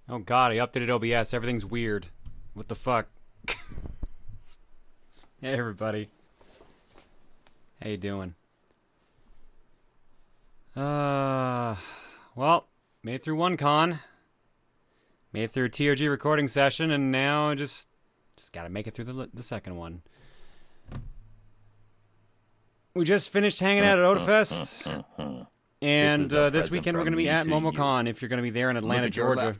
Oh god, I updated OBS. Everything's weird. What the fuck? Hey everybody. How you doing? Well, made it through one con. Made it through a TRG recording session, and now just gotta make it through the second one. We just finished hanging out at Otafest, and this weekend we're gonna be at Momocon if you're gonna be there in Atlanta, Georgia.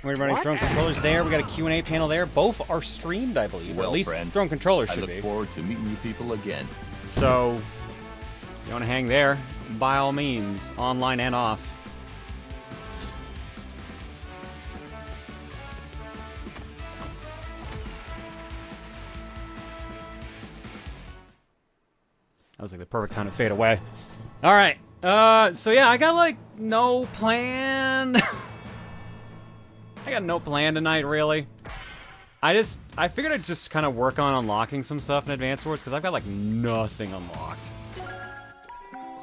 We're running Throne Controllers there. We got a Q&A panel there. Both are streamed, I believe. Well, or at least friends, Throne Controllers should be. I look forward to meeting you people again. So, if you want to hang there, by all means, online and off. That was like the perfect time to fade away. All right. So yeah, I got like no plan. I got no plan tonight, really. I figured I'd just kind of work on unlocking some stuff in Advance Wars, because I've got, like, nothing unlocked.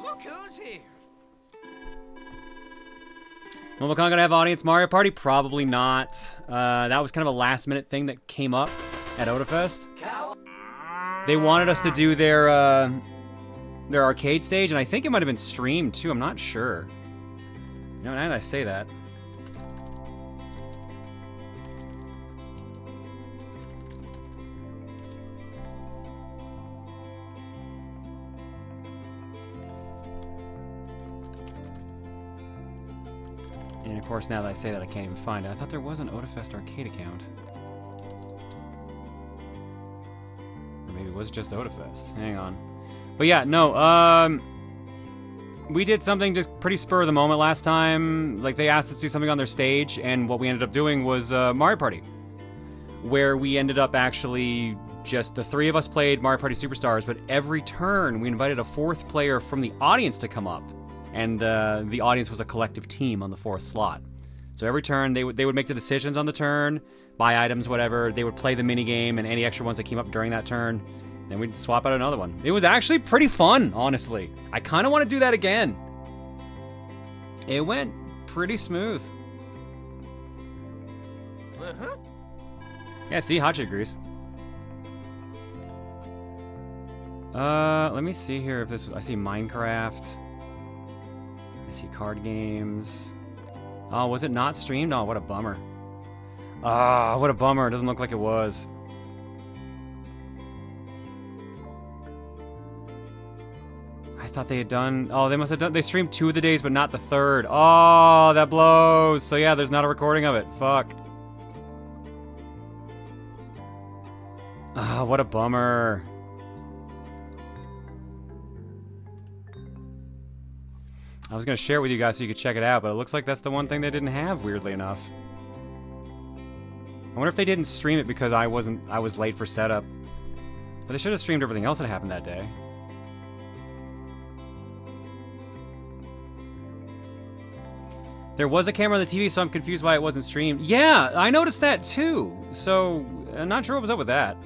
Look who's here! Momocon gonna have Audience Mario Party? Probably not. That was kind of a last-minute thing that came up at Otafest. They wanted us to do their arcade stage, and I think it might have been streamed, too. I'm not sure. You know, now that I say that. And of course, now that I say that, I can't even find it. I thought there was an Otafest arcade account. Or maybe it was just Otafest. Hang on. But yeah, no, we did something just pretty spur of the moment last time. Like, they asked us to do something on their stage, and what we ended up doing was Mario Party. Where we ended up actually just the three of us played Mario Party Superstars, but every turn we invited a fourth player from the audience to come up. And the audience was a collective team on the fourth slot. So every turn, they would make the decisions on the turn, buy items, whatever. They would play the mini game and any extra ones that came up during that turn. Then we'd swap out another one. It was actually pretty fun, honestly. I kind of want to do that again. It went pretty smooth. Uh-huh. Yeah, see, Hachi agrees. Let me see here if this was, I see Minecraft. I see card games. Oh, was it not streamed? Oh, what a bummer. Ah, what a bummer. It doesn't look like it was. I thought they had done... Oh, they must have done... They streamed 2 of the days, but not the 3rd. Oh, that blows. So yeah, there's not a recording of it. Fuck. Ah, what a bummer. I was going to share it with you guys so you could check it out, but it looks like that's the one thing they didn't have, weirdly enough. I wonder if they didn't stream it because I was late for setup. But they should have streamed everything else that happened that day. There was a camera on the TV, so I'm confused why it wasn't streamed. Yeah, I noticed that too. So, I'm not sure what was up with that.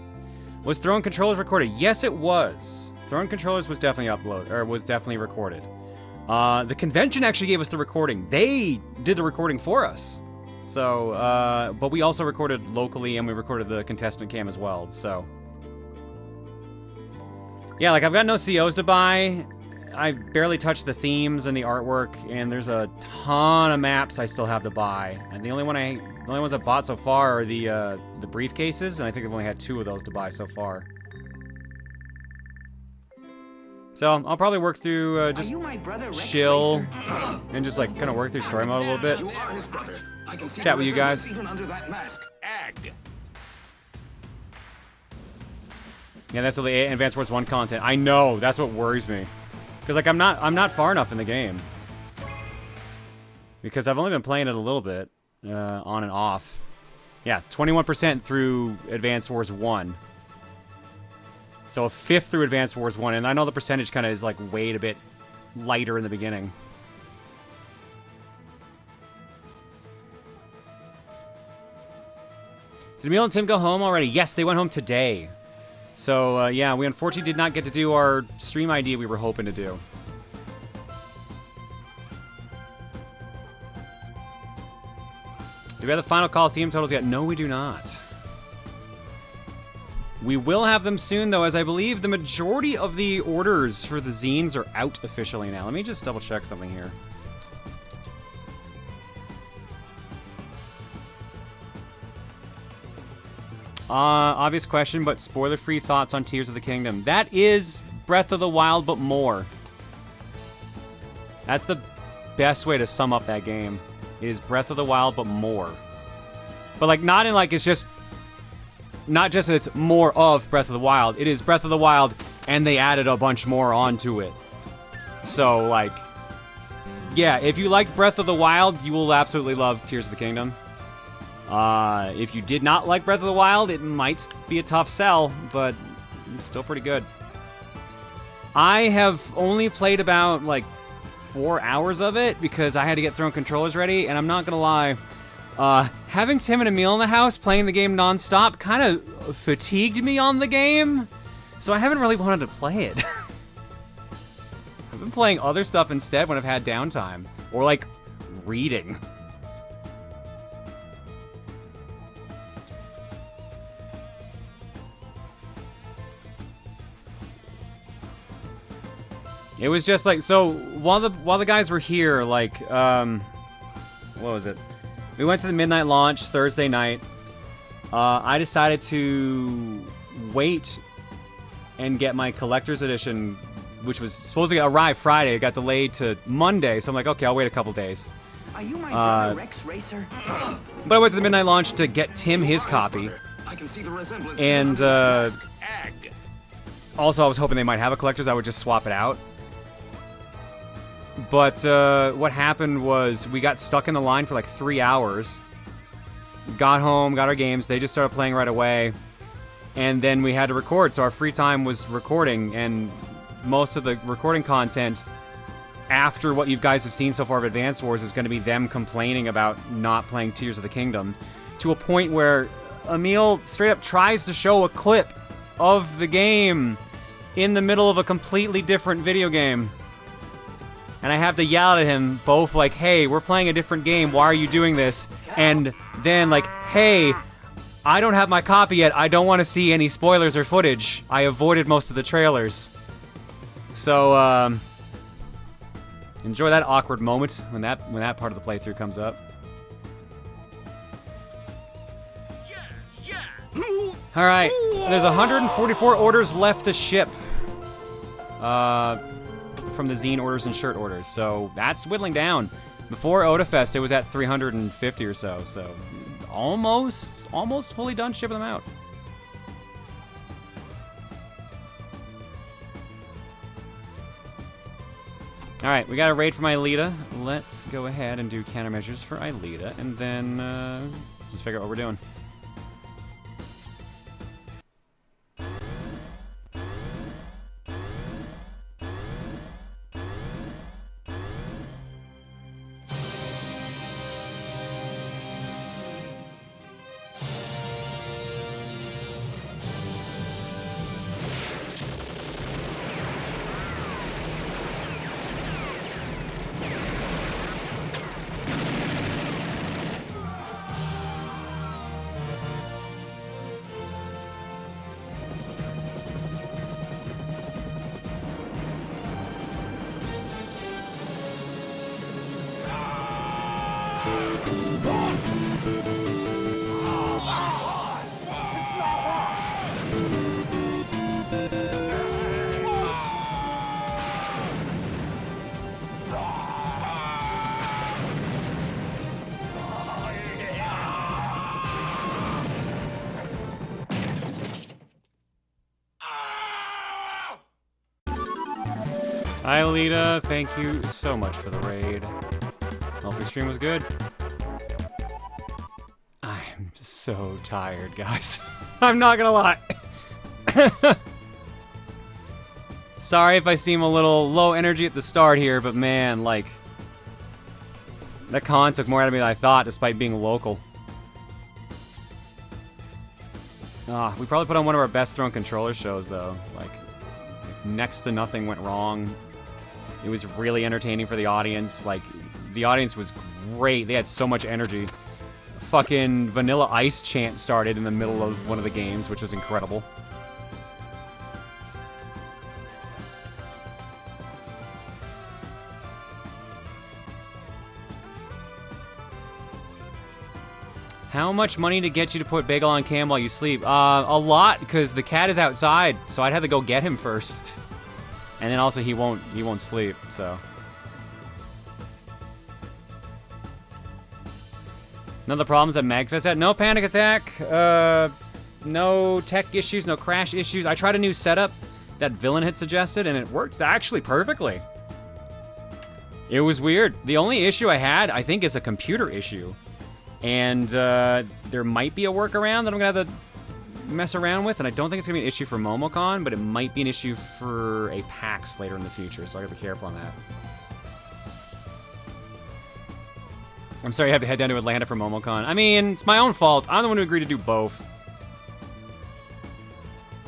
Was Throne Controllers recorded? Yes, it was. Throne Controllers was definitely uploaded, or was definitely recorded. The convention actually gave us the recording. They did the recording for us. So, but we also recorded locally, and we recorded the contestant cam as well, so. Yeah, like, I've got no COs to buy. I barely touched the themes and the artwork, and there's a ton of maps I still have to buy. And the only ones I've bought so far are the briefcases, and I think I've only had 2 of those to buy so far. So, I'll probably work through, just chill, and just, like, kind of work through story mode a little bit. Chat with you guys. Yeah, that's all the Advance Wars 1 content. I know, that's what worries me. Because, like, I'm not far enough in the game. Because I've only been playing it a little bit, on and off. Yeah, 21% through Advance Wars 1. So a 5th through Advance Wars 1, and I know the percentage kind of is, like, weighed a bit lighter in the beginning. Did Emil and Tim go home already? Yes, they went home today. So, yeah, we unfortunately did not get to do our stream ID we were hoping to do. Do we have the final Coliseum totals yet? No, we do not. We will have them soon, though, as I believe the majority of the orders for the zines are out officially now. Let me just double check something here. Obvious question, but spoiler-free thoughts on Tears of the Kingdom. That is Breath of the Wild, but more. That's the best way to sum up that game. It is Breath of the Wild, but more. But, like, not in, like, it's just... Not just that it's more of Breath of the Wild. It is Breath of the Wild, and they added a bunch more onto it. So, like... Yeah, if you like Breath of the Wild, you will absolutely love Tears of the Kingdom. If you did not like Breath of the Wild, it might be a tough sell, but it's still pretty good. I have only played about, like, 4 hours of it because I had to get throwing controllers ready, and I'm not gonna lie, having Tim and Emil in the house playing the game non-stop kind of fatigued me on the game, so I haven't really wanted to play it. I've been playing other stuff instead when I've had downtime, or, like, reading. It was just like, so while the guys were here, like, what was it? We went to the midnight launch Thursday night. I decided to wait and get my collector's edition, which was supposed to arrive Friday. It got delayed to Monday, so I'm like, okay, I'll wait a couple days. Are you my brother Rex Racer? But I went to the midnight launch to get Tim his copy. I can see the resemblance. And also I was hoping they might have a collector's. I would just swap it out. But what happened was we got stuck in the line for like 3 hours. Got home, got our games. They just started playing right away. And then we had to record, so our free time was recording. And most of the recording content after what you guys have seen so far of Advance Wars is going to be them complaining about not playing Tears of the Kingdom. To a point where Emil straight up tries to show a clip of the game in the middle of a completely different video game. And I have to yell at him both like, hey, we're playing a different game, why are you doing this? And then like, hey, I don't have my copy yet, I don't want to see any spoilers or footage. I avoided most of the trailers. So, enjoy that awkward moment when that part of the playthrough comes up. Alright, there's 144 orders left to ship. From the zine orders and shirt orders, so that's whittling down. Before OdaFest, it was at 350 or so, so almost fully done shipping them out. All right, we got a raid from Aelita. Let's go ahead and do countermeasures for Aelita, and then let's just figure out what we're doing. Hi, Alita. Thank you so much for the raid. Hope your stream was good. I'm so tired, guys. I'm not gonna lie. Sorry if I seem a little low energy at the start here, but man, like, that con took more out of me than I thought, despite being local. We probably put on one of our best thrown controller shows, though. Like, next to nothing went wrong. It was really entertaining for the audience. Like, the audience was great. They had so much energy. fucking Vanilla Ice chant started in the middle of one of the games, which was incredible. How much money to get you to put Bagel on cam while you sleep? A lot, because the cat is outside, so I'd have to go get him first. And then also he won't sleep, so. None of the problems that Magfest had? No panic attack, no tech issues, no crash issues. I tried a new setup that Villain had suggested, and it works actually perfectly. It was weird. The only issue I had, I think, is a computer issue. And there might be a workaround that I'm gonna have to mess around with, and I don't think it's gonna be an issue for Momocon, but it might be an issue for a PAX later in the future, so I gotta be careful on that. I'm sorry I have to head down to Atlanta for Momocon. I mean, it's my own fault. I'm the one who agreed to do both.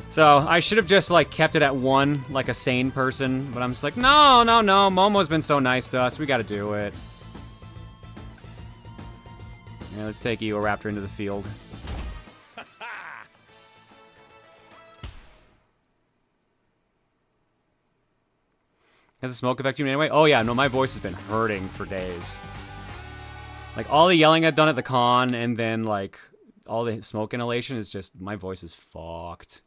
So I should have just like kept it at one, like a sane person, but I'm just like, no, Momo's been so nice to us, we gotta do it. Yeah, let's take Eoraptor into the field. Has the smoke affect you in any way? Oh yeah, no, my voice has been hurting for days. Like, all the yelling I've done at the con, and then, like, all the smoke inhalation is just, my voice is fucked.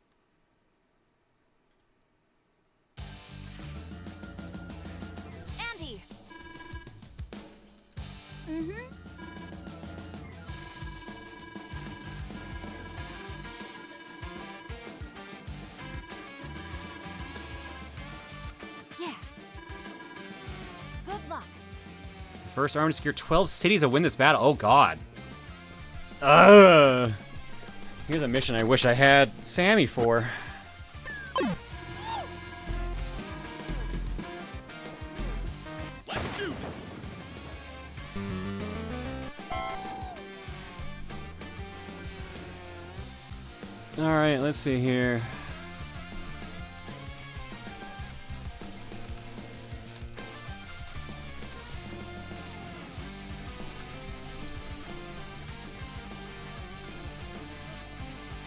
Andy! Mm-hmm. Yeah. Good luck. First arm to secure 12 cities to win this battle. Oh, God. Here's a mission I wish I had Sammy for. Let's do this. All right, let's see here.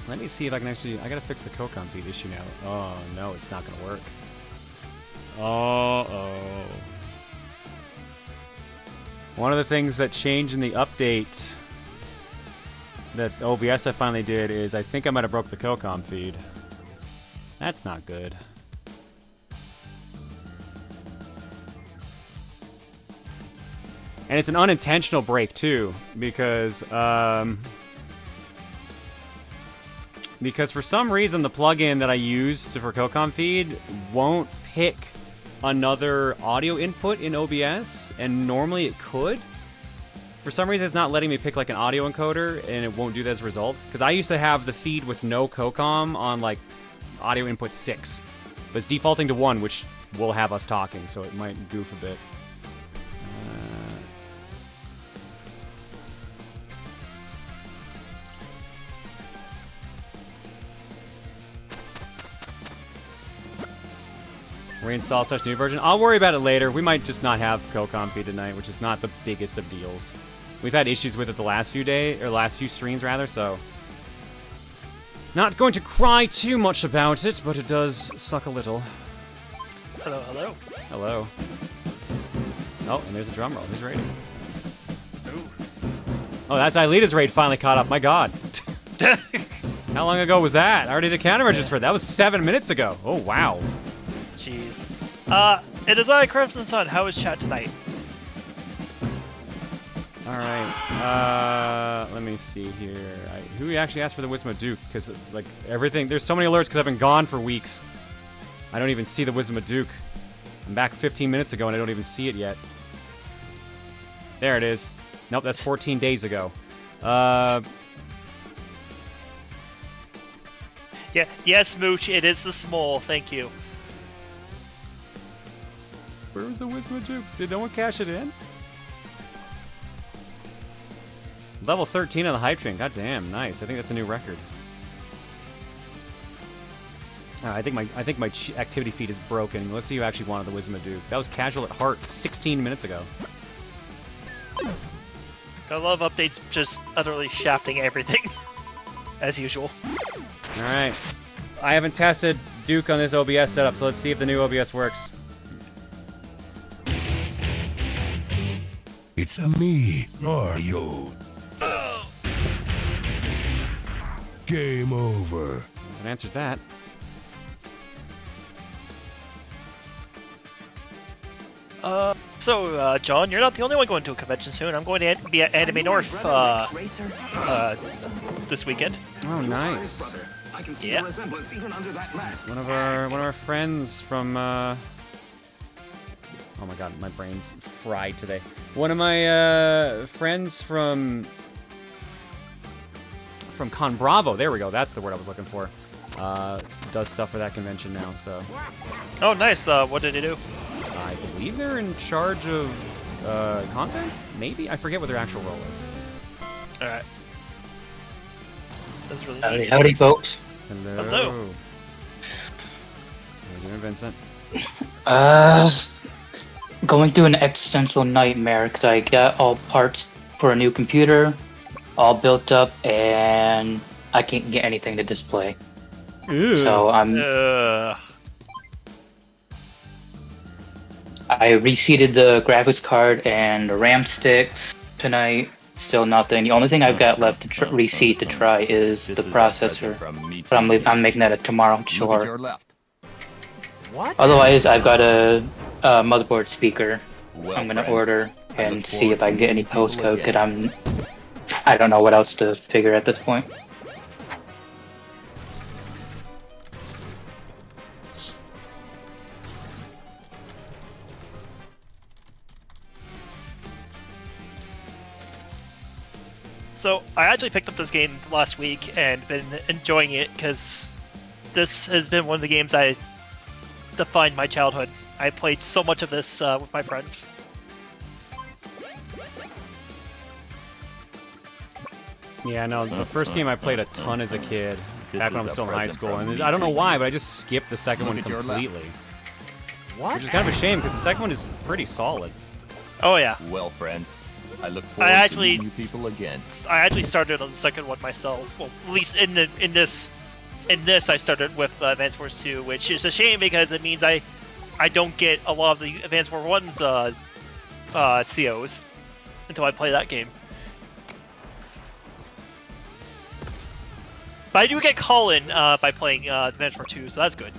Let me see if I can actually... I gotta fix the Kokon feed issue now. Oh, no, it's not gonna work. Uh-oh. One of the things that changed in the update that OBS I finally did is I think I might have broke the Kokon feed. That's not good. And it's an unintentional break, too, because for some reason the plugin that I used for Kokon feed won't pick another audio input in OBS, and normally it could. For some reason it's not letting me pick like an audio encoder, and it won't do that as a result. Because I used to have the feed with no Kokon on like audio input 6, but it's defaulting to 1, which will have us talking, so it might goof a bit. Reinstall such new version. I'll worry about it later. We might just not have Kokon feed tonight, which is not the biggest of deals. We've had issues with it the last few days, or last few streams rather, so not going to cry too much about it, but it does suck a little. Hello, hello. Hello. Oh, and there's a drum roll. Who's raiding? Ooh. Oh, that's Aelita's raid finally caught up. My God. How long ago was that? I already did counter register. That was 7 minutes ago. Oh, wow. Jeez. It is I, Crimson Sun. How is chat tonight? Alright, let me see here. Who actually asked for the Wisdom of Duke? Because, like, everything... There's so many alerts because I've been gone for weeks. I don't even see the Wisdom of Duke. I'm back 15 minutes ago and I don't even see it yet. There it is. Nope, that's 14 days ago. Yeah, yes, Mooch, it is the small. Thank you. Where was the Wisdom of Duke? Did no one cash it in? Level 13 on the hype train. God damn, nice. I think that's a new record. I think my activity feed is broken. Let's see who actually wanted the Wisdom of Duke. That was Casual at Heart 16 minutes ago. I love updates just utterly shafting everything, as usual. All right. I haven't tested Duke on this OBS setup, so let's see if the new OBS works. It's a me, Mario. Game over. That answers that. So, John, you're not the only one going to a convention soon. I'm going to be at Anime North this weekend. Oh, nice. I can see Yeah. the resemblance even under that mask. One of our friends from oh my god, my brain's fried today. One of my friends from Con Bravo. There we go. That's the word I was looking for. Does stuff for that convention now. So Oh, nice. What did he do? I believe they're in charge of content. Maybe I forget what their actual role is. All right. That's really Howdy, neat. howdy, folks. Hello. Hello. How you doing, Vincent? Going through an existential nightmare because I got all parts for a new computer, all built up, and I can't get anything to display. Ew. So I reseated the graphics card and the RAM sticks tonight. Still nothing. The only thing I've got left to reseat to try is the processor. But I'm making that a tomorrow Look at chore. your left. What? Otherwise, I've got a motherboard speaker. Well, I'm gonna friends, order I and look see if forward I to can get any meeting people postcode. again. Cause I don't know what else to figure at this point. So, I actually picked up this game last week and been enjoying it because this has been one of the games I defined my childhood. I played so much of this with my friends. Yeah, no, the first game I played a ton as a kid, This back when I is was a still in high present school, from and me I don't know to why, you. but I just skipped the second Look one at your left. completely. What? Which is kind of a shame, because the second one is pretty solid. Oh yeah, Well, friends, I look forward actually- to meeting you people again. I actually started on the second one myself. Well, at least in this I started with Advance Wars 2, which is a shame because it means I don't get a lot of the Advance Wars 1's COs until I play that game. But I do get Colin by playing Advance Wars 2, so that's good.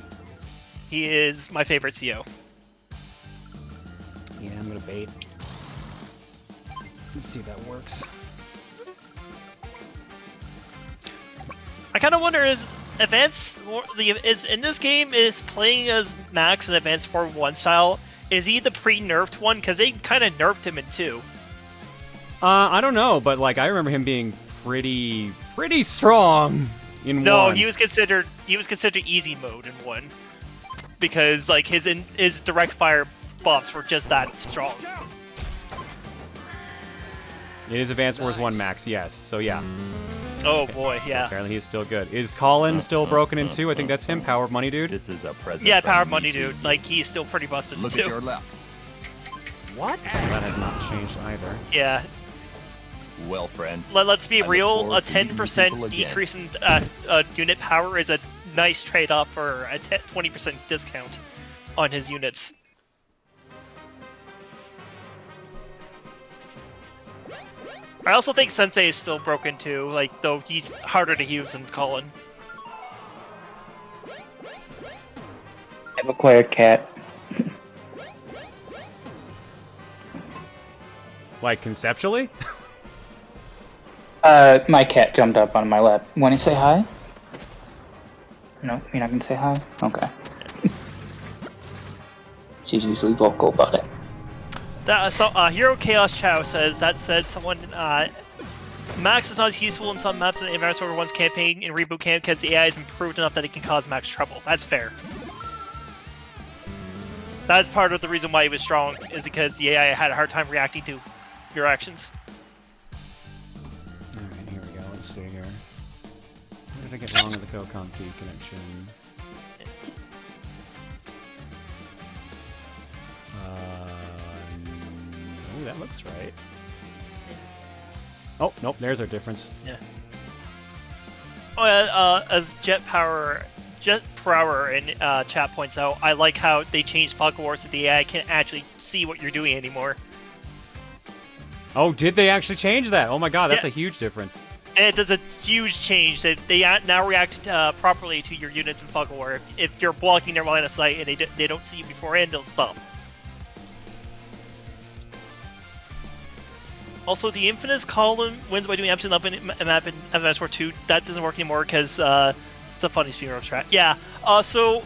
He is my favorite CO. Yeah, I'm gonna bait. Let's see if that works. I kind of wonder is in this game is playing as Max in Advance Wars 1 style? Is he the pre-nerfed one? Because they kind of nerfed him in 2. I don't know, but like I remember him being pretty strong in No, one. he was considered easy mode in 1 because like his direct fire buffs were just that strong. It is Advance Wars 1 Max, yes. So yeah. Oh boy, So yeah. apparently he's still good. Is Colin still broken in 2? I think that's him, Power of Money Dude. This is a present. Yeah, from Power me Money to Dude. you. Like he's still pretty busted Look too. at your left. What? That has not changed either. Yeah. Well, friends, Let's be I look real. A forward to meeting you 10% people again. decrease in unit power is a nice trade-off for a 20% discount on his units. I also think Sensei is still broken too, like though he's harder to use than Colin. I've acquired cat. Like conceptually? My cat jumped up on my lap. Want to say hi? No, you're not gonna say hi? Okay. She's usually vocal about it. Hero Chaos Chow says that said someone Max is not as useful in some maps in Advance Wars 1's campaign in Reboot Camp because the AI is improved enough that it can cause Max trouble. That's fair. That's part of the reason why he was strong, is because the AI had a hard time reacting to your actions. Alright, here we go. Let's see here. What did I get wrong with the Cocon P connection? No, that looks right. Oh, nope, there's our difference. Yeah. Oh, yeah, as Jet Per Hour in chat points out, I like how they changed Pocket Wars so the AI can't actually see what you're doing anymore. Oh, did they actually change that? Oh my god, that's a huge difference. It does a huge change. They now react properly to your units in Pocket War. If you're blocking their line of sight and they don't see you beforehand, they'll stop. Also, the Infinite column wins by doing absolute map in Advance War 2. That doesn't work anymore because it's a funny speedrun strat. Yeah. So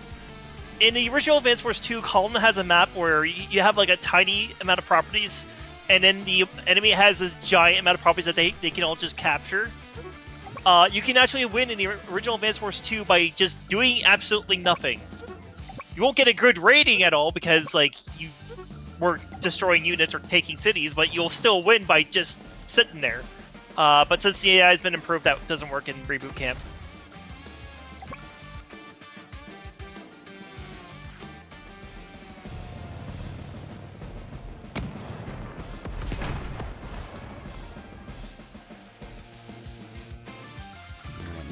in the original Advance Wars 2, column has a map where you have like a tiny amount of properties, and then the enemy has this giant amount of properties that they can all just capture. You can actually win in the original Advance Wars 2 by just doing absolutely nothing. You won't get a good rating at all because like you were destroying units or taking cities, but you'll still win by just sitting there. But since the AI has been improved, that doesn't work in Reboot Camp.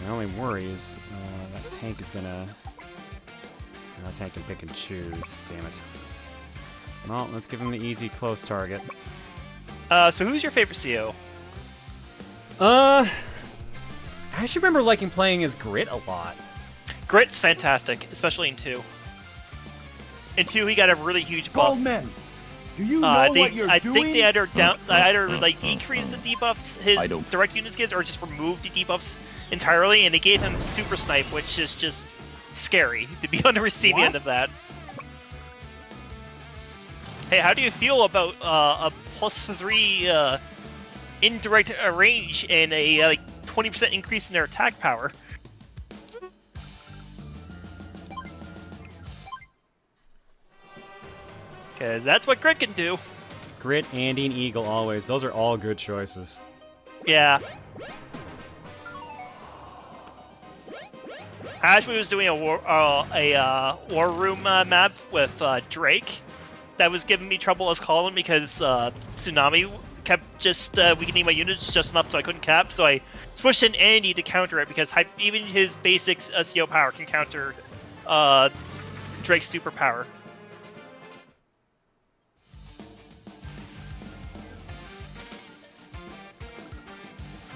My only worry is that tank is gonna... that tank can pick and choose. Damn it. Well, let's give him the easy close target. So who's your favorite CO? I actually remember liking playing as Grit a lot. Grit's fantastic, especially in 2. In 2, he got a really huge buff. Goldman, do you know what you're I doing? think they either like decreased the debuffs his direct units gets, or just removed the debuffs entirely, and they gave him Super Snipe, which is just scary to be on the receiving end of that. Hey, how do you feel about a +3 indirect range and a like 20% increase in their attack power? Because that's what Grit can do. Grit, Andy, and Eagle always. Those are all good choices. Yeah. Ashby was doing a war room map with Drake. That was giving me trouble as Colin because Tsunami kept just weakening my units just enough so I couldn't cap. So I switched in Andy to counter it because even his basic CO power can counter Drake's super power.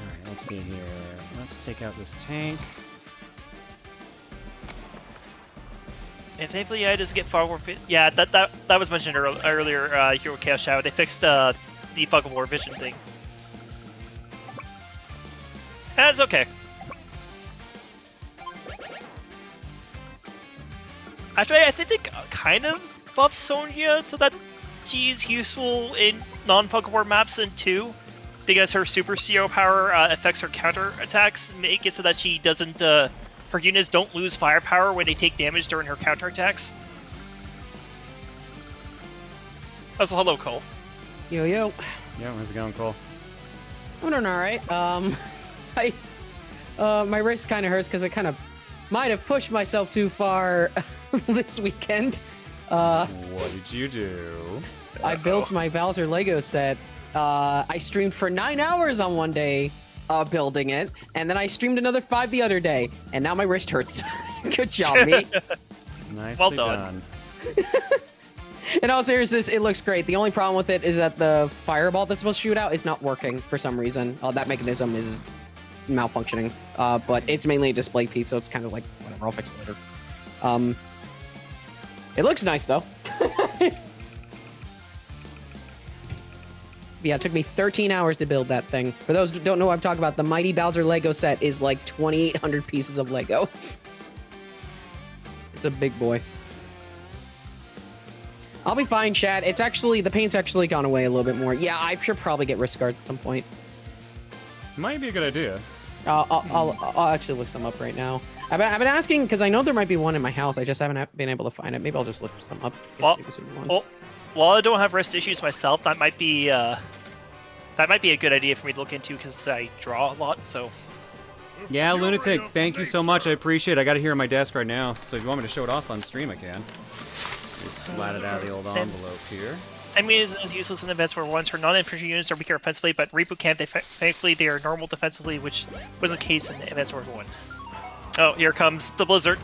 Alright, let's see here. Let's take out this tank. And thankfully, I just get far more. Yeah, that was mentioned earlier. Hero Chaos Shadow. They fixed the fucking war vision thing. That's okay. Actually, I think they kind of buffed Sonya so that she's useful in non-Poké War maps in 2, because her super CO power affects her counter attacks, make it so that she doesn't. Her units don't lose firepower when they take damage during her counterattacks. Also, hello, Cole. Yo, yo. Yeah, how's it going, Cole? I'm doing alright. My wrist kind of hurts because I kind of might have pushed myself too far this weekend. What did you do? I built my Bowser Lego set. I streamed for 9 hours on one day. Building it, and then I streamed another 5 the other day, and now my wrist hurts. Good job, me. Nicely well done. In all seriousness, it looks great. The only problem with it is that the fireball that's supposed to shoot out is not working for some reason. That mechanism is malfunctioning, but it's mainly a display piece, so it's kind of like, whatever, I'll fix it later. It looks nice, though. Yeah, it took me 13 hours to build that thing. For those who don't know what I'm talking about, the Mighty Bowser Lego set is like 2,800 pieces of Lego. It's a big boy. I'll be fine, chat. It's actually, the paint's actually gone away a little bit more. Yeah, I should probably get wrist guards at some point. Might be a good idea. I'll actually look some up right now. I've been asking, because I know there might be one in my house. I just haven't been able to find it. Maybe I'll just look some up. While I don't have wrist issues myself, that might be a good idea for me to look into because I draw a lot. So. Yeah, Lunatic, thank you so much. I appreciate it. I got it here on my desk right now, so if you want me to show it off on stream, I can. Just slat it out of the old envelope here. Enemy is as useless in Advanced War 1, for non-infantry units are weaker offensively, but Reboot camp, thankfully they are normal defensively, which was the case in Advanced War 1. Oh, here comes the blizzard.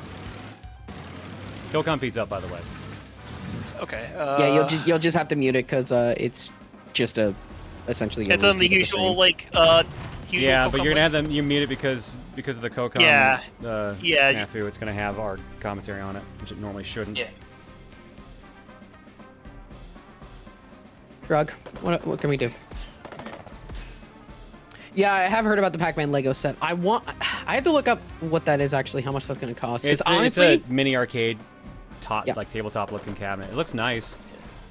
Go compies up, by the way. Okay. Yeah, you'll just have to mute it because it's just essentially. It's on the usual usual yeah, but Kokon you're gonna have link. them. You mute it because of the Kokon. Yeah. Yeah. Snafu. It's gonna have our commentary on it, which it normally shouldn't. Yeah. Drug, what can we do? Yeah, I have heard about the Pac-Man Lego set. I have to look up what that is actually, how much that's going to cost. It's honestly, it's a mini arcade, Yeah. like tabletop looking cabinet. It looks nice.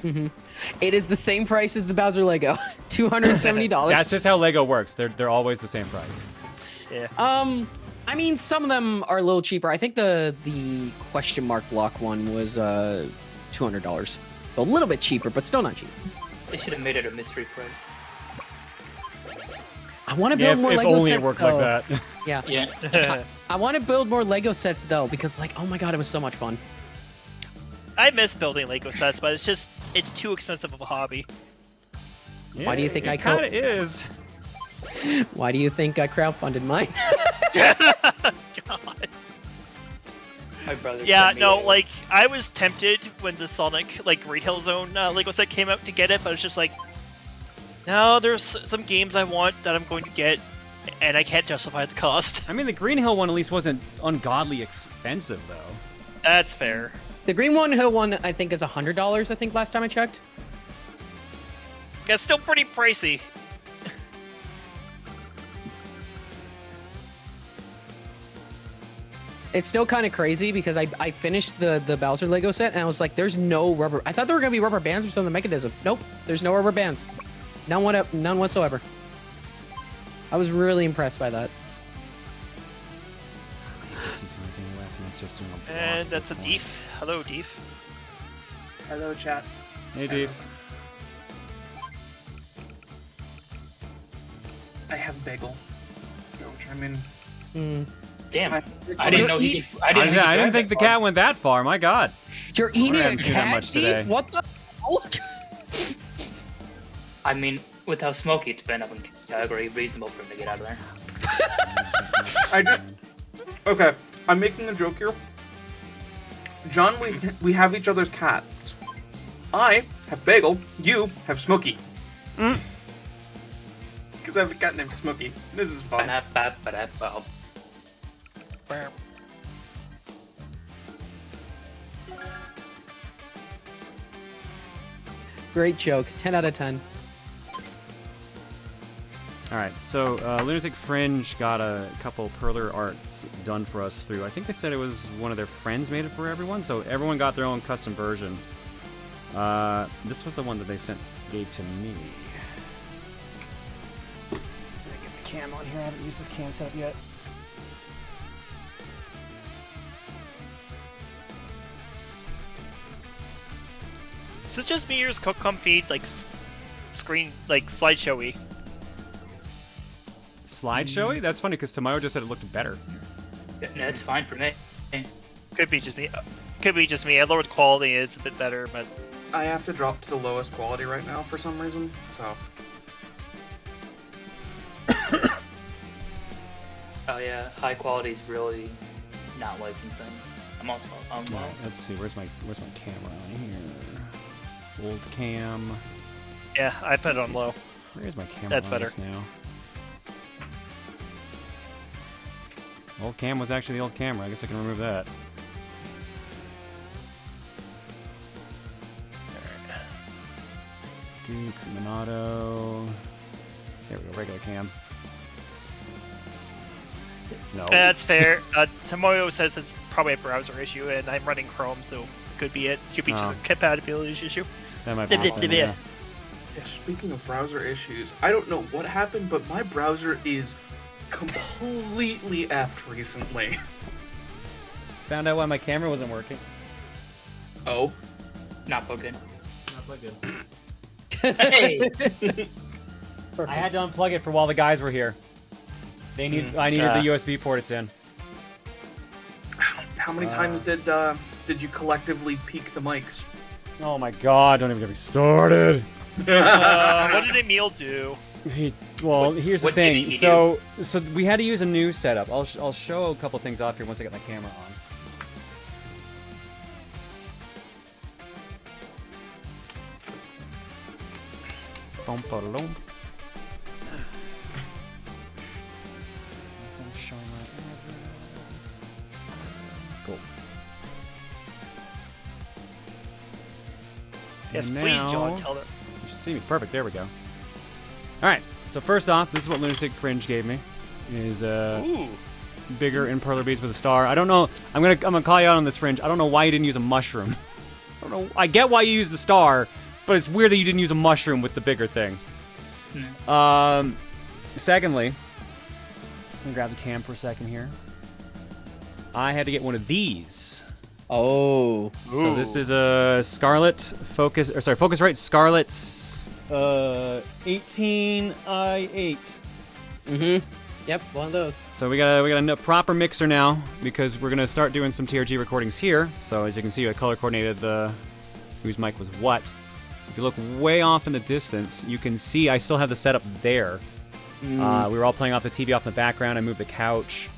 it is the same price as the Bowser Lego, $270. That's just how Lego works. They're always the same price. Yeah. I mean, some of them are a little cheaper. I think the question mark block one was $200, so a little bit cheaper, but still not cheap. They should have made it a mystery price. I want to build more if Lego only sets. it worked though. like that. Yeah. Yeah. I want to build more Lego sets though, because like, oh my god, it was so much fun. I miss building Lego sets, but it's too expensive of a hobby. Why do you think it I kind of is? Why do you think I crowdfunded mine? God. My brother. Yeah, sent me no, a- like I was tempted when the Sonic Retail Zone Lego set came out to get it, but it's just like, no, there's some games I want that I'm going to get, and I can't justify the cost. I mean, the Green Hill one at least wasn't ungodly expensive though. That's fair. The Green Hill one, I think, is $100. I think last time I checked. That's still pretty pricey. It's still kind of crazy because I finished the Bowser Lego set and I was like, there's no rubber. I thought there were gonna be rubber bands or something. The mechanism. Nope, there's no rubber bands. None whatsoever. I was really impressed by that. I see something left, and it's just doing a block And at that's a this point. Deef. Hello, Deef. Hello, chat. Hey, Deef. I have bagel. Don't chime in. Damn. I- I didn't know he. I didn't think the cat went that far. My God. You're eating a haven't seen that cat, much today. Deef? What the? I mean, with how smoky it's been, I would agree. Reasonable for him to get out of there. Okay, I'm making a joke here. John, we have each other's cats. I have Bagel. You have Smokey. Because I have a cat named Smokey. This is fun. Ba-da-ba-ba-da-ba. Great joke. 10 out of 10. All right, so Lunatic Fringe got a couple Perler arts done for us through. I think they said it was one of their friends made it for everyone, so everyone got their own custom version. This was the one that they gave to me. Did I get the cam on here? I haven't used this cam setup yet. Is this just me or is Kokon feed screen slideshowy? Slideshowy? That's funny because Tamayo just said it looked better. Yeah, no, it's fine for me. Could be just me. Could be just me. I lowered quality. It's a bit better, but I have to drop to the lowest quality right now for some reason, so... Oh yeah, high quality is really not liking things. I'm also Well, let's see. Where's my camera on here? Old cam. yeah, I put it on low. Where's my camera? That's on better. this now? Old cam was actually the old camera. I guess I can remove that. Duke, Minato. There we go, regular cam. No. That's fair. Tomoyo says it's probably a browser issue, and I'm running Chrome, so it could be it. Could be just a compatibility issue. That might be the thing, yeah. Yeah, speaking of browser issues, I don't know what happened, but my browser is completely effed recently. Found out why my camera wasn't working. Oh? not plugged in. Not plugged in. Hey! I had to unplug it for while the guys were here. I needed the USB port it's in. How many times did you collectively peak the mics? Oh my god, don't even get me started. What did Emil do? Well, here's the What did thing. he So we had to use a new setup. I'll show a couple things off here once I get my camera on. Bum, ba-da-dum. Show my address. Cool. Yes, And please, now- John, tell them. You should see me. Perfect. There we go. All right. So first off, this is what Lunatic Fringe gave me. Is Ooh. bigger imperler beads with a star. I don't know. I'm gonna call you out on this, Fringe. I don't know why you didn't use a mushroom. I don't know. I get why you used the star, but it's weird that you didn't use a mushroom with the bigger thing. Secondly, I'm gonna grab the cam for a second here. I had to get one of these. Oh. So this is a Scarlet Focusrite Scarlet's 18i8. Mm-hmm. Yep, one of those. So we got a proper mixer now because we're gonna start doing some TRG recordings here. So as you can see, I color coordinated whose mic was what. If you look way off in the distance, you can see I still have the setup there. We were all playing off the TV off in the background. I moved the couch.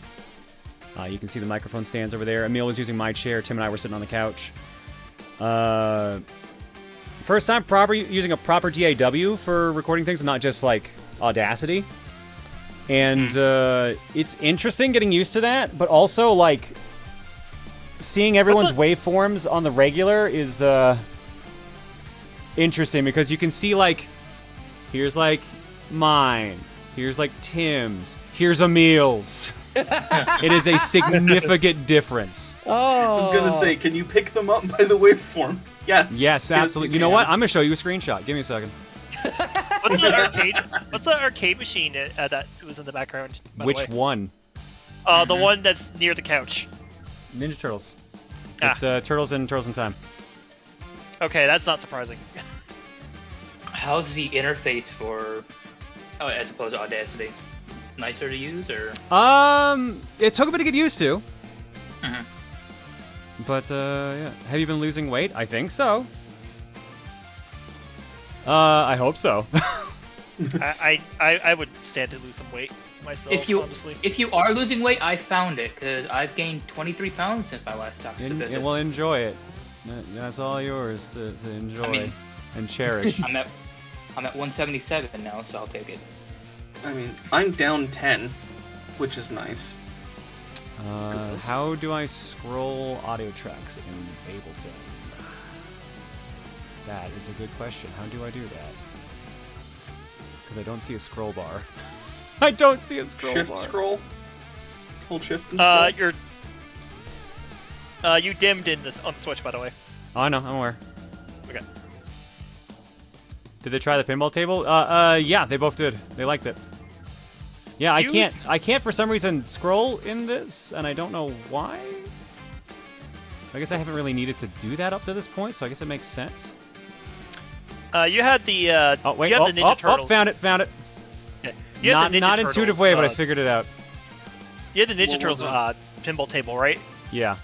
You can see the microphone stands over there. Emil was using my chair. Tim and I were sitting on the couch. First time using a proper DAW for recording things, and not just like Audacity. And it's interesting getting used to that, but also like seeing everyone's waveforms on the regular is interesting because you can see like here's like mine, here's like Tim's, here's Emil's. It is a significant difference. Oh. I was gonna say, can you pick them up by the waveform? Yes. Yes, absolutely. You know what? I'm gonna show you a screenshot. Give me a second. What's the arcade machine that was in the background? By Which the way? one? The one that's near the couch. Ninja Turtles. Ah. It's Turtles in Time. Okay, that's not surprising. How's the interface for, as opposed to Audacity? Nicer to use, or? It took a bit to get used to. But yeah. Have you been losing weight? I think so. I hope so. I would stand to lose some weight myself, honestly. If you are losing weight, I found it because I've gained 23 pounds since my last time to visit. Well, enjoy it. That's all yours to enjoy and cherish. I'm at 177 now, so I'll take it. I mean, I'm down 10, which is nice. How do I scroll audio tracks in Ableton? That is a good question. How do I do that? Because I don't see a scroll bar. I don't see a scroll Shift bar. scroll? Hold shift and scroll? You dimmed in this on the Switch, by the way. Oh, I know. I'm aware. Okay. Did they try the pinball table? Yeah, they both did. They liked it. Yeah, I can't for some reason scroll in this, and I don't know why. I guess I haven't really needed to do that up to this point, so I guess it makes sense. You had the Oh wait! you had the Ninja Turtles. Found it! Yeah. You had the Ninja Not Turtles, intuitive way, but I figured it out. You had the Ninja What Turtles was pinball table, right? Yeah.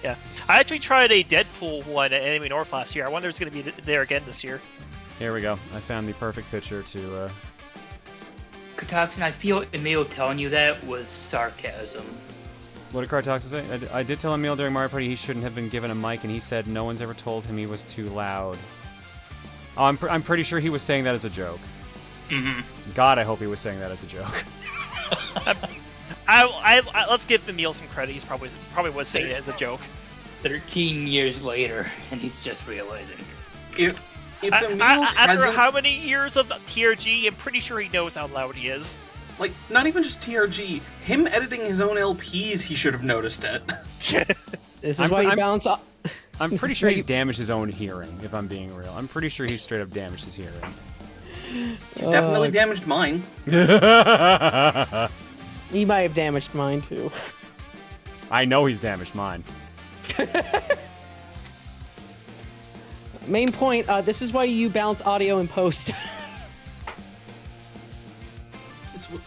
Yeah. I actually tried a Deadpool one at Anime North last year. I wonder if it's going to be there again this year. Here we go. I found the perfect picture to. Kotoxin, I feel Emil telling you that was sarcasm. What did Cartox say? I did tell Emil during Mario Party he shouldn't have been given a mic, and he said no one's ever told him he was too loud. Oh, I'm pretty sure he was saying that as a joke. God, I hope he was saying that as a joke. Let's give Emil some credit. He's probably was saying it as a joke. 13 years later, and he's just realizing. If Emil After hasn't- how many years of TRG, I'm pretty sure he knows how loud he is. Like, not even just TRG, him editing his own LPs, he should have noticed it. This is why you balance off. I'm pretty sure he's damaged his own hearing, if I'm being real. I'm pretty sure he's straight up damaged his hearing. He's definitely damaged mine. He might have damaged mine too. I know he's damaged mine. Main point, this is why you balance audio in post.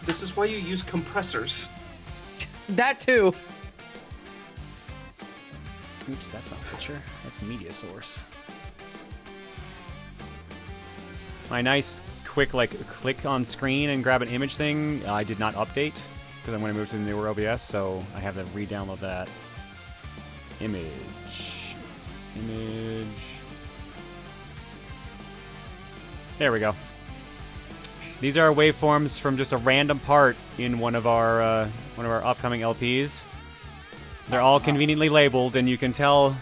This is why you use compressors. That too. Oops, that's not a picture. That's media source. My nice quick click on screen and grab an image thing, I did not update because I'm going to move to the newer OBS, so I have to re-download that. Image. There we go. These are waveforms from just a random part in one of our upcoming LPs. They're all conveniently labeled, and you can tell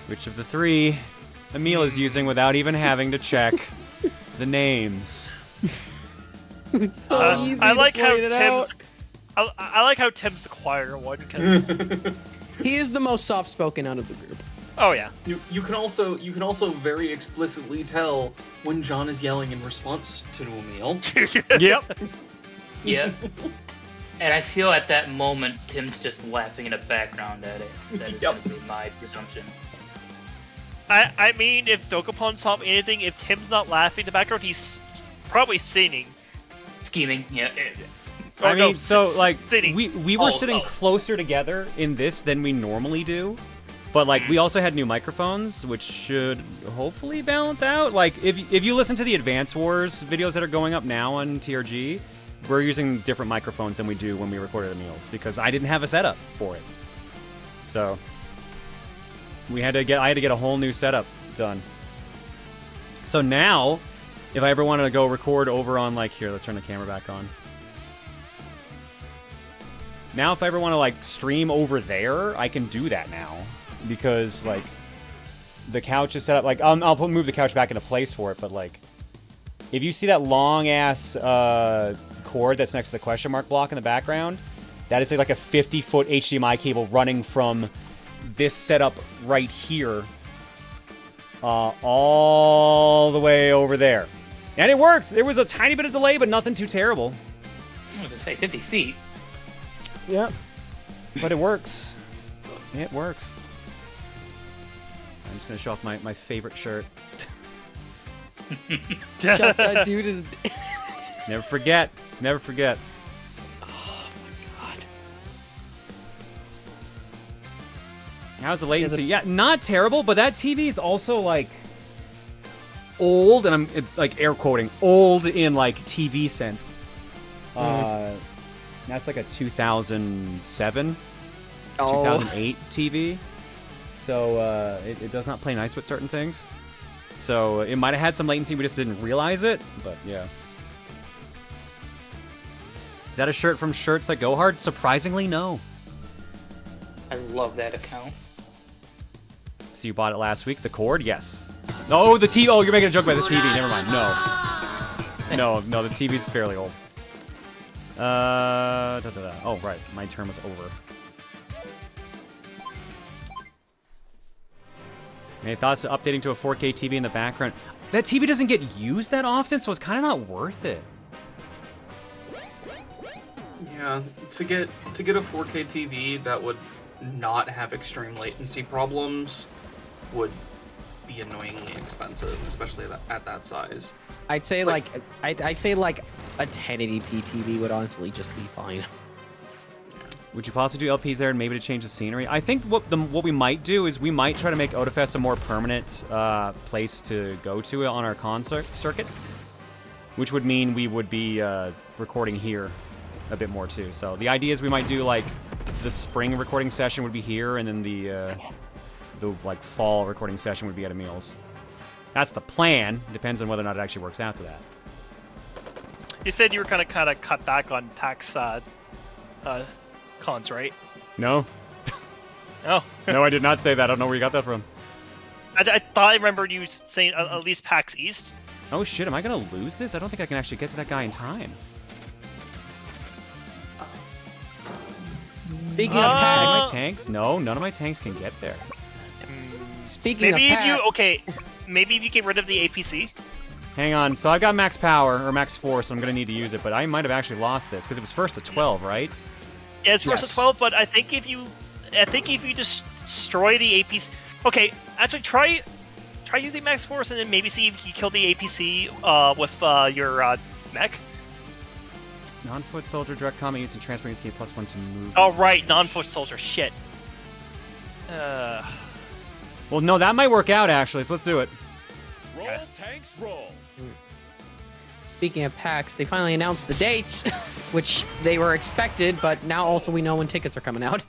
which of the three Emil is using without even having to check the names. It's so easy. I like to how point it out. I like how Tim's the quieter one because He is the most soft-spoken out of the group. oh yeah. You can also very explicitly tell when John is yelling in response to Emil. Yep. Yeah. And I feel at that moment, Tim's just laughing in the background at it. That is Yep. gonna be my presumption. I mean, if Dokopon's taught me anything, if Tim's not laughing in the background, he's probably singing. Scheming, yeah. Oh, I no, mean, so singing. we were sitting closer together in this than we normally do, but we also had new microphones, which should hopefully balance out. If you listen to the Advance Wars videos that are going up now on TRG, we're using different microphones than we do when we recorded Emil's because I didn't have a setup for it. So I had to get a whole new setup done. So now, if I ever wanted to go record over on here, let's turn the camera back on. Now, if I ever want to stream over there, I can do that now because the couch is set up. I'll move the couch back into place for it, but if you see that long ass cord that's next to the question mark block in the background, that is like a 50-foot HDMI cable running from this setup right here all the way over there. And it worked! There was a tiny bit of delay, but nothing too terrible. I was gonna say 50 feet. Yep. But it works. It works. I'm just gonna show off my favorite shirt. Shut that dude in the... Never forget. Never forget. Oh my god. How's the latency? Yeah, not terrible, but that TV is also old, and I'm air quoting old in TV sense. That's a 2007, 2008 TV. So it does not play nice with certain things. So it might have had some latency, we just didn't realize it. But yeah. Is that a shirt from Shirts That Go Hard? Surprisingly, no. I love that account. So you bought it last week? The cord? Yes. Oh, the TV. Oh, you're making a joke about the TV. Never mind. No. No, the TV's fairly old. Oh, right. My turn was over. Any thoughts to updating to a 4K TV in the background? That TV doesn't get used that often, so it's kind of not worth it. Yeah, to get a 4K TV that would not have extreme latency problems would be annoyingly expensive, especially at that size. I'd say I'd say a 1080p TV would honestly just be fine. Would you possibly do LPs there and maybe to change the scenery? I think what we might do is we might try to make Otafest a more permanent place to go to on our concert circuit, which would mean we would be recording here a bit more too. So the idea is we might do the spring recording session would be here, and then the fall recording session would be at Emil's. That's the plan. It depends on whether or not it actually works out to that. You said you were gonna kind of cut back on PAX cons, right? No. Oh. No, I did not say that. I don't know where you got that from. I thought I remembered you saying at least PAX East. Oh shit, am I gonna lose this? I don't think I can actually get to that guy in time. Speaking of None of PAX, my tanks? No, none of my tanks can get there. speaking Maybe of if maybe if you get rid of the APC. Hang on, so I've got max power, or max force, so I'm gonna need to use it, but I might have actually lost this, because it was first to 12, right? Yeah, it's first to 12, but I think if you just destroy the APC, okay, actually try using max force and then maybe see if you kill the APC with your mech. Non-foot soldier, direct combat use and transfer units gain +1 to move. Oh right, non-foot soldier, shit. Well, no, that might work out actually, so let's do it. Roll tanks, roll. speaking of PAX, they finally announced the dates, which they were expected, but now also we know when tickets are coming out.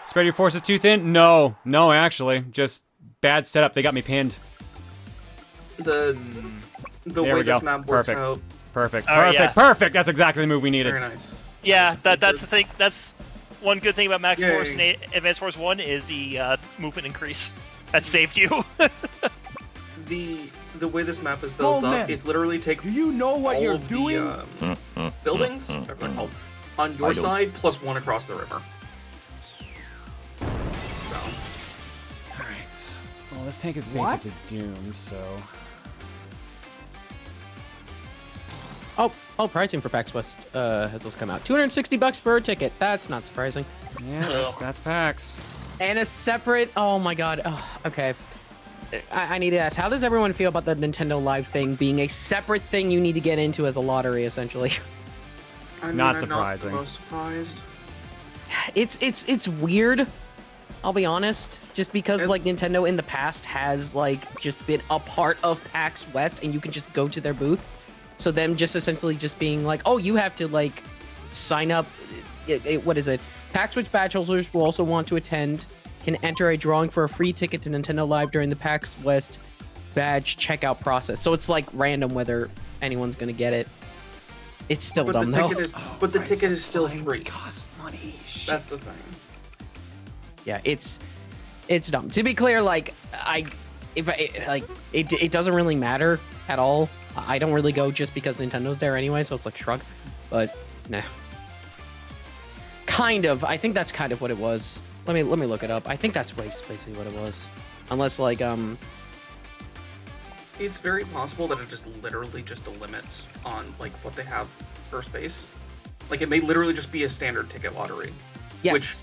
Spread your forces too thin? No, actually, just bad setup. They got me pinned. The way this map works out. Perfect. Yeah. Perfect. That's exactly the move we needed. Very nice. Yeah, that's the thing. That's one good thing about Max Yay. Force and Advanced Force 1 is the movement increase. That saved you. The way this map is built up, it's literally take Do you know what all you're of doing? the buildings whatever they're called, on your side plus one across the river. So, Alright. Well, this tank is basically doomed, so... Oh, pricing for PAX West has also come out. $260 for a ticket. That's not surprising. Yeah, that's PAX. And a separate. Oh my god. Oh, okay. I need to ask, how does everyone feel about the Nintendo Live thing being a separate thing you need to get into as a lottery, essentially? Not surprising. I'm not the most surprised. It's weird. I'll be honest. Just because like Nintendo in the past has like just been a part of PAX West, and you can just go to their booth. So them just essentially just being like, oh, you have to like sign up. What is it? PAX Switch badge holders will also want to attend can enter a drawing for a free ticket to Nintendo Live during the PAX West badge checkout process. So it's like random whether anyone's gonna get it. It's still dumb though. But the ticket is still free. Costs money. Shit. That's the thing. Yeah, it's dumb. To be clear, like it doesn't really matter at all. I don't really go just because Nintendo's there anyway, so it's like shrug. But nah. Kind of. I think that's kind of what it was. Let me look it up. I think that's basically what it was. Unless like It's very possible that it just literally just limits on like what they have first base. Like it may literally just be a standard ticket lottery. yes. Which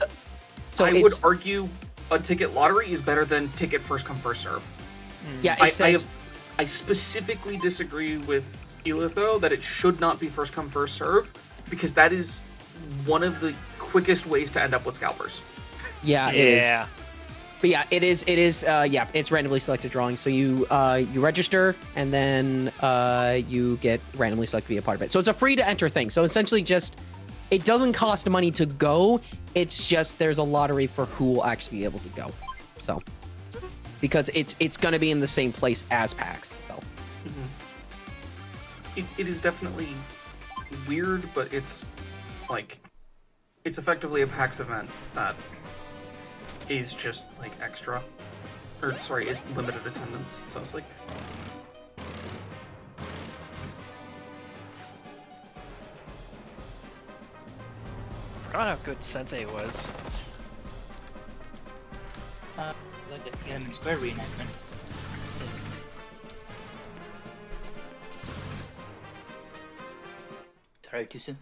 so I would argue a ticket lottery is better than ticket first come first serve. Yeah, it says I specifically disagree with Elitho that it should not be first come first serve because that is one of the quickest ways to end up with scalpers. yeah, it is. But yeah, it is. Yeah, it's randomly selected drawing. So you register and then you get randomly selected to be a part of it. So it's a free to enter thing. So essentially, just it doesn't cost money to go. It's just there's a lottery for who will actually be able to go. So because it's gonna be in the same place as PAX. So it is definitely weird, but it's like it's effectively a PAX event that is just like extra, or sorry, is limited attendance. So it's like Forgot how good Sensei was. Like the Tiananmen Square reenactment. Sorry, too soon.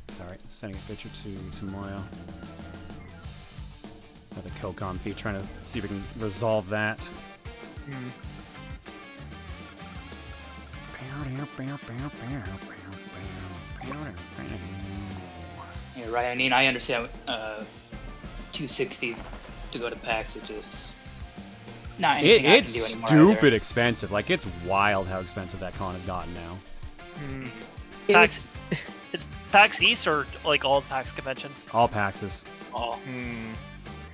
Sorry, sending a picture to Moyo. With a Kokon feed, trying to see if we can resolve that. Yeah, right. I mean, I understand. 260 to go to PAX. It's just not anything I It's can do anymore stupid either. expensive. Like, it's wild how expensive that con has gotten now. PAX, it's PAX East or like all PAX conventions? All PAXes. Oh,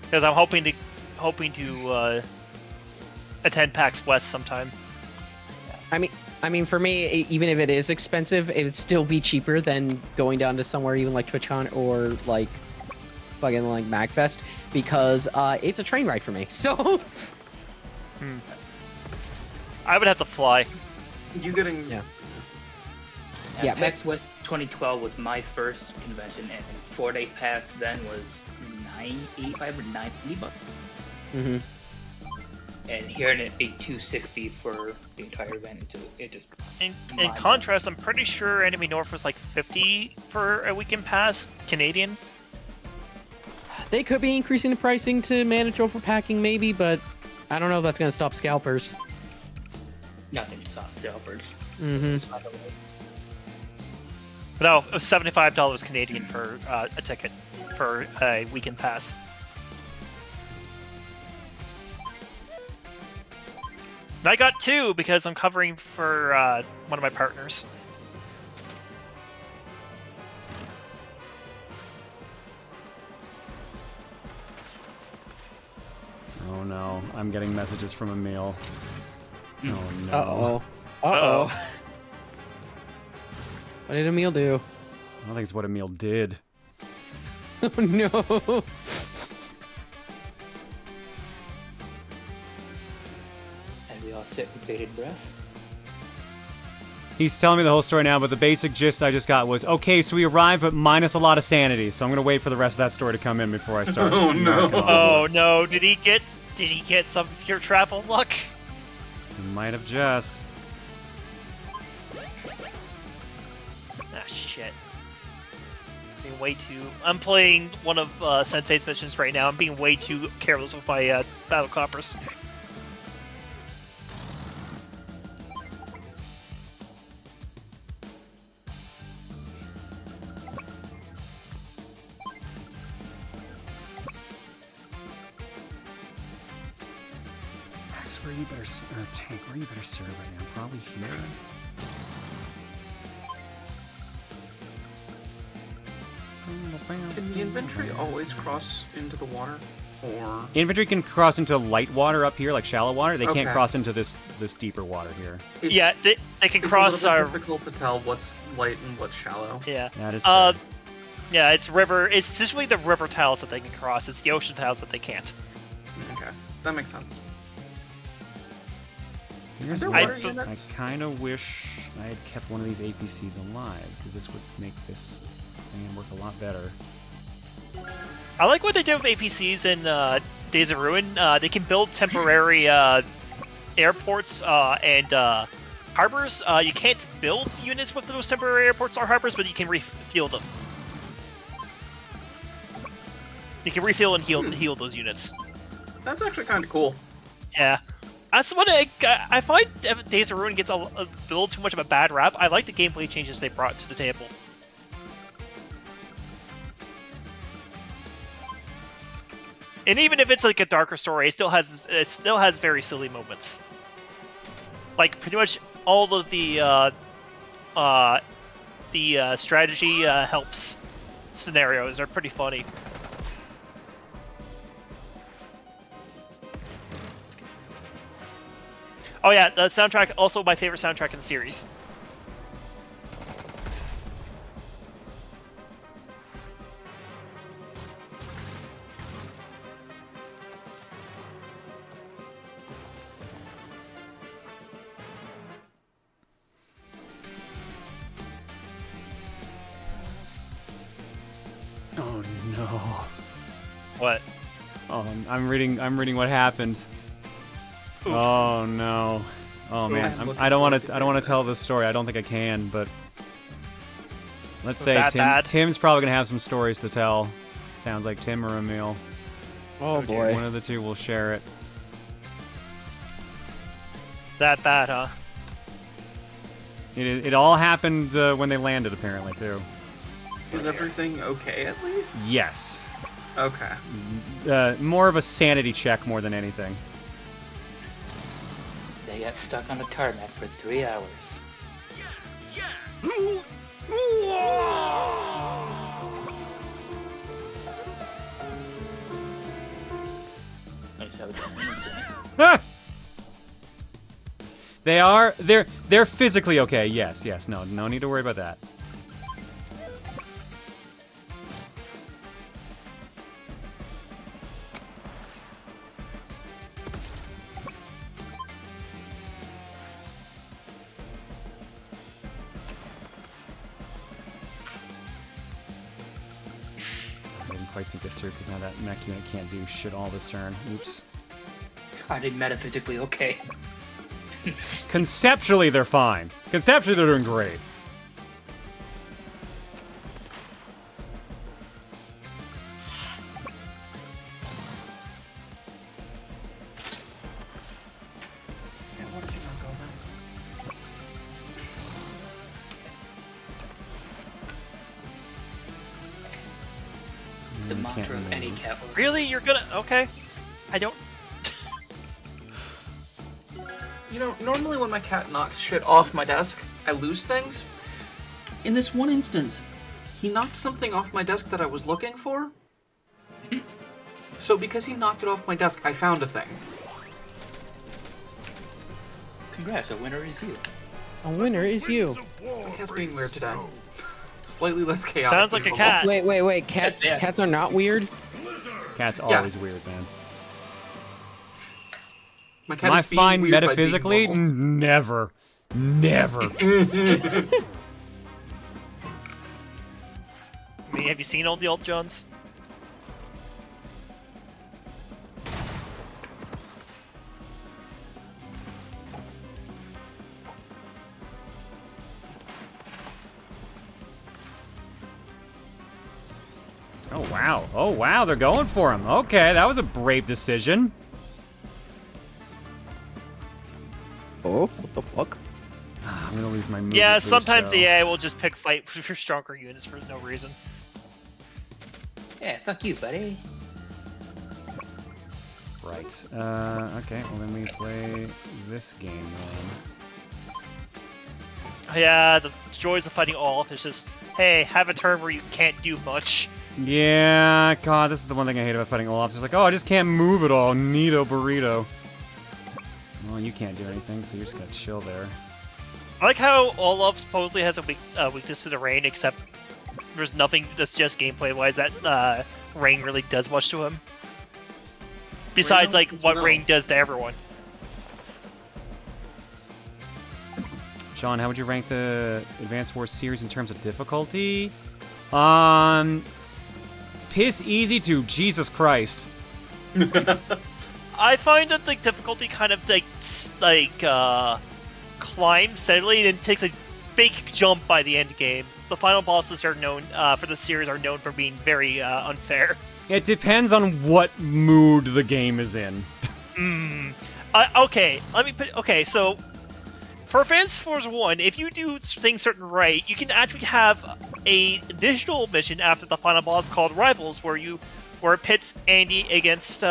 Because I'm hoping to attend PAX West sometime. I mean, for me, even if it is expensive, it would still be cheaper than going down to somewhere even like TwitchCon or like fucking like MagFest because it's a train ride for me. So I would have to fly. you getting Yeah, PAX West 2012 was my first convention, and 4-day pass then was $985 or $980. And hearing it be $260 for the entire event, it just In contrast, I'm pretty sure Enemy North was like $50 for a weekend pass Canadian. they could be increasing the pricing to manage overpacking maybe, but I don't know if that's going to stop scalpers. nothing soft scalpers. But no, it was $75 Canadian for a ticket for a weekend pass. And I got 2 because I'm covering for one of my partners. Oh no, I'm getting messages from Emil. Oh no. Uh-oh. Uh-oh. What did Emil do? I don't think it's what Emil did. Oh no. And we all sit with bated breath. He's telling me the whole story now, but the basic gist I just got was, okay, so we arrived, but minus a lot of sanity, so I'm gonna wait for the rest of that story to come in before I start. Oh, no. Oh no, did he get some pure travel luck? He might have just. Ah, shit. Being way too... I'm playing one of Sensei's missions right now. I'm being way too careless with my battle coppers. Max, where you better... Or Tank, where you better serve right now? Probably here? Can the infantry always cross into the water? Or... Infantry can cross into light water up here, like shallow water. They can't Okay. cross into this deeper water here. It's, Yeah, they can it's cross a little our... bit difficult to tell what's light and what's shallow. Yeah. That is fair. Yeah, it's river. It's usually the river tiles that they can cross. It's the ocean tiles that they can't. Okay, that makes sense. Here's there what water I units? kind of wish I had kept one of these APCs alive, because this would make this thing work a lot better. I like what they did with APCs in Days of Ruin. They can build temporary airports and harbors. You can't build units with those temporary airports or harbors, but you can refuel them. You can refuel and heal those units. That's actually kind of cool. Yeah. That's what I find Days of Ruin gets a little too much of a bad rap. I like the gameplay changes they brought to the table. And even if it's like a darker story, it still has very silly moments. Like pretty much all of the strategy helps scenarios are pretty funny. Oh yeah, the soundtrack, also my favorite soundtrack in the series. Oh no. What? Oh, I'm reading what happened. Oof. Oh no. Oh man, I don't want to tell this story. I don't think I can, but let's say Tim's probably gonna have some stories to tell. Sounds like Tim or Emil. Oh boy. One of the two will share it. That bad, huh? It all happened when they landed, apparently, too. Is everything okay at least? Yes. Okay. More of a sanity check more than anything. They got stuck on the tarmac for 3 hours. Nice how it doesn't They're physically okay. Yes. No need to worry about that. I didn't quite think this through because now that mech unit can't do shit all this turn. Oops. Are they metaphysically okay? Conceptually, they're fine. Conceptually, they're doing great. The mantra of any cavalry. Really? You're gonna... Okay. I don't... You know, normally when my cat knocks shit off my desk, I lose things. In this one instance, he knocked something off my desk that I was looking for. So because he knocked it off my desk, I found a thing. Congrats, a winner is you. A winner is you. My cat's being weird today. Slightly less chaotic. Sounds like a than cat. Wait. Cats are not weird. Cat's always weird, man. My cat Am I is being fine weird by being metaphysically? normal. Never. I mean, have you seen all the old Johns? Oh wow, they're going for him. Okay, that was a brave decision. Oh, what the fuck? I'm gonna lose my movement Yeah, boost, sometimes though. the AI will just pick fight for stronger units for no reason. Yeah, fuck you, buddy. Right. Okay, well then we play this game then. Yeah, the joys of fighting Olaf is just, hey, have a turn where you can't do much. Yeah, God, this is the one thing I hate about fighting Olaf. It's just like, oh, I just can't move at all. Neato burrito. Well, you can't do anything, so you're just gonna chill there. I like how Olaf supposedly has a weakness to the rain, except there's nothing that's just gameplay-wise that rain really does much to him. Besides, like, what rain does to everyone. Sean, how would you rank the Advanced Wars series in terms of difficulty? Piss easy to Jesus Christ. I find that the difficulty kind of climbs steadily and takes a big jump by the end game. The final bosses are known for the series are known for being very unfair. It depends on what mood the game is in. Okay, let me put. Okay, so for Advanced Wars 1, if you do things certain right, you can actually have a additional mission after the final boss called Rivals, where it pits Andy against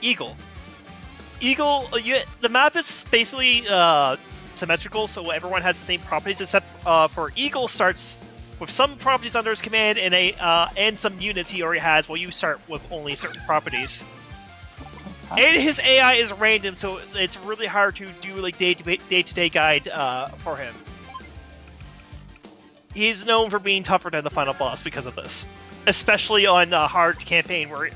Eagle. The map is basically symmetrical, so everyone has the same properties, except for Eagle starts with some properties under his command and some units he already has, while you start with only certain properties. And his AI is random, so it's really hard to do like day-to-day guide for him. He's known for being tougher than the final boss because of this, especially on hard campaign where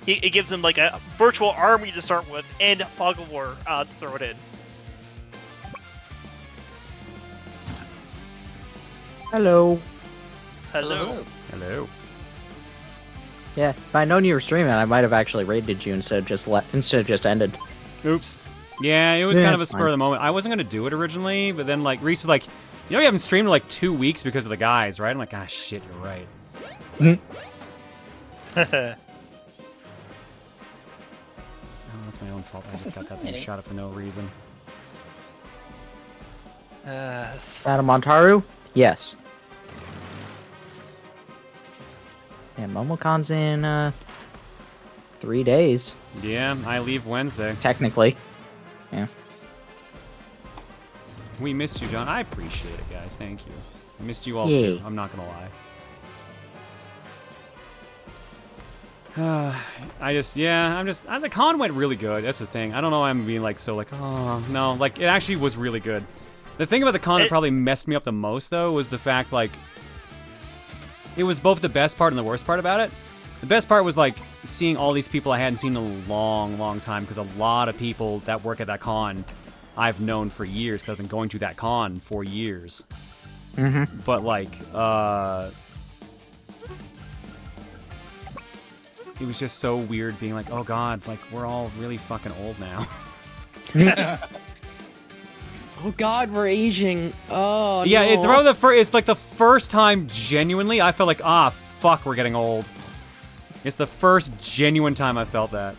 it gives him like a virtual army to start with and fog of war to throw it in. Hello. Hello. Hello. Yeah, if I'd known you were streaming, I might have actually raided you instead of just ended. Oops. Yeah, it was Yeah, kind of a it's spur fine. of the moment. I wasn't gonna do it originally, but then like Reese was like, you know, you haven't streamed in like 2 weeks because of the guys, right? I'm like, ah, shit, you're right. Oh, that's my own fault. I just got that thing shot at for no reason. Adam Montaru? Yes. Yeah, Momocon's in 3 days, Yeah, I leave Wednesday. technically. Yeah. We missed you, John. I appreciate it, guys. Thank you. I missed you all Yay. too. I'm not gonna lie. The con went really good. That's the thing. I don't know why I'm being like so like, oh no, like it actually was really good. The thing about the con that probably messed me up the most though was the fact like it was both the best part and the worst part about it. The best part was like seeing all these people I hadn't seen in a long, long time because a lot of people that work at that con I've known for years because I've been going to that con for years. Mm-hmm. But like, it was just so weird being like, oh god, like we're all really fucking old now. Oh god, we're aging. Oh Yeah, no. it's probably it's like the first time genuinely I felt like, ah, fuck, we're getting old. It's the first genuine time I felt that.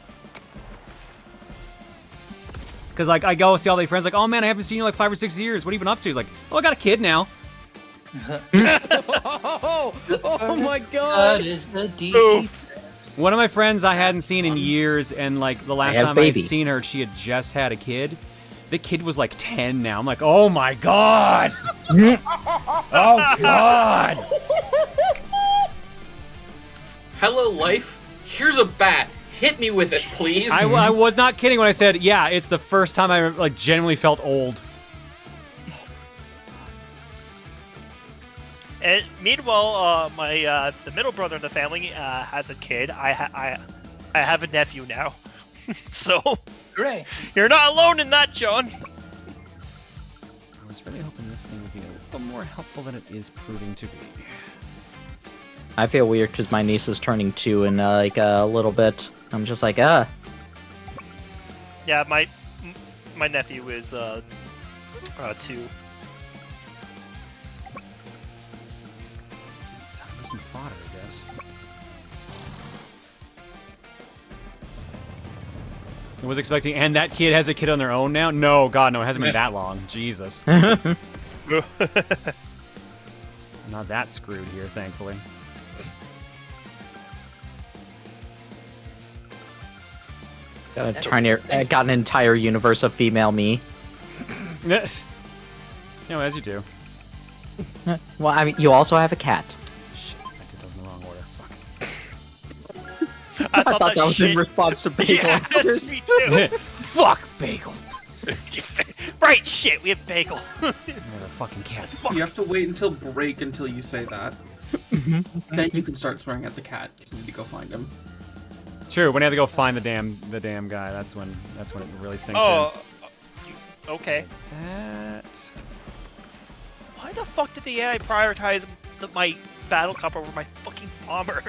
Cause like I go see all my friends like, oh man, I haven't seen you in like 5 or 6 years. What have you been up to? Like, oh, I got a kid now. Oh my god. That is the DC. One of my friends I hadn't seen in years, and like the last have time I had baby. seen her, she had just had a kid. The kid was like 10 now. I'm like, oh my god! Oh god! Hello, life. Here's a bat. Hit me with it, please. I was not kidding when I said, yeah, it's the first time I like genuinely felt old. And meanwhile, my the middle brother in the family has a kid. I have a nephew now, so Hooray. you're not alone in that, John. I was really hoping this thing would be a little more helpful than it is proving to be. I feel weird because my niece is turning 2 in like a little bit. I'm just like, Yeah, my nephew is 2. Time for some fodder, I guess. I was expecting, and that kid has a kid on their own now? No, God, no, it hasn't been that long. Jesus. I'm not that screwed here, thankfully. got an entire universe of female me. No, as you do. Well, I mean, you also have a cat. Shit, I did those in the wrong order. Fuck. I thought that was shit... in response to Bagel. Yes, me too. Fuck Bagel. Right, shit, we have Bagel. I have a fucking cat. Fuck. You have to wait until break until you say that. Then you can start swearing at the cat because you need to go find him. True, when I have to go find the damn guy, that's when it really sinks Okay. in. That... Why the fuck did the AI prioritize my battle cup over my fucking bomber?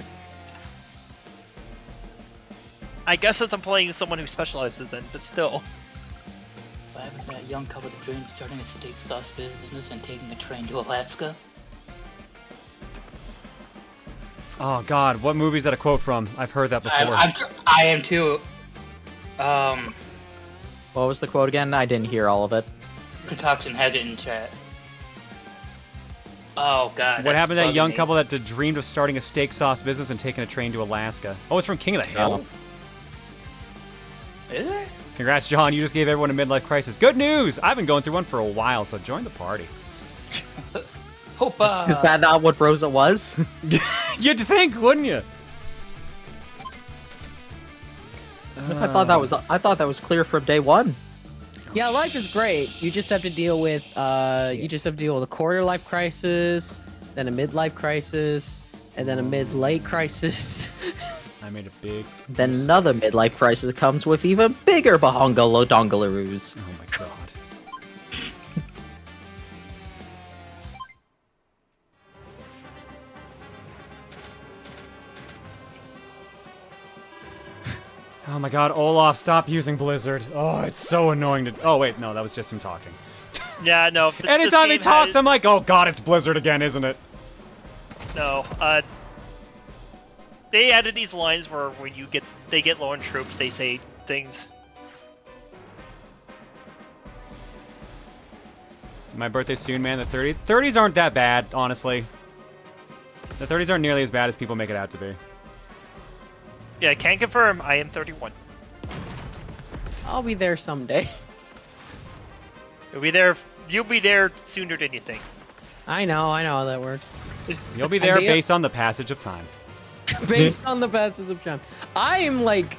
I guess since I'm playing someone who specializes in, but still. Why haven't that young couple dreamed of starting a steak sauce business and taking a train to Alaska? Oh god, what movie is that a quote from? I've heard that before. I am too. What was the quote again? I didn't hear all of it. Protoxin has it in chat. Oh god. What happened to that bugging young me. couple that dreamed of starting a steak sauce business and taking a train to Alaska? Oh, it's from King of the Hill. Is it? Congrats, John. You just gave everyone a midlife crisis. Good news! I've been going through one for a while, so join the party. Hoppa! Is that not what Rosa was? You'd think, wouldn't you? I thought that was clear from day one. Yeah, life is great. You just have to deal with a quarter life crisis, then a midlife crisis, and then a mid-late crisis. I made a big... Then another midlife crisis comes with even bigger bahongolo dongalaroos. Oh my god. Oh my god, Olaf, stop using Blizzard. Oh, it's so annoying to... Oh wait, no, that was just him talking. Yeah, no. Anytime he talks, I'm like, oh god, it's Blizzard again, isn't it? No, they added these lines where when they get low on troops, they say things. My birthday's soon, man. The 30s aren't that bad, honestly. The 30s aren't nearly as bad as people make it out to be. Yeah, can confirm. I am 31. I'll be there someday. You'll be there. You'll be there sooner than you think. I know how that works. You'll be there based on the passage of time. Based on the passage of time. I am like,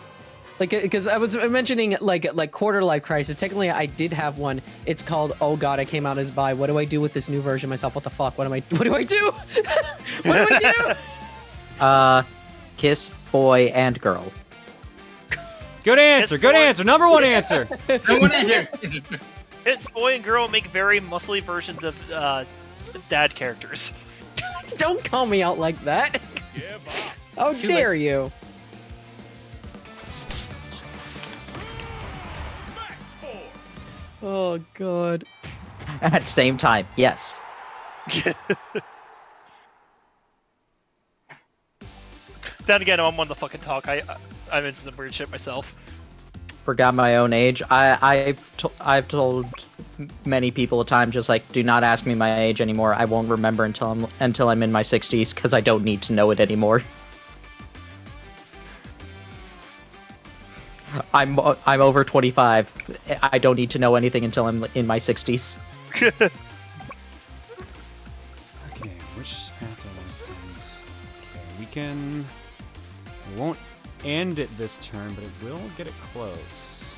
because I was mentioning like quarter life crisis. Technically, I did have one. It's called Oh God, I came out as bi. What do I do with this new version of myself? What the fuck? What do I do? What do I do? Kiss, boy, and girl. Good answer. Good answer. Number one answer. It's boy and girl make very muscly versions of dad characters. Don't call me out like that. How dare you? Oh god. At the same time, yes. Then again, I'm on the fucking talk. I'm into some weird shit myself. Forgot my own age. I've told many people a time, just like, do not ask me my age anymore. I won't remember until I'm in my 60s because I don't need to know it anymore. I'm over 25. I don't need to know anything until I'm in my 60s. Okay, which path do I want to send? Okay, we won't end it this turn, but it will get it close.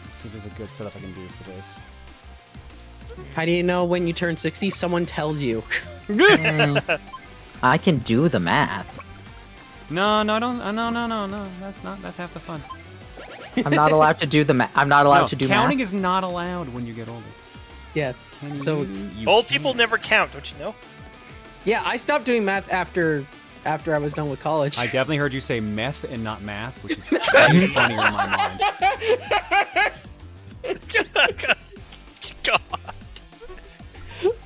Let's see if there's a good setup I can do for this. How do you know when you turn 60? Someone tells you. I can do the math. No, don't. No. That's half the fun. I'm not allowed to do the math. I'm not allowed to do counting math. is not allowed when you get older. Yes. Can So you Old can. people never count, don't you know? yeah, I stopped doing math after I was done with college. I definitely heard you say meth and not math, which is way funnier in my mind. God.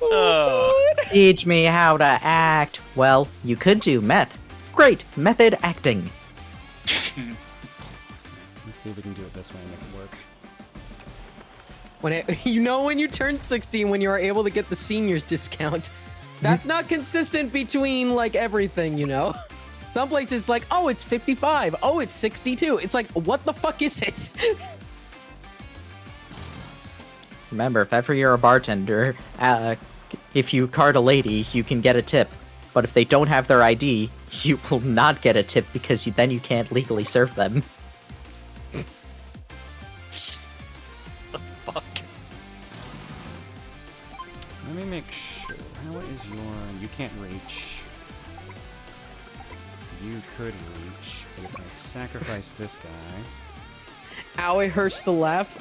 Oh. Teach me how to act. Well, you could do meth. Great, method acting. Let's see if we can do it this way and make it work. When you turn 60 when you are able to get the seniors discount. That's not consistent between like everything, you know. Some places like, oh, it's 55. Oh, it's 62. It's like, what the fuck is it? Remember, if ever you're a bartender, if you card a lady, you can get a tip. But if they don't have their ID, you will not get a tip because then you can't legally serve them. The fuck? Let me make sure. How is your... You can't reach. You could reach, but if I sacrifice this guy... Ow, it hurts to laugh.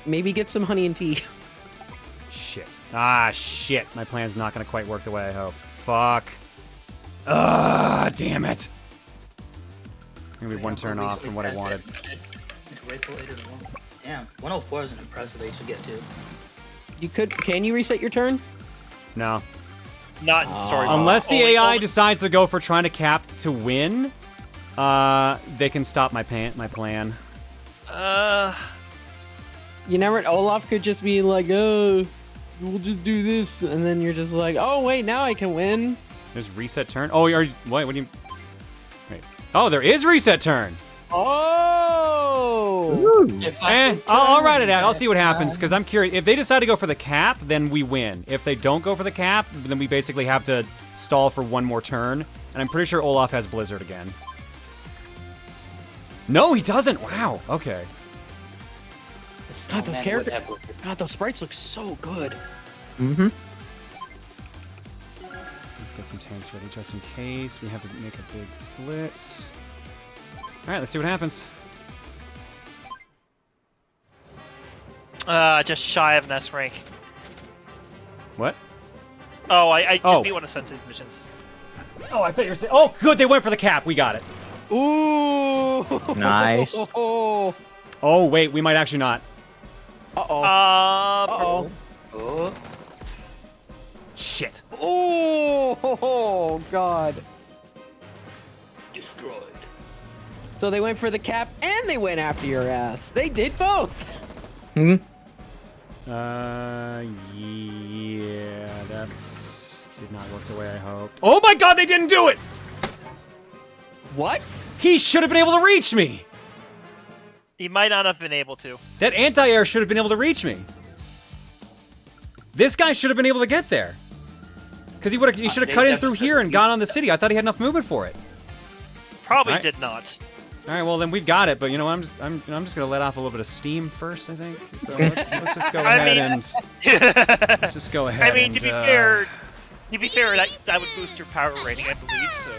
Maybe get some honey and tea. Shit. Ah, shit. My plan's not gonna quite work the way I hoped. Fuck. Ah, damn it. Gonna be one turn off from what I wanted. Damn, 104 is an impressive age to get to. Can you reset your turn? No. Not in story mode. Unless the Only- AI only- decides to go for trying to cap to win, they can stop my plan. You never. Olaf could just be like, oh, we'll just do this, and then you're just like, oh wait, now I can win. There's reset turn. Oh, what do you? Wait. Oh, there is reset turn. Oh. I'll write it out. I'll see what happens because I'm curious. If they decide to go for the cap, then we win. If they don't go for the cap, then we basically have to stall for one more turn. And I'm pretty sure Olaf has Blizzard again. No, he doesn't. Wow. Okay. God, those characters. God, those sprites look so good. Mm-hmm. Let's get some tanks ready just in case we have to make a big blitz. All right, let's see what happens. Just shy of an S rank. What? Oh, I just Oh. beat one of Sensei's missions. Oh, I thought you were saying. Oh, good. They went for the cap. We got it. Ooh. Nice. Uh-oh. Oh, wait. We might actually not. Uh-oh. Oh, Shit. Oh, God. destroyed. So they went for the cap and they went after your ass. They did both. Hmm. Yeah, that did not work the way I hoped. Oh my God, they didn't do it! What? He should have been able to reach me! He might not have been able to. That anti-air should have been able to reach me. This guy should have been able to get there. Because he should have cut in through here and gone on the city. I thought he had enough movement for it. Probably Alright. did not. All right, well then we've got it, but you know I'm just gonna let off a little bit of steam first, I think. So let's just go ahead and let's just go ahead. I mean, to be fair, that would boost your power rating, I believe. So.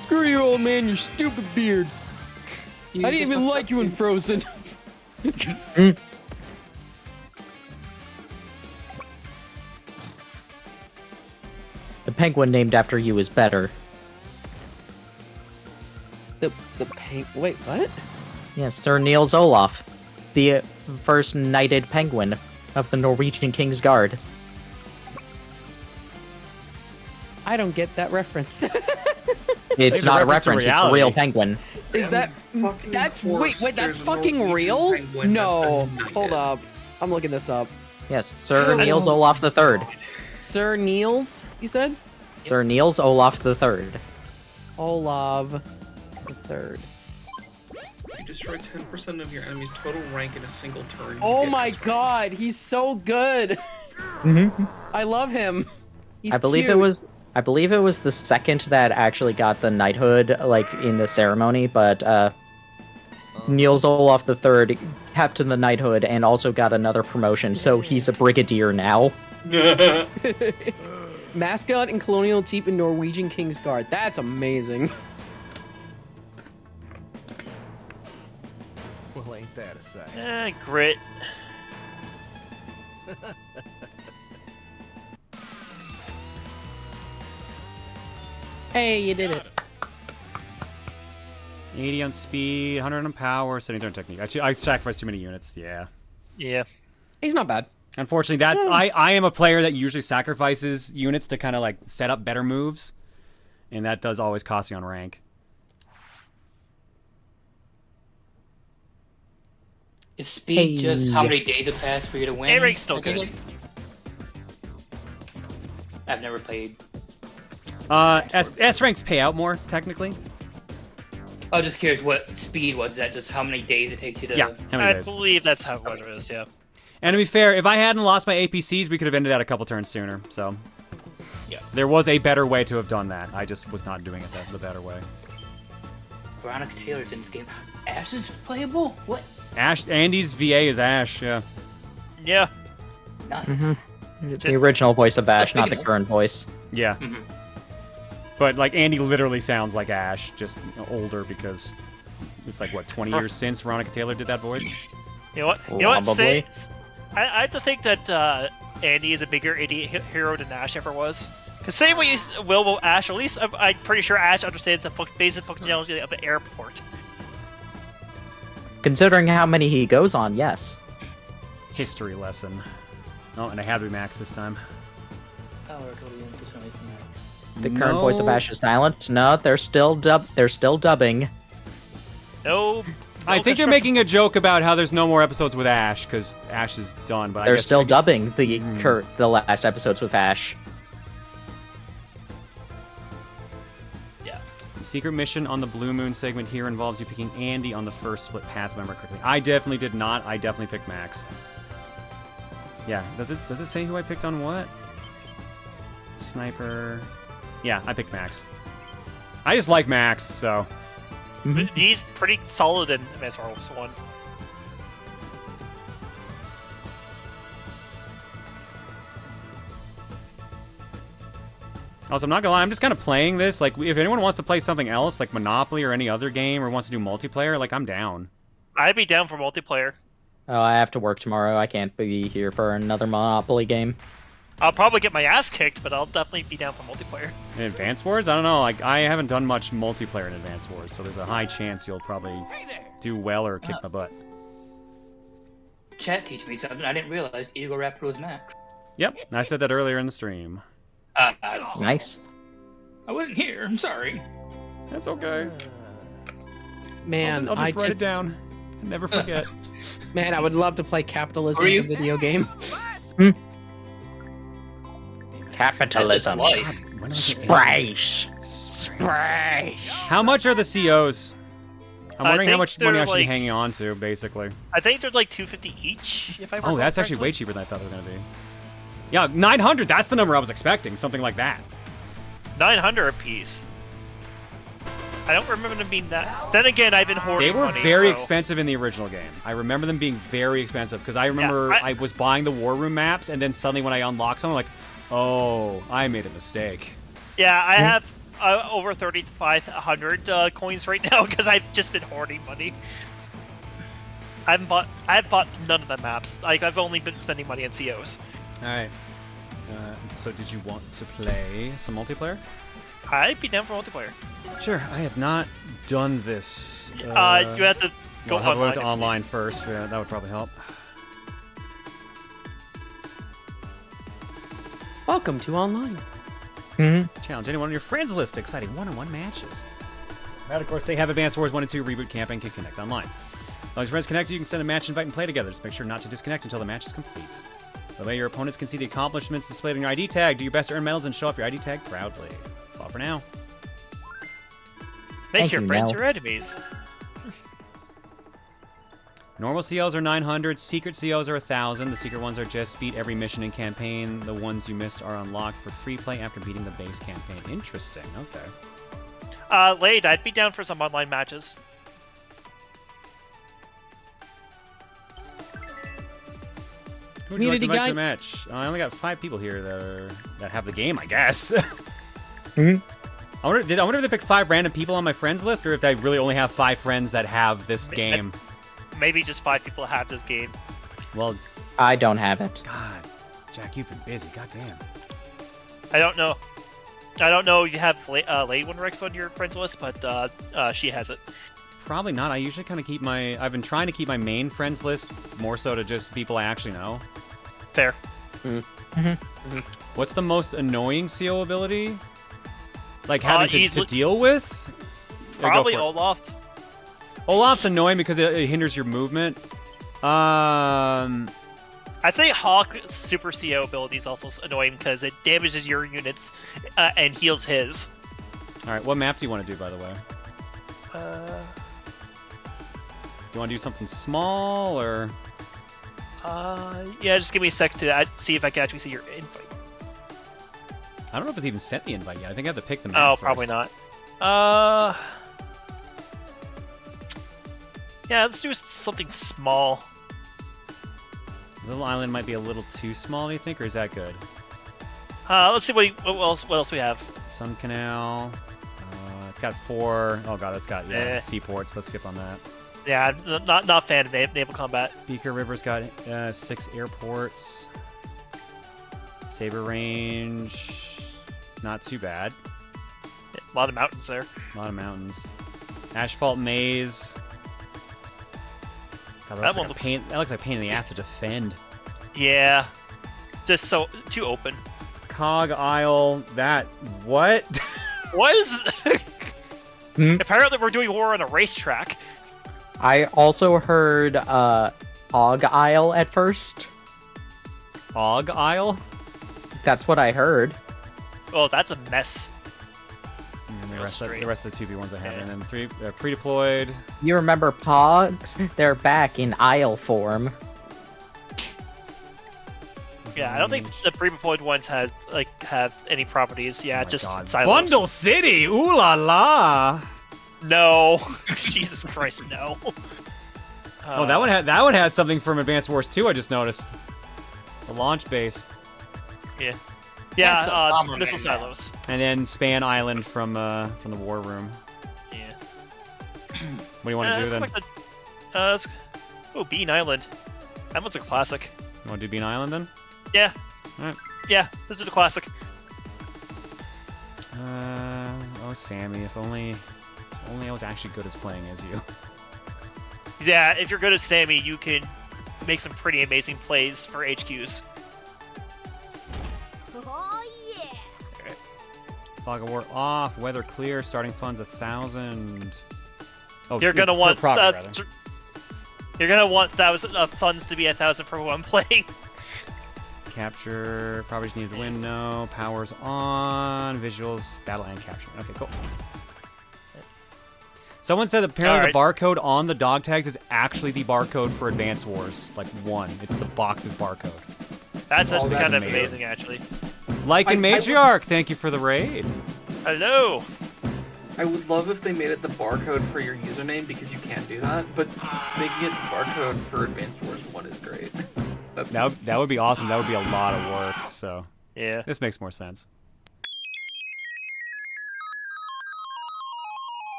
Screw you, old man, your stupid beard. I didn't even like you in Frozen. Mm. The penguin named after you is better. Wait, what? Yes, Sir Niels Olaf, the first knighted penguin of the Norwegian King's Guard. I don't get that reference. It's a not a reference reference, to it's a real reality. penguin. Is that that's wait, that's fucking real? No, hold up. I'm looking this up. Yes, Sir Niels Olaf III. Sir Niels, you said? Sir Niels Olaf III. Olav the Third. You destroy 10% of your enemy's total rank in a single turn. you Oh get my this rank. god, he's so good. I love him. He's I believe cute. I believe it was the second that actually got the knighthood, like, in the ceremony, but, Niels Olaf III kept the knighthood and also got another promotion, so he's a brigadier now. Mascot and colonial chief in Norwegian Kingsguard. That's amazing. Well, ain't that a sight? Grit. Hey, you did it. 80 on speed, 100 on power, 70 on technique. Actually, I sacrificed too many units. Yeah. Yeah. He's not bad. Unfortunately, that I am a player that usually sacrifices units to kind of like set up better moves, and that does always cost me on rank. Is speed just how many days have passed for you to win? A-rank's still good. I've never played. S ranks pay out more technically. I was just curious what speed was. Is that just how many days it takes you to? Yeah, how many I days? believe that's how it is, yeah. And to be fair, if I hadn't lost my APCs, we could have ended that a couple turns sooner. So, Yeah. there was a better way to have done that. I just was not doing it the better way. Veronica Taylor's in this game. Ash is playable? What? Ash, Andy's VA is Ash. Yeah. Yeah. Nice. The original voice of Ash, not the current voice. Yeah. But like Andy literally sounds like Ash, just older because it's like what 20 years since Veronica Taylor did that voice. You know what? You know what? Probably. I have to think that Andy is a bigger idiot hero than Ash ever was. Because say what you will about Ash, at least I'm pretty sure Ash understands the basic functionality of an airport. Considering how many he goes on, yes. History lesson. Oh, and I had to be max this time. The current voice of Ash is silent. No, they're still dubbing. No. I think they're making a joke about how there's no more episodes with Ash because Ash is done. But They're I guess still dubbing the last episodes with Ash. Yeah. The secret mission on the Blue Moon segment here involves you picking Andy on the first split path. Remember correctly? I definitely did not. I definitely picked Max. Yeah. Does it say who I picked on what? Sniper. Yeah, I picked Max. I just like Max, so. He's pretty solid in Advanced Warfare 1. Also, I'm not gonna lie, I'm just kind of playing this. Like, if anyone wants to play something else, like Monopoly or any other game, or wants to do multiplayer, like, I'm down. I'd be down for multiplayer. Oh, I have to work tomorrow. I can't be here for another Monopoly game. I'll probably get my ass kicked, but I'll definitely be down for multiplayer. In Advance Wars? I don't know. Like, I haven't done much multiplayer in Advance Wars, so there's a high chance you'll probably do well or kick my butt. Chat teach me something. I didn't realize Eagle Raptor was Max. Yep, I said that earlier in the stream. Nice. I wasn't here. I'm sorry. That's okay. Man, I'll just write it down and never forget. Man, I would love to play Capitalism, Are you? the video game. Capitalism. Sprash. How much are the COs? I'm wondering how think much money I they're, should be like- hanging on to, basically. I think they're like $250 each, if I remember Oh, that's actually correctly. way cheaper than I thought they were going to be. Yeah, 900, that's the number I was expecting, something like that. 900 a piece. I don't remember them being that. Then again, I've been hoarding They were money, very so- expensive in the original game. I remember them being very expensive, because I remember I- I was buying the War Room maps, and then suddenly when I unlocked some, I'm like, oh, I made a mistake. Yeah, I have over 3,500 coins right now because I've just been hoarding money. I've bought none of the maps. Like I've only been spending money on COs. All right. So did you want to play some multiplayer? I'd be down for multiplayer. Sure. I have not done this. You have to go I'll have to go online. to online first. Yeah, that would probably help. Welcome to online. Challenge anyone on your friends list. Exciting one-on-one matches. And of course, they have Advanced Wars 1 and 2 Reboot Camp and can connect online. As long as your friends connect, you can send a match invite and play together. Just make sure not to disconnect until the match is complete. The way your opponents can see the accomplishments displayed on your ID tag. Do your best to earn medals and show off your ID tag proudly. That's all for now. Make Thank your you, friends Mel. your enemies. Normal COs are 900. Secret COs are 1,000. The secret ones are just beat every mission and campaign. The ones you missed are unlocked for free play after beating the base campaign. Interesting. Okay. Lade, I'd be down for some online matches. Who would you like to Community invite to guy? a match? I only got 5 people here that have the game, I guess. Mhm. I wonder if they picked 5 random people on my friends list, or if they really only have 5 friends that have this game. Maybe just 5 people have this game. Well, I don't have it. God, Jack, you've been busy. God damn. I don't know. I don't know if you have Lade One Rex on your friends list, but she has it. Probably not. I usually kind of keep I've been trying to keep my main friends list more so to just people I actually know. Fair. What's the most annoying CO ability? Like having to deal with? Yeah, go Probably for it. Olaf. Olaf's annoying because it hinders your movement. I'd say Hawk Super CO ability is also annoying because it damages your units and heals his. All right, what map do you want to do, by the way? Do you want to do something small, or? Yeah, just give me a sec to see if I can actually see your invite. I don't know if it's even sent the invite yet. I think I have to pick the map Oh, first. probably not. Yeah, let's do something small. Little Island might be a little too small, do you think, or is that good? Let's see what else we have. Sun Canal. It's got 4. Oh god, it's got seaports. Let's skip on that. Yeah, not a fan of naval combat. Beaker River's got 6 airports. Saber Range, not too bad. A lot of mountains there. A lot of mountains. Asphalt Maze. God, that looks like a pain in the ass to defend. Yeah, just so too open. Cog Isle. That what? What is? Apparently, we're doing war on a racetrack. I also heard Og Isle at first. Og Isle? That's what I heard. Oh, that's a mess. And the rest of the 2v ones I have, and then 3 pre-deployed. You remember Pogs? They're back in Isle form. Yeah, I don't think the pre-deployed ones have any properties. Yeah, just silos. Bundle City. Ooh la la. No, Jesus Christ, no. Oh, that one has something from Advanced Wars 2. I just noticed. The launch base. Yeah. That's Yeah, a missile bummer, silos. And then Span Island from the War Room. Yeah. What do you want to do then? Oh, Bean Island. That one's a classic. You want to do Bean Island then? Yeah. Alright. Yeah, this is a classic. Oh, Sammy, if only I was actually good as playing as you. Yeah, if you're good at Sammy, you can make some pretty amazing plays for HQs. Oh yeah. Fog of War off. Weather clear. Starting funds 1,000. Oh, You're gonna want property, rather. you're gonna want funds to be 1,000 for one playing. Capture. Properties needed to win. No. Powers on. Visuals. Battle and capture. Okay, cool. Someone said apparently the barcode on the dog tags is actually the barcode for Advanced Wars. Like 1. It's the box's barcode. That's that's kind of amazing. amazing, actually. Like in Matriarch, thank you for the raid. Hello. I would love if they made it the barcode for your username, because you can't do that, but making it the barcode for Advanced Wars 1 is great. That would be awesome. That would be a lot of work. So yeah, this makes more sense.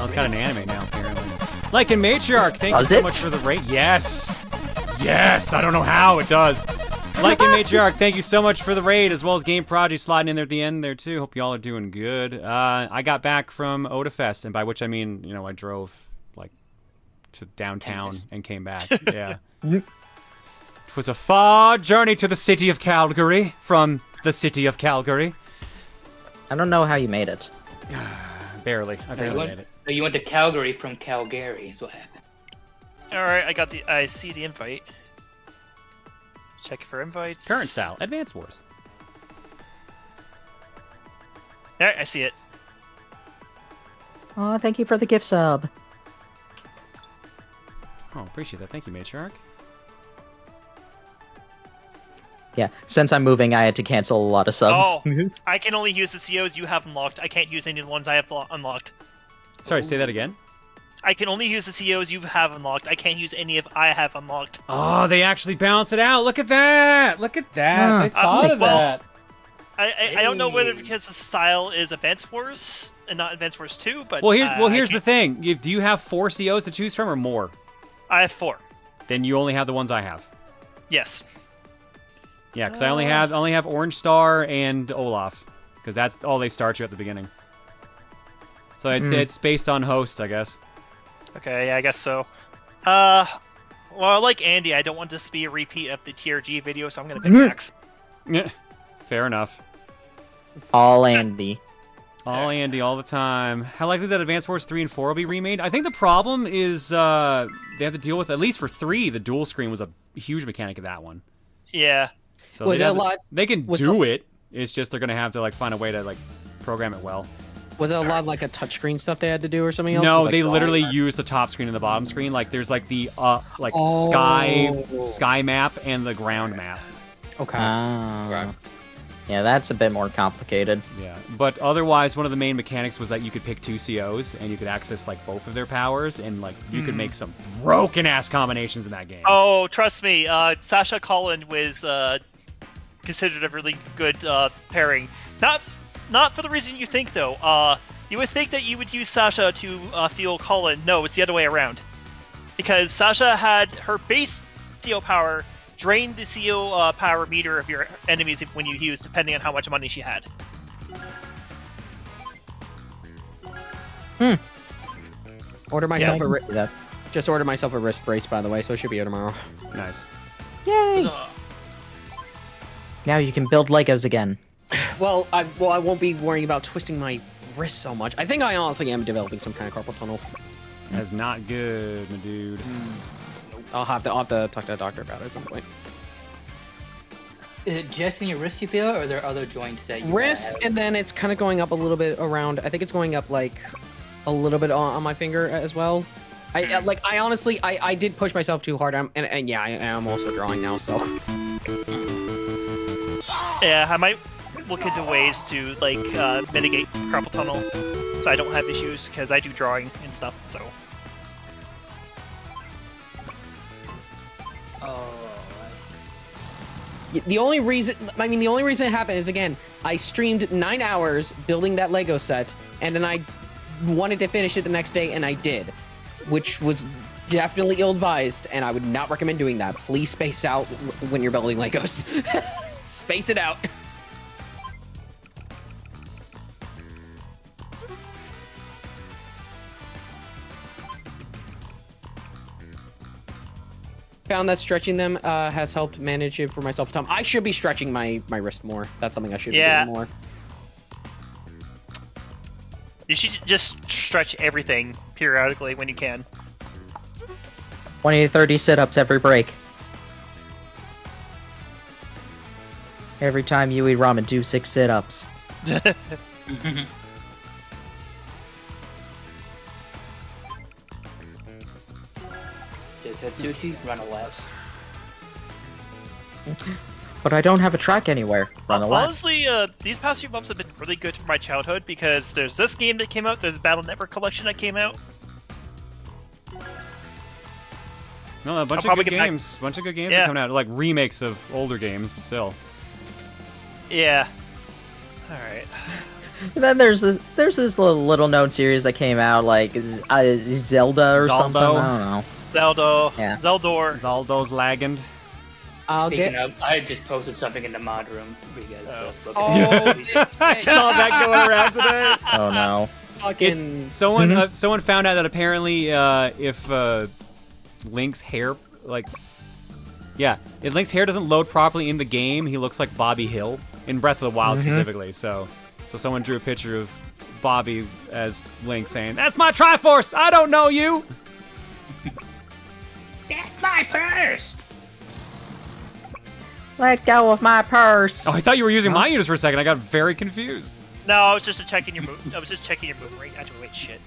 Oh, it's got an anime now, apparently. Like in Matriarch, thank you Does so it? much for the raid. Yes! Yes! I don't know how it does. Like in Matriarch, thank you so much for the raid, as well as Game Project sliding in there at the end there, too. Hope y'all are doing good. I got back from Odafest, and by which I mean, you know, I drove, like, to downtown and came back. Yeah. It was a far journey to the city of Calgary from the city of Calgary. I don't know how you made it. Barely. I barely made it. You went to Calgary from Calgary is what happened. Alright, I see the invite. Check for invites. Current style, Advance Wars. Alright, I see it. Oh, thank you for the gift sub. Oh, appreciate that. Thank you, Matriarch. Yeah, since I'm moving, I had to cancel a lot of subs. Oh, I can only use the COs you have unlocked. I can't use any of the ones I have unlocked. Sorry, say that again? I can only use the COs you have unlocked. I can't use any of I have unlocked. Oh, they actually balance it out. Look at that. Look at that. They thought of that. I don't know whether because the style is Advance Wars and not Advance Wars 2, but... Well, here's the thing. Do you have 4 COs to choose from or more? I have 4. Then you only have the ones I have. Yes. Yeah, because I only have Orange Star and Olaf, because that's all they start you at the beginning. So it's based on host, I guess. Okay, yeah, I guess so. Well, like Andy, I don't want this to be a repeat of the TRG video, so I'm gonna pick Max. Yeah, fair enough. All Andy. All Andy, all the time. How likely is that Advance Wars 3 and 4 will be remade? I think the problem is they have to deal with, at least for 3, the dual screen was a huge mechanic of that one. Yeah. So they can do it. It's just they're gonna have to like find a way to like program it well. Was it a lot of like a touchscreen stuff they had to do or something else? No, Like, they literally use the top screen and the bottom screen. Like there's like the sky map and the ground map. Okay. Right. Yeah, that's a bit more complicated. Yeah, but otherwise, one of the main mechanics was that you could pick 2 COs and you could access like both of their powers, and like you could make some broken ass combinations in that game. Oh, trust me, Sasha Collin was considered a really good pairing. Not for the reason you think though. You would think that you would use Sasha to fuel Collin. No, it's the other way around. Because Sasha had her base CO power drain the CO power meter of your enemies when you use, depending on how much money she had. Order myself just order myself a wrist brace, by the way, so it should be here tomorrow. Nice. Yay! Now you can build Legos again. Well, I won't be worrying about twisting my wrist so much. I think I honestly am developing some kind of carpal tunnel. That's not good, my dude. I'll have to talk to the doctor about it at some point. Is it just in your wrist you feel it, or are there other joints that you Wrist, and then it's kind of going up a little bit around. I think it's going up like a little bit on my finger as well. I honestly did push myself too hard. And yeah, I am also drawing now, so. Yeah, I might look into ways to like mitigate carpal tunnel, so I don't have issues because I do drawing and stuff. So. The only reason it happened is, again, I streamed 9 hours building that Lego set, and then I wanted to finish it the next day, and I did, which was definitely ill-advised, and I would not recommend doing that. Please space out when you're building Legos. Space it out. Found that stretching them has helped manage it for myself. Tom, I should be stretching my wrist more. That's something I should be doing more. You should just stretch everything periodically when you can. 20 to 30 sit-ups every break. Every time you eat ramen, do 6 sit-ups. Just had sushi, run a lap. But I don't have a track anywhere. Run a lap. Honestly, these past few months have been really good for my childhood because there's this game that came out, there's a Battle Network collection that came out. No, a bunch of good games. Bunch of good games are coming out, like remakes of older games, but still. Yeah. All right. And then there's this little known series that came out, like Zelda or something. I don't know. Zelda. Yeah. Zeldor. Zaldo's lagging. Speaking of, I just posted something in the mod room for you guys to look Oh, at. Saw that going around today. Oh no. fucking. It's someone. Someone found out that apparently, if Link's hair, if Link's hair doesn't load properly in the game, he looks like Bobby Hill in Breath of the Wild specifically. So someone drew a picture of Bobby as Link saying, "That's my Triforce. I don't know you." That's my purse! Let go of my purse. Oh, I thought you were using my units for a second. I got very confused. No, I was just checking your move. I was just checking your move rate. Wait, shit.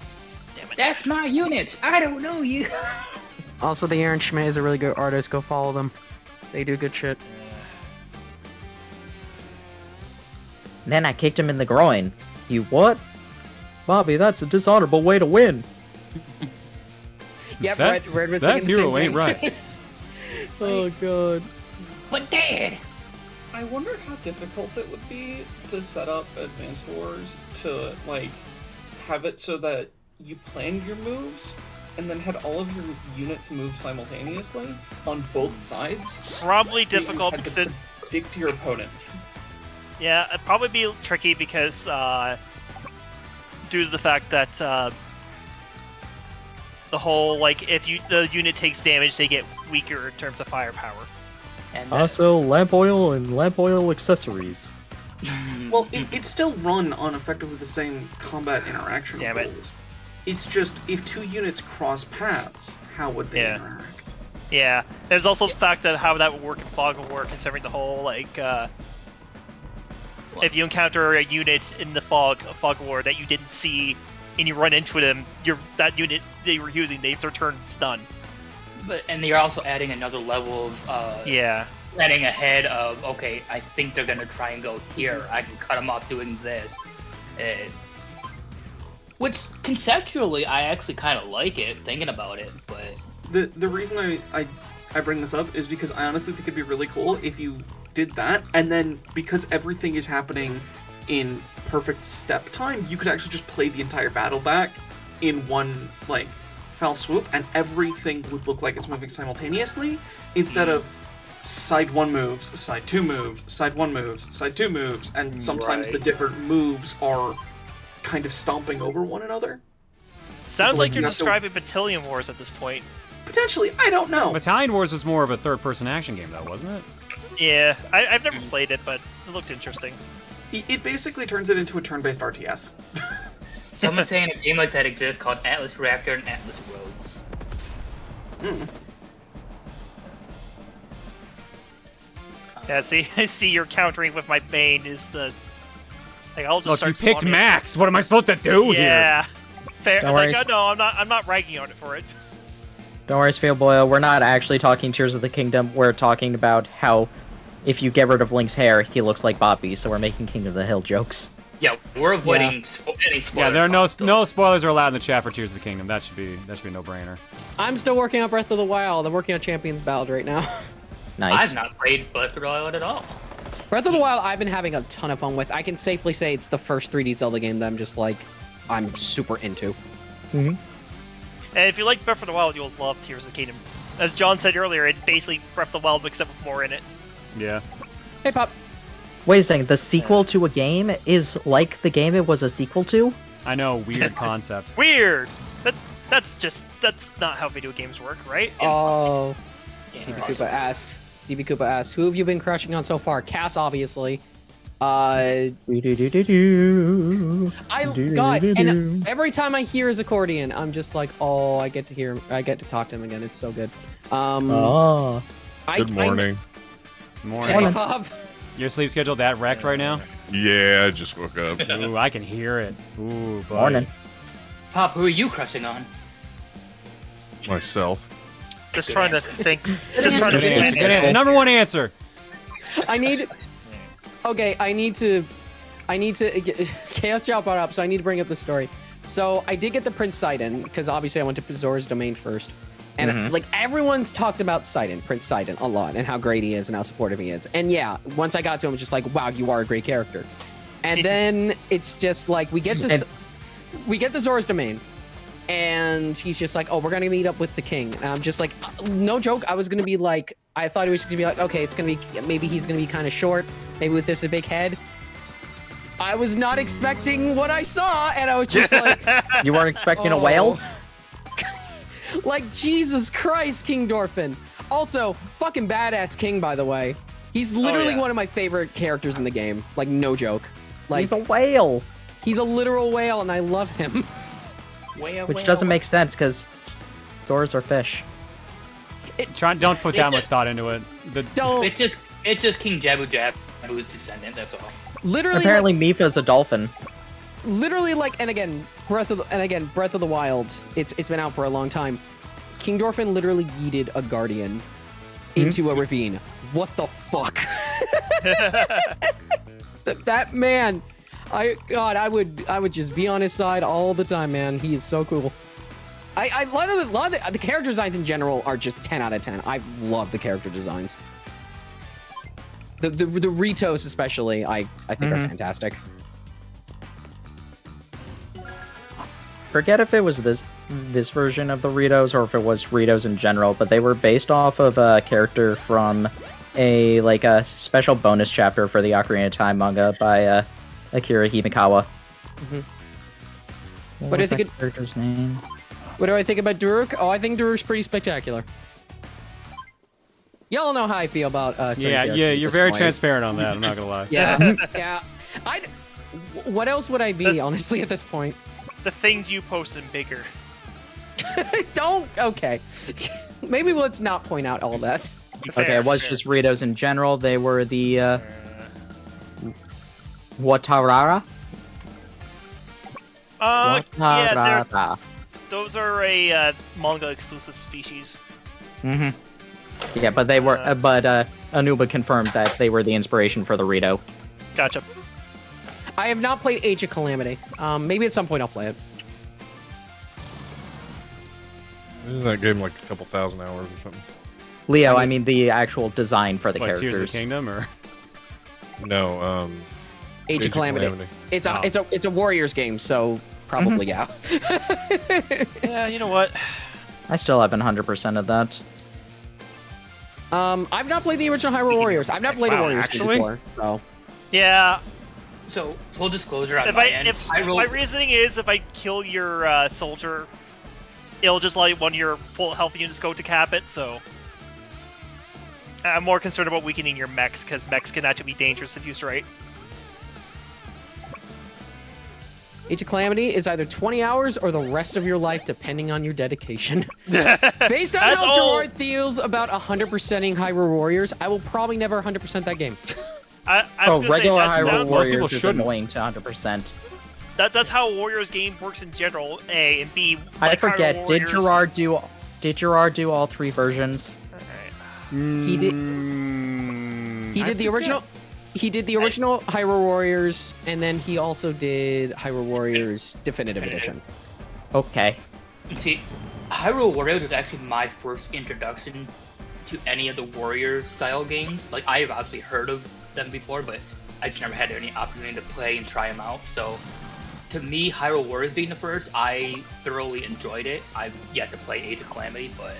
Damn it. That's my unit! I don't know you! Also, the Aaron Schmidt is a really good artist. Go follow them. They do good shit. Then I kicked him in the groin. You what? Bobby, that's a dishonorable way to win. Yep, That- Red was That thinking the same hero ain't thing. right. Oh god. But Dad! I wonder how difficult it would be to set up Advanced Wars to, like, have it so that you planned your moves and then had all of your units move simultaneously on both sides. Probably You difficult had because to predict your opponents. yeah, it'd probably be tricky because due to the fact that the whole if the unit takes damage, they get weaker in terms of firepower. And Also, lamp oil and lamp oil accessories. Well, it's still run on effectively the same combat interaction Damn it. rules. It's just, if two units cross paths, how would they interact? Yeah, there's also the fact that how that would work in Fog of War, considering the whole if you encounter a unit in the Fog of War that you didn't see and you run into them, that unit they were using, their turn's done. and you're also adding another level of planning ahead of, okay, I think they're gonna try and go here. I can cut them off doing this. Which conceptually, I actually kind of like it, thinking about it, but The reason I bring this up is because I honestly think it'd be really cool if you did that, and then because everything is happening in perfect step time, you could actually just play the entire battle back in one, foul swoop, and everything would look like it's moving simultaneously, instead of side 1 moves, side 2 moves, side 1 moves, side 2 moves, and sometimes the different moves are kind of stomping over one another. Sounds So, like you you're have to- describing Battalion Wars at this point. Potentially, I don't know. Battalion Wars was more of a third-person action game, though, wasn't it? Yeah, I've never played it, but it looked interesting. It basically turns it into a turn-based RTS. someone's saying a game like that exists called Atlas Raptor and Atlas Rogues. Yeah, see, I see you're countering with my bane is the. I'll just Look, start you picked spawning. Max. What am I supposed to do here? Yeah, fair. Don't worry. No, I'm not ragging on it for it. Don't worry, Sphere Boyle. We're not actually talking Tears of the Kingdom. We're talking about how if you get rid of Link's hair, he looks like Bobby. So we're making King of the Hill jokes. Yeah, we're avoiding any spoilers. Yeah, there are no spoilers are allowed in the chat for Tears of the Kingdom. That should be a no-brainer. I'm still working on Breath of the Wild. I'm working on Champions Ballad right now. Nice. I've not played Breath of the Wild at all. Breath of the Wild, I've been having a ton of fun with. I can safely say it's the first 3D Zelda game that I'm super into. And if you like Breath of the Wild, you'll love Tears of the Kingdom. As John said earlier, it's basically Breath of the Wild except with more in it. Yeah. Hey, Pop. Wait a second. The sequel to a game is like the game it was a sequel to? I know, weird concept. Weird. That's not how video games work, right? Oh. DB Koopa asks, who have you been crushing on so far? Cass, obviously. God, and every time I hear his accordion, I'm just like, oh, I get to talk to him again. It's so good. Good morning. Morning. Pop. Your sleep schedule that wrecked right now? Yeah, I just woke up. Ooh, I can hear it. Ooh, buddy. Morning. Pop, who are you crushing on? Myself. Just trying to think. Just trying to Good answer. think. Good answer. Number one answer. I need to Chaos Job brought up, so I need to bring up the story. So I did get the Prince Sidon, because obviously I went to Zora's Domain first. And like everyone's talked about Sidon, Prince Sidon, a lot, and how great he is and how supportive he is. And yeah, once I got to him, it's just like, wow, you are a great character. And then it's just like we get to Zora's domain, and he's just like, "Oh, we're gonna meet up with the king." And I'm just like, no joke. I was gonna be like, I thought it was gonna be like, okay, it's gonna be maybe he's gonna be kind of short, maybe with this a big head. I was not expecting what I saw, and I was just like, You weren't expecting a whale? like, Jesus Christ, King Dorfin. Also, fucking badass king, by the way. He's literally one of my favorite characters in the game. Like, no joke. Like, He's a whale. He's a literal whale, and I love him. Which doesn't make sense, because Zoras are fish. Don't put that much thought into it. Don't. It's just King Jabu Jabu's descendant. That's all. Literally. Apparently, Mipha's a dolphin. Literally, like, and again, Breath of the Wild. It's been out for a long time. King Dorfin literally yeeted a guardian into a ravine. What the fuck? that man. I would just be on his side all the time, man. He is so cool. A lot of the character designs in general are just 10 out of 10. I love the character designs. The Ritos especially, I think are fantastic. Forget if it was this version of the Ritos or if it was Ritos in general, but they were based off of a character from a special bonus chapter for the Ocarina of Time manga by Akira Himikawa. What was that character's name? What do I think about Daruk? Oh, I think Daruk's pretty spectacular. Y'all know how I feel about yeah, you're very transparent on that. I'm not gonna lie. Yeah, yeah. What else would I be, honestly, at this point? The things you post in bigger. Don't. Okay. Maybe let's not point out all that. Okay, it was just Ritos in general. They were the Watarara. Yeah, those are a manga exclusive species. Yeah, but they were. Anuba confirmed that they were the inspiration for the Rito. Gotcha. I have not played Age of Calamity. Maybe at some point I'll play it. Isn't that game like a couple thousand hours or something? Leo, I mean the actual design for the characters. Tears of the Kingdom, or no? Age of Calamity. It's a Warriors game, so probably yeah. Yeah, you know what? I still haven't 100% of that. I've not played the original Hyrule Warriors. I've not played a Warriors game before. So. Yeah. So full disclosure on my end. My reasoning is if I kill your soldier, it'll just let one of your full health units go to cap it. So I'm more concerned about weakening your mechs because mechs can actually be dangerous if used right. Age of Calamity is either 20 hours or the rest of your life, depending on your dedication. Based on how Gerard feels about 100%ing Hyrule Warriors, I will probably never 100% that game. Regular Hyrule Warriors is annoying to 100%. That's how a Warriors game works in general. A and B. I forget. Did Gerard do all three versions? He did. He did the original. He did the original Hyrule Warriors, and then he also did Hyrule Warriors Definitive Edition. Okay. See, Hyrule Warriors was actually my first introduction to any of the Warrior-style games. Like, I have obviously heard of them before, but I just never had any opportunity to play and try them out. So, to me, Hyrule Warriors being the first, I thoroughly enjoyed it. I've yet to play Age of Calamity, but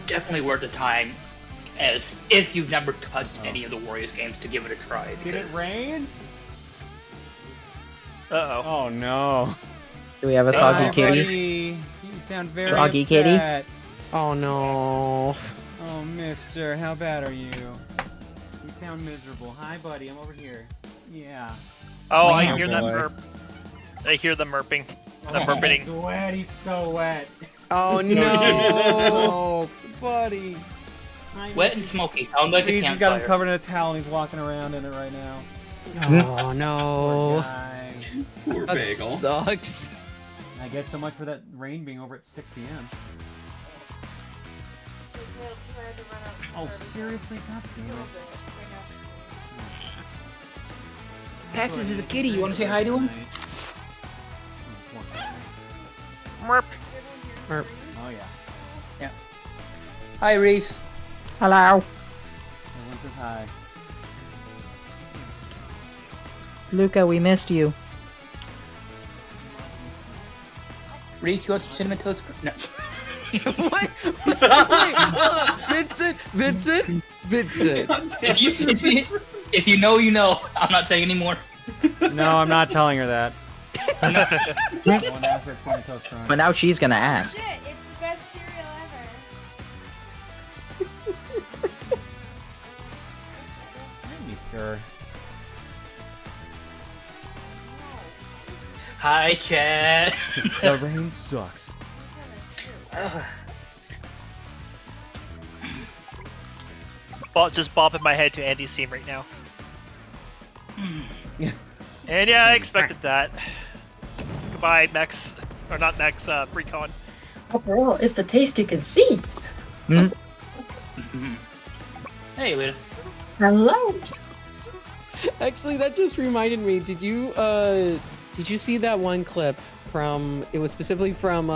definitely worth the time. As if you've never touched any of the Warriors games, to give it a try. Did it rain? Uh-oh. Oh no. Do we have a soggy kitty? Buddy. You sound very soggy upset. kitty? Oh no. Oh, mister, how bad are you? You sound miserable. Hi, buddy, I'm over here. Yeah. Oh, I hear that burp. I hear the murping. The burping. He's wet, he's so wet. Oh no. Oh, buddy. Wet and smoky, sound like a campfire. He's got him covered in a towel and he's walking around in it right now. Oh no. Poor That bagel. sucks. I guess so much for that rain being over at 6 p.m. Oh, seriously? God damn it. Paxis is a kitty, you want to say hi to him? Merp. Merp. Oh yeah. Yeah. Hi, Reese. Hello. Everyone says hi. Luca, we missed you. Reese, you want some cinnamon toast? No. What? Wait, hold on. Vincent. If you know, you know. I'm not saying anymore. No, I'm not telling her that. But now she's gonna ask. Shit, it's the best cereal ever. Sure. Hi, Chad. The rain sucks. Just bopping my head to Andy's theme right now. And yeah, I expected that. Goodbye, Mex. Or not Mex, Recon. Overall, it's the taste you can see. Hey, Lita. Hello. Actually, that just reminded me. Did you see that one clip from? It was specifically from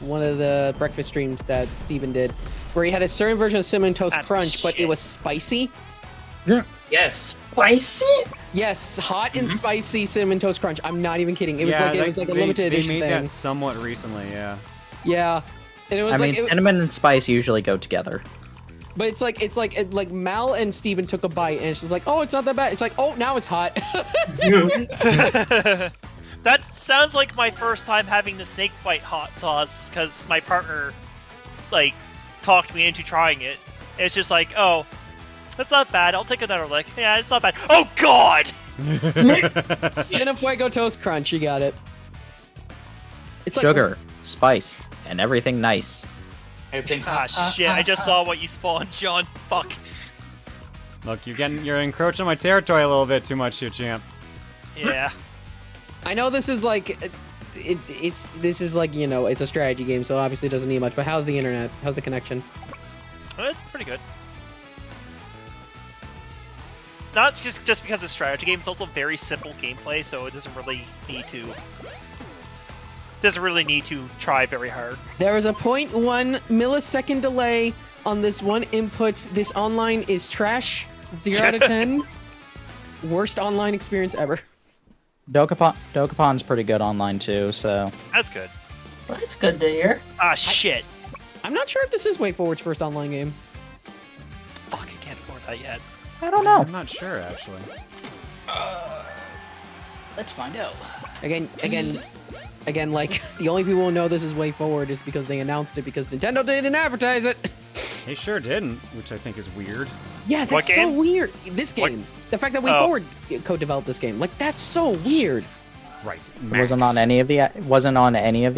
one of the breakfast streams that Steven did, where he had a certain version of Cinnamon Toast Crunch, but it was spicy. Yeah. Yes. Spicy? Yes, hot and spicy Cinnamon Toast Crunch. I'm not even kidding. It was like a limited edition They made thing. that somewhat recently, yeah. Yeah, and it was cinnamon and spice usually go together. But it's like Mal and Steven took a bite, and she's like, "Oh, it's not that bad." It's like, "Oh, now it's hot." That sounds like my first time having the snake bite hot sauce, because my partner, like, talked me into trying it. It's just like, oh, that's not bad. I'll take another lick. Yeah, it's not bad. Oh God! Cinefuego Toast Crunch, you got it. It's like Sugar, spice, and everything nice. Everything. Shit! I just saw what you spawned, John. Fuck. Look, you're encroaching my territory a little bit too much here, champ. Yeah. I know this is like, this is like, you know, it's a strategy game, so obviously it doesn't need much. But how's the internet? How's the connection? It's pretty good. Not just because it's a strategy game, it's also very simple gameplay, so it doesn't really need to try very hard. There is a 0.1 millisecond delay on this one input. This online is trash. 0 out of 10. Worst online experience ever. Dokapon's pretty good online too, so. That's good. Well, that's good to hear. Ah, shit. I'm not sure if this is WayForward's first online game. Fuck, I can't afford that yet. I don't know. I'm not sure, actually. Let's find out. Again, like, the only people who know this is WayForward is because they announced it because Nintendo didn't advertise it. They sure didn't, which I think is weird. Yeah, that's so weird. This game. The fact that WayForward co-developed this game. Like, that's so weird. Right. It wasn't on any of the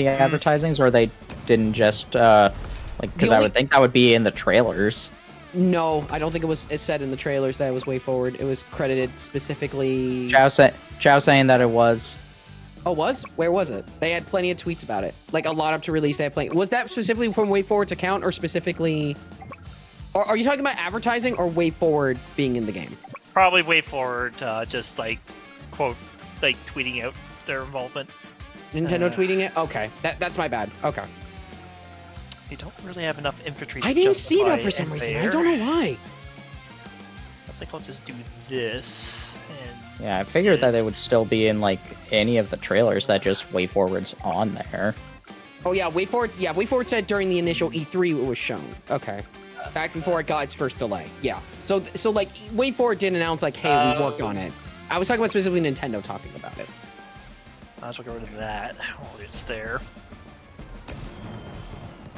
advertisings, or they didn't just because I would think that would be in the trailers. No, I don't think it was said in the trailers that it was WayForward. It was credited specifically. Chow saying that it was. Oh, was? Where was it? They had plenty of tweets about it. Like, a lot up to release, they had plenty. Was that specifically from WayForward's account, or specifically... Or are you talking about advertising or WayForward being in the game? Probably WayForward, just, like, quote, like, tweeting out their involvement. Nintendo tweeting it? Okay. That's my bad. Okay. They don't really have enough infantry to I didn't see that justify for some it reason. there. I don't know why. I think I'll just do this, and... Yeah, I figured that it would still be in like any of the trailers that just WayForward's on there. Oh yeah, WayForward. Yeah, WayForward said during the initial E3 it was shown. Okay. Back before it got its first delay. Yeah. So like WayForward did announce like, hey, we worked on it. I was talking about specifically Nintendo talking about it. I'll just get rid of that while it's there.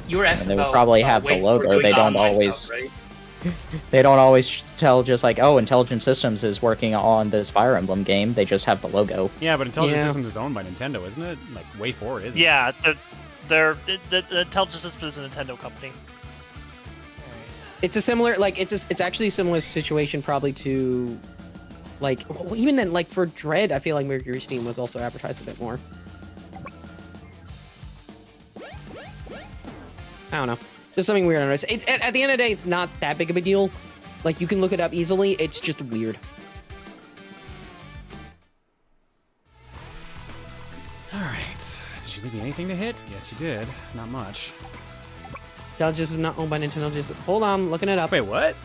You were asking And they would about, probably have the logo. They don't always. Stuff, right? They don't always tell just like, oh, Intelligent Systems is working on this Fire Emblem game. They just have the logo. Yeah, but Intelligent Systems is owned by Nintendo, isn't it? Like, WayForward, isn't it? Yeah, the Intelligent Systems is a Nintendo company. It's a similar, like, it's actually a similar situation probably to, like, even then, like, for Dread, I feel like Mercury Steam was also advertised a bit more. I don't know. Just something weird I noticed. At the end of the day, it's not that big of a deal. Like, you can look it up easily. It's just weird. Alright. Did you leave me anything to hit? Yes, you did. Not much. Intelligence is not owned by Nintendo. Just hold on, looking it up. Wait, what?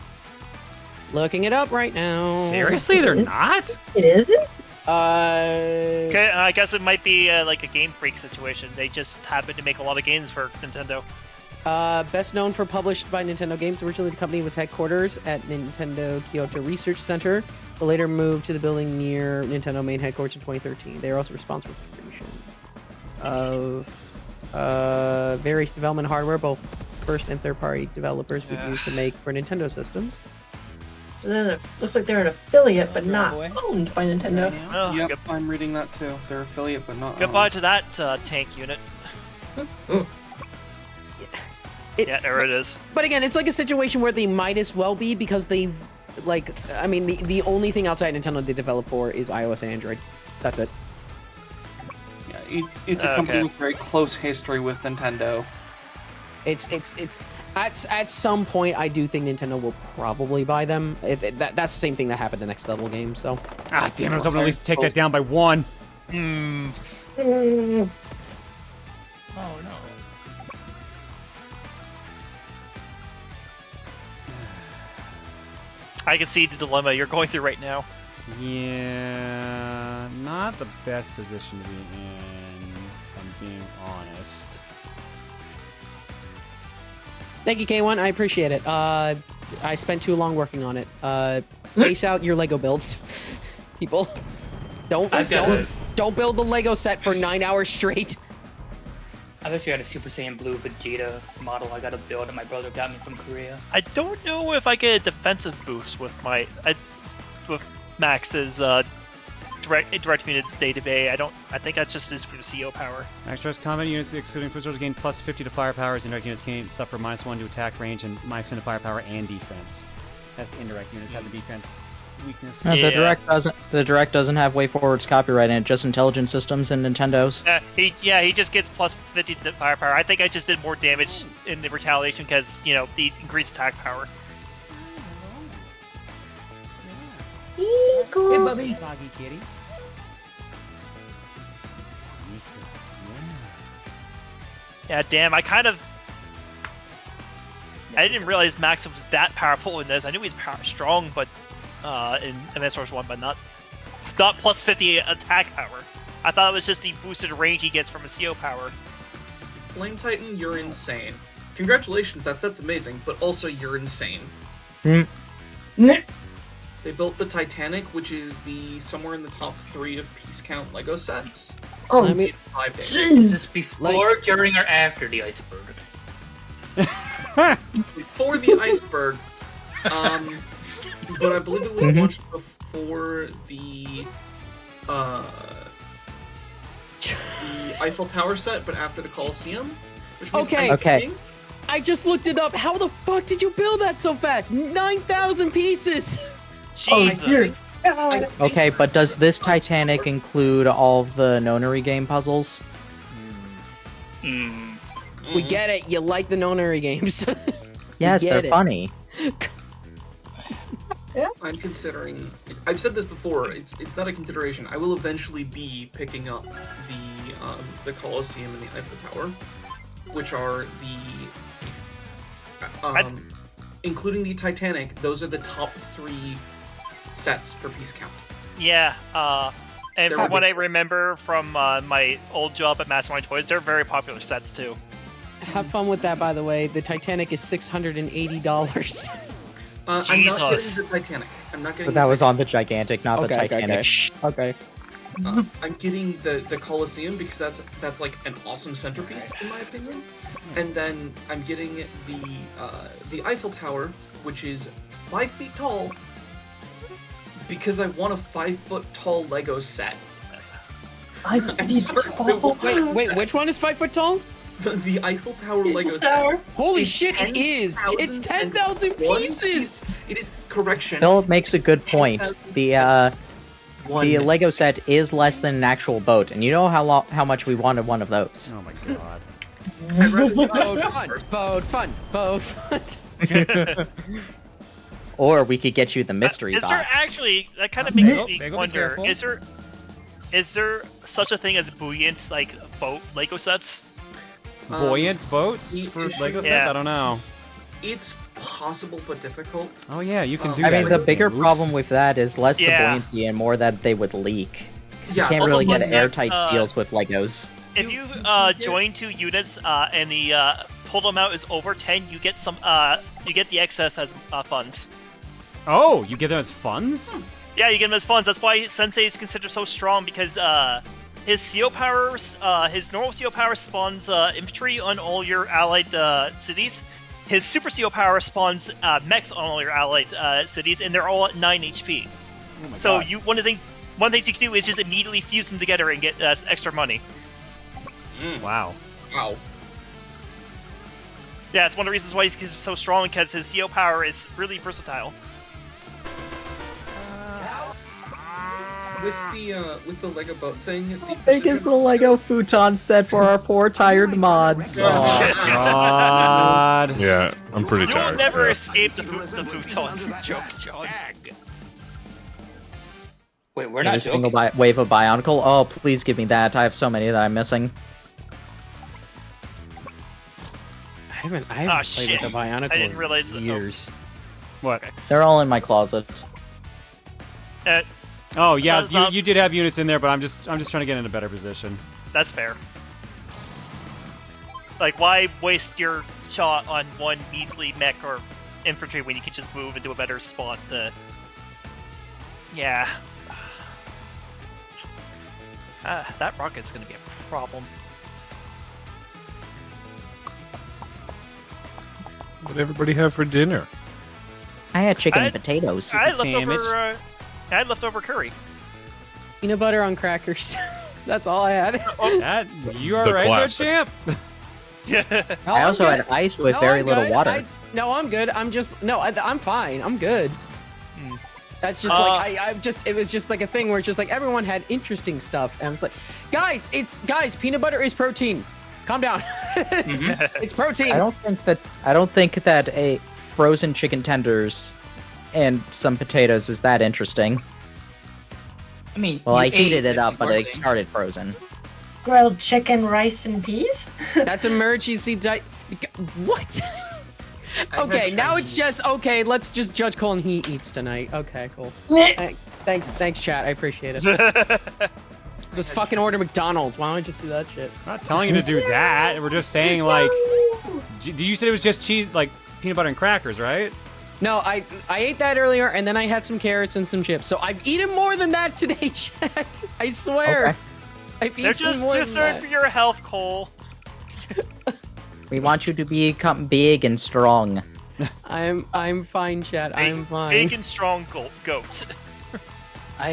Looking it up right now. Seriously? They're not? It isn't? Okay, I guess it might be like a Game Freak situation. They just happen to make a lot of games for Nintendo. Best known for published by Nintendo games, originally the company was headquarters at Nintendo Kyoto Research Center, but later moved to the building near Nintendo main headquarters in 2013. They are also responsible for the creation of various development hardware, both first and third-party developers would use to make for Nintendo systems. So then it looks like they're an affiliate, but not owned by Nintendo. Oh, Yep, I'm reading that too. They're affiliate, but not Goodbye to that tank unit. Yeah, there it is. But again, it's like a situation where they might as well be because they've, like, I mean, the only thing outside Nintendo they develop for is iOS and Android. That's it. Yeah, it's a company with very close history with Nintendo. It's at some point I do think Nintendo will probably buy them. That's the same thing that happened to Next Level Games. So. Ah, damn it! I was hoping to at least take that down by 1. Oh no. I can see the dilemma you're going through right now. Yeah, not the best position to be in, if I'm being honest. Thank you, K1. I appreciate it. I spent too long working on it. Space out your Lego builds, people. Don't build the Lego set for 9 hours straight. I've actually got a Super Saiyan Blue Vegeta model I got to build, and my brother got me from Korea. I don't know if I get a defensive boost with my with Max's direct units day to day. I think that's just his for the CO power. Max Trust combat units excluding foot soldiers gain plus 50 to firepower. As indirect units can suffer -1 to attack range and -10 to firepower and defense. That's indirect units have the defense weakness. No, the direct doesn't have WayForward's copyright in it, just Intelligent Systems and Nintendo's. He just gets plus 50 to firepower. I think I just did more damage in the retaliation because, you know, the increased attack power. Hey, Bubby. Soggy kitty. Yeah, damn, I didn't realize Max was that powerful in this. I knew he's strong, but in MS 1, but not plus 50 attack power. I thought it was just the boosted range he gets from a CO power. Flame Titan, you're insane. Congratulations, that set's amazing, but also you're insane. They built the Titanic, which is somewhere in the top 3 of piece count Lego sets. Oh, I mean, 5 days. Is this before, during, or after the iceberg? Before the iceberg. But I believe it was launched before the Eiffel Tower set, but after the Colosseum. Which means Okay. I just looked it up. How the fuck did you build that so fast? 9,000 pieces! Jesus. Okay, but does this Titanic include all the Nonary game puzzles? We get it. You like the Nonary games. Yes, they're funny. I'm considering. I've said this before. It's not a consideration. I will eventually be picking up the Colosseum and the Eiffel Tower, which are including the Titanic. Those are the top 3 sets for piece count. Yeah, and from what I remember from my old job at Mastermind Toys, they're very popular sets too. Have fun with that, by the way. The Titanic is $680. I'm not getting the Titanic. I'm not getting. But that was on the Gigantic, not the Titanic. Okay. I'm getting the Colosseum because that's like an awesome centerpiece in my opinion, and then I'm getting the Eiffel Tower, which is 5 feet tall, because I want a 5-foot tall Lego set. 5 feet tall. Wait, which one is 5 foot tall? The Eiffel Tower Lego Tower. set. Holy shit, it is! It's 10,000 pieces! It is, correction. Philip makes a good point. The Lego set is less than an actual boat, and you know how much we wanted one of those. Oh my god. Boat fun. Or we could get you the mystery box. Is there actually, that kind of makes me wonder, is there such a thing as buoyant, like, boat Lego sets? Buoyant boats for Lego sets? I don't know. It's possible but difficult. Oh yeah, you can do I that. mean, with the this bigger game. Oops. problem with that is less the Yeah. buoyancy and more that they would leak. 'Cause Yeah, you can't also really get one that, airtight deals with Legos. If you join 2 units and the total amount is over 10, you get you get the excess as funds. Oh, you give them as funds? Yeah, you get them as funds. That's why Sensei is considered so strong, because his CO power, his normal CO power spawns infantry on all your allied cities. His super CO power spawns mechs on all your allied cities, and they're all at 9 HP. Oh my So God. one of the things you can do is just immediately fuse them together and get extra money. Wow. Wow. Yeah, it's one of the reasons why he's so strong, because his CO power is really versatile. With the Lego boat thing, the Big is the Lego futon set for our poor tired mods. God. Yeah, I'm pretty You'll tired. never yeah. escape the futon joke, John. Wait, we're Get a not single joking. wave of Bionicle. Oh, please give me that. I have so many that I'm missing. I haven't Ah, played shit. with the Bionicle I didn't realize in that- oh. years. What? They're all in my closet. Oh yeah, Zom- you did have units in there, but I'm just trying to get in a better position. That's fair. Like, why waste your shot on one measly mech or infantry when you can just move into a better spot to... Yeah. That rocket's gonna be a problem. What did everybody have for dinner? I had chicken I- and potatoes. I had sandwich. leftover curry. Peanut butter on crackers. That's all I had. That you are The right classic. there, champ. Yeah. No, I I'm also good. had ice with No, very I'm little good. water. No, I'm good. I'm just no. I'm fine. I'm good. That's just like it was just like a thing where it's just like everyone had interesting stuff, and I was like, guys, peanut butter is protein. Calm down. It's protein. I don't think that a frozen chicken tenders and some potatoes is that interesting. I mean, Well, you I ate heated it that's up, but important it thing. started frozen. Grilled chicken, rice, and peas? That's emergency diet. What? Okay, now it's just okay. Let's just judge Cole and he eats tonight. Okay, cool. Thanks, chat. I appreciate it. Just fucking order McDonald's. Why don't I just do that shit? I'm not telling you to do that. We're just saying like, do you said it was just cheese, like peanut butter and crackers, right? No, I ate that earlier, and then I had some carrots and some chips. So I've eaten more than that today, chat. I swear. Okay. I've They're eaten just more than concerned that. for your health, Cole. We want you to become big and strong. I'm fine, chat. I'm fine. Big and strong goat.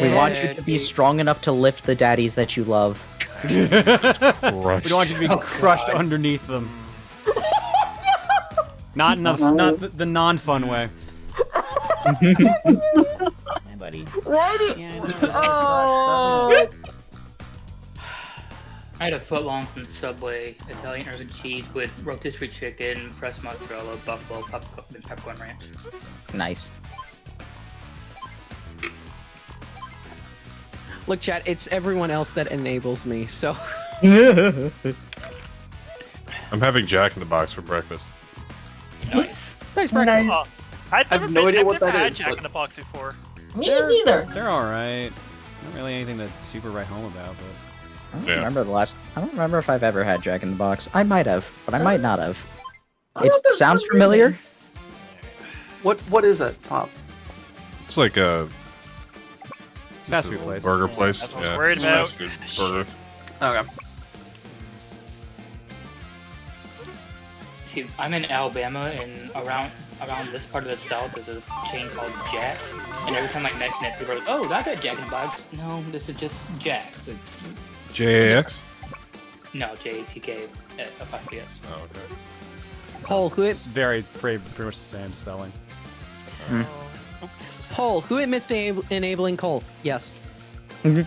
We want you to be strong enough to lift the daddies that you love. We don't want you to be crushed underneath them. Not enough. Not the non-fun way. Hey, buddy. Oh. I had a footlong from Subway, Italian herb and cheese with rotisserie chicken, fresh mozzarella, buffalo, and peppercorn ranch. Nice. Look, chat. It's everyone else that enables me. So. I'm having Jack in the Box for breakfast. Nice. Thanks, breakfast. Nice. I've never, no idea I've what never that had is, Jack but- in the Box before. Me neither. They're all right. Not really anything to super write home about, but. I don't Yeah. remember I don't remember if I've ever had Jack in the Box. I might have, but I might not have. I It don't know, sounds it's familiar. What is it, Pop? It's like a It's a fast food place. burger place. That's what I was yeah, worried it's a about. fast food burger. Okay. See, I'm in Alabama, and around this part of the South, there's a chain called Jack's. And every time I mention it, people are like, "Oh, I got Jack in the Box." No, this is just Jack's. It's JAX? no JACK at a 5PS. Oh, okay. Cole, who It's very pretty much the same spelling. Oops. Cole, who admits to enabling Cole? Yes. Yes.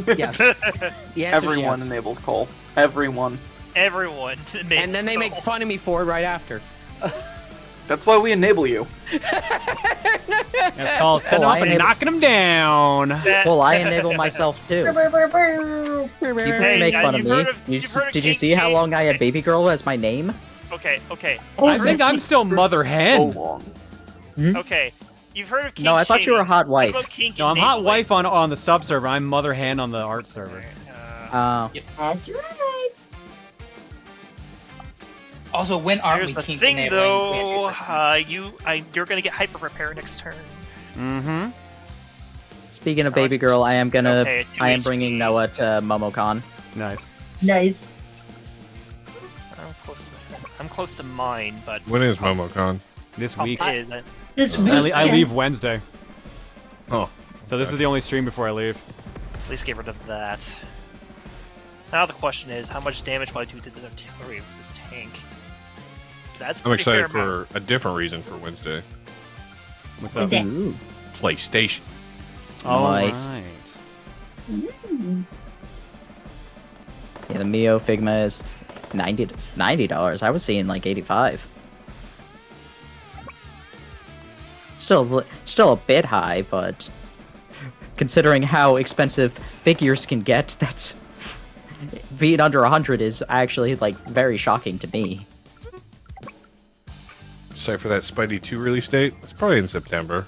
The answer's Everyone yes. enables Cole. Everyone. Everyone. And then they make fun of me for it right after. That's why we enable you. It's called setting Oh, up I and enable- knocking them down. Well, I enable myself too. People Hey, make fun of you've me. heard of- you've heard of Did you King see how Shane? long I had Baby Girl as my name? Okay. I think I'm still mother hen. Okay. You've heard of King No, I thought you were a hot What wife. about Kink No, I'm and hot Neighborly? wife on the sub server. I'm mother hen on the art server. That's right. Also, when are Here's we the kink thing, enabling? though. You're gonna get hyper repair next turn. Mm-hmm. Speaking of baby girl, I am Okay, 2 I am HP. bringing Noah to Momocon. Nice. Nice. I'm close to mine, but When is Momocon? This week. It is. This I leave Wednesday. Oh. So this is the only stream before I leave. Please get rid of that. Now the question is, how much damage will I do to this artillery with this tank? That's I'm pretty excited fair amount. for a different reason for Wednesday. What's up? Ooh. PlayStation. All Nice. right. Yeah, the Mio Figma is $90. I was seeing like 85. Still a bit high, but considering how expensive figures can get, that's being under 100 is actually like very shocking to me. Excited for that Spidey 2 release date? It's probably in September.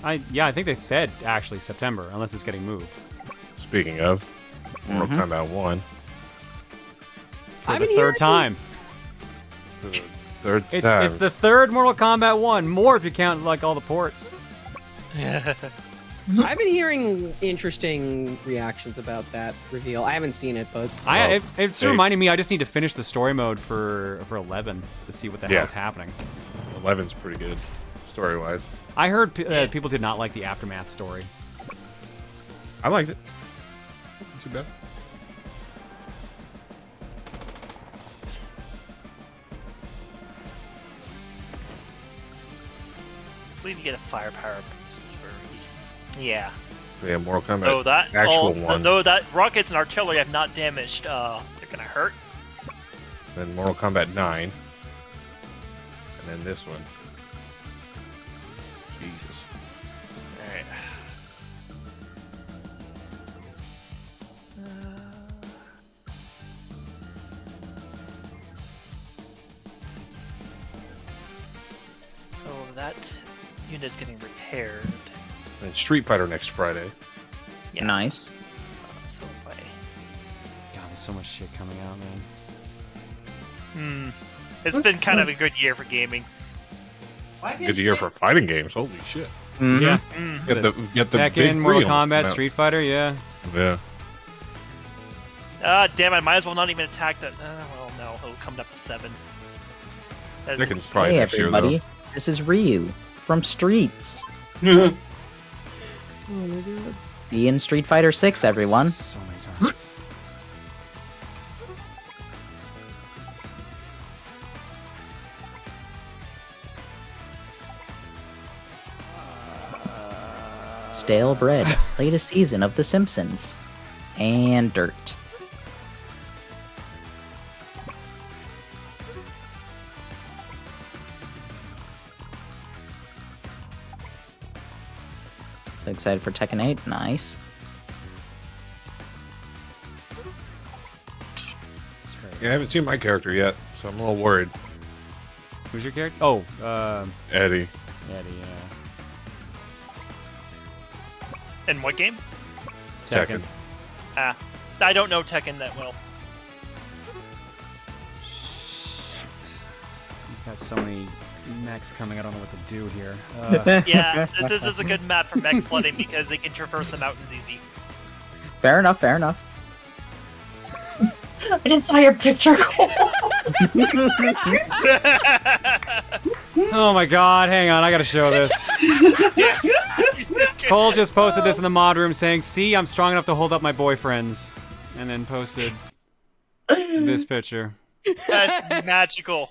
I think they said actually September, unless it's getting moved. Speaking of, Mortal Kombat 1. For the third time. The third It's time. the third Mortal Kombat 1. More if you count like all the ports. I've been hearing interesting reactions about that reveal. I haven't seen it, but It's reminding me I just need to finish the story mode for 11 to see what the hell's happening. 11's pretty good, story-wise. I heard people did not like the Aftermath story. I liked it. Not too bad. I believe you get a firepower boost for yeah. Yeah, Mortal Kombat So that actual one. though that rockets and artillery have not damaged, they're gonna hurt. Then Mortal Kombat 9. And then this one. Jesus. Alright. So that unit's getting repaired. And Street Fighter next Friday. Yeah. Nice. So by God, there's so much shit coming out, man. it's been kind of a good year for gaming. Good year for fighting games. Holy shit. Yeah. Get the big Tekken, Mortal three Kombat, now. Street Fighter, yeah. Yeah. Damn it, I might as well not even attack that. Well, no, it'll come up to 7. Tekken's probably Hey next year, everybody, though. this is Ryu from Streets. See you in Street Fighter 6, everyone. So many times. Stale bread, latest season of The Simpsons, and dirt. So excited for Tekken 8, nice. Yeah, I haven't seen my character yet, so I'm a little worried. Who's your character? Oh, Eddie. Eddie, yeah. In what game? Tekken. I don't know Tekken that well. You've got so many mechs coming. I don't know what to do here. Yeah, this is a good map for mech flooding because they can traverse the mountains easy. Fair enough, fair enough. I just saw your picture. Oh my god, hang on, I gotta show this. Yes! Cole just posted this in the mod room saying, "See, I'm strong enough to hold up my boyfriends." And then posted this picture. That's magical.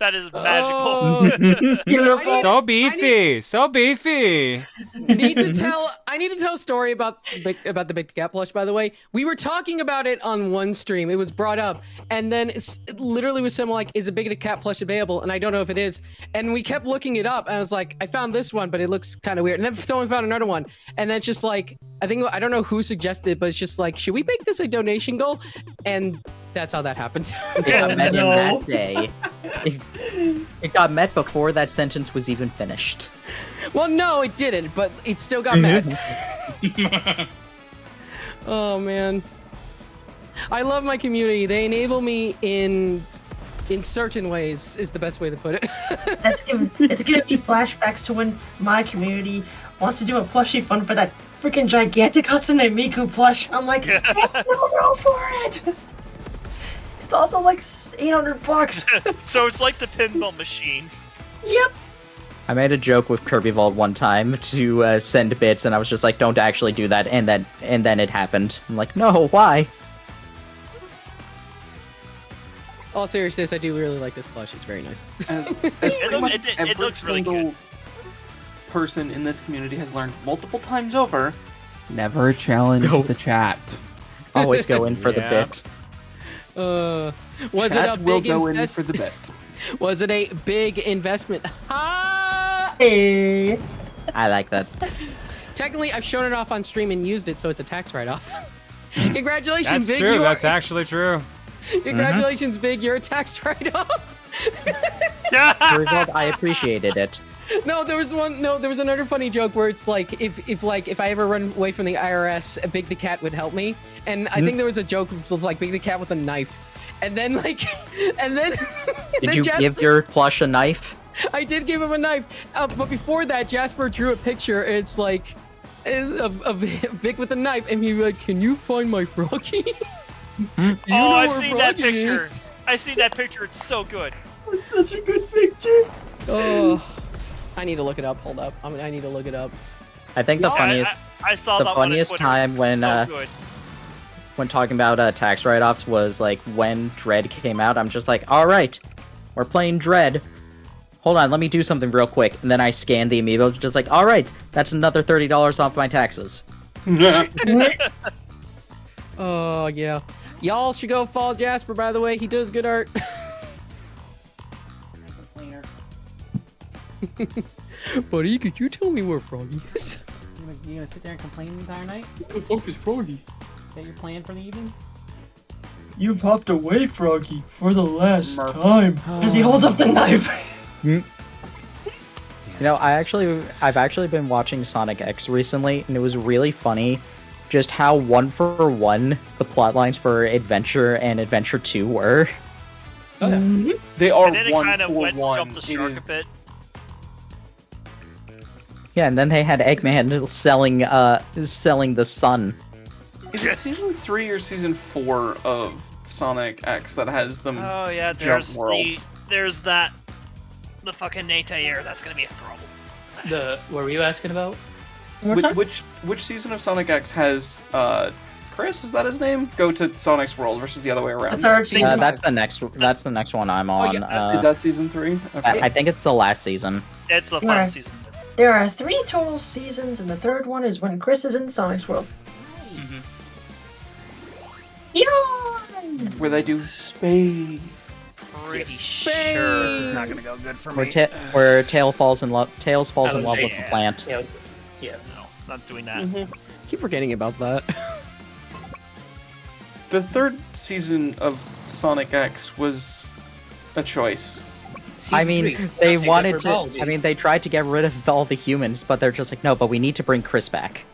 That is Oh. magical. So beefy, so beefy. I need to tell a story about the Big Cat plush. By the way, we were talking about it on one stream. It was brought up, and then it literally was someone like, "Is a Big Cat plush available?" And I don't know if it is. And we kept looking it up. And I was like, "I found this one, but it looks kind of weird." And then someone found another one, and then it's just like, I don't know who suggested it, but it's just like, should we make this a donation goal? And that's how that happens. Yeah, imagine that day. It got met before that sentence was even finished. Well, no, it didn't, but it still got met. Oh man, I love my community. They enable me in certain ways. Is the best way to put it. It's giving me flashbacks to when my community wants to do a plushie fund for that freaking gigantic Hatsune Miku plush. I'm like, no, go for it. It's also like $800. So it's like the pinball machine. Yep. I made a joke with Kirby Vault one time to send bits, and I was just like, "Don't actually do that," and then it happened. I'm like, "No, why?" All seriousness, I do really like this plush. It's very nice. As pretty much it every looks really single good. person in this community has learned multiple times over, Never challenge the chat. Always go in for the Yeah. bit. Was chat it a will big go in for the bit. Was it a big investment? Hey. I like that. Technically, I've shown it off on stream and used it, so it's a tax write-off. Congratulations, That's Big. true. That's actually true. Congratulations, Big. You're a tax write-off. Kirby Vault, I appreciated it. No, there was another funny joke where it's like if I ever run away from the IRS, Big the cat would help me, and I think there was a joke with like Big the cat with a knife, and then Did you give your plush a knife? I did give him a knife, but before that, Jasper drew a picture. It's like of Vic with a knife, and he was like, "Can you find my Froggy?" Oh, I've seen that picture. I see that picture. It's so good. It's such a good picture. Oh, I need to look it up. Hold up. I need to look it up. I think the funniest, I saw the that one on funniest Twitter. time It's when so good. when talking about tax write-offs was like when Dread came out. I'm just like, all right, we're playing Dread. Hold on, let me do something real quick. And then I scanned the amiibo, just like, all right, that's another $30 off my taxes. Oh yeah, y'all should go follow Jasper. By the way, he does good art. Buddy, could you tell me where Froggy is? You gonna sit there and complain the entire night? Who the fuck is Froggy? Is that your plan for the evening? You've hopped away, Froggy, for the last time. As he holds up the knife. You know, I've actually been watching Sonic X recently, and it was really funny just how one for one the plot lines for Adventure and Adventure 2 were. Oh, yeah. They are And then it one kind of for went one. jumped the shark a bit. Yeah, and then they had Eggman selling the sun. Is it season 3 or season 4 of Sonic X that has them? Oh yeah, jump there's the fucking Natair. That's gonna be a problem. What were you asking about? Which season of Sonic X has Chris? Is that his name? Go to Sonic's world versus the other way around. That's the next one I'm on. Is that season 3? Okay. I think it's the last season. It's the final season. There are 3 total seasons, and the third one is when Chris is in Sonic's world. Yawn! Where they do space. Pretty sure this is not gonna go good for me. Where Tails falls in love with the plant. Yeah. No, not doing that. Keep forgetting about that. The third season of Sonic X was a choice. I mean, they wanted to. I mean, they tried to get rid of all the humans, but they're just like, no, but we need to bring Chris back.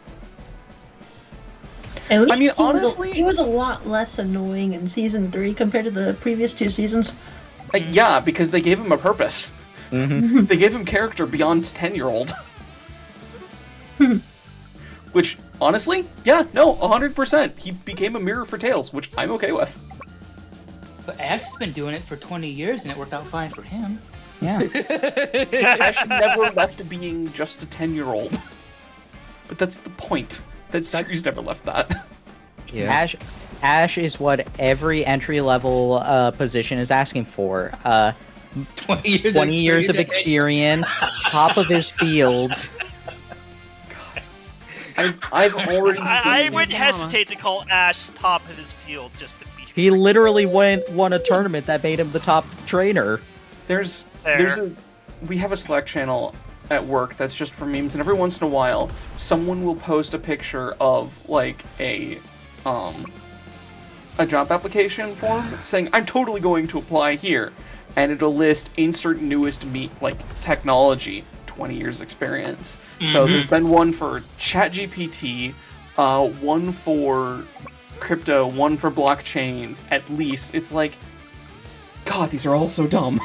At least I mean, honestly, he was a lot less annoying in season 3 compared to the previous 2 seasons. Yeah, because they gave him a purpose. They gave him character beyond 10-year-old. Which, honestly, yeah, no, 100%. He became a mirror for Tails, which I'm okay with. But Ash has been doing it for 20 years, and it worked out fine for him. Yeah. Ash never left being just a 10-year-old. But that's the point. That series never left that. Yeah. Ash is what every entry-level position is asking for. 20 years of experience, top of his field. I've already seen... I would hesitate to call Ash top of his field just to be... He literally won a tournament that made him the top trainer. We have a Slack channel at work that's just for memes, and every once in a while, someone will post a picture of like a job application form saying, "I'm totally going to apply here." and it'll list insert newest technology, 20 years experience. So there's been one for ChatGPT, one for crypto, one for blockchains, at least. It's like, God, these are all so dumb.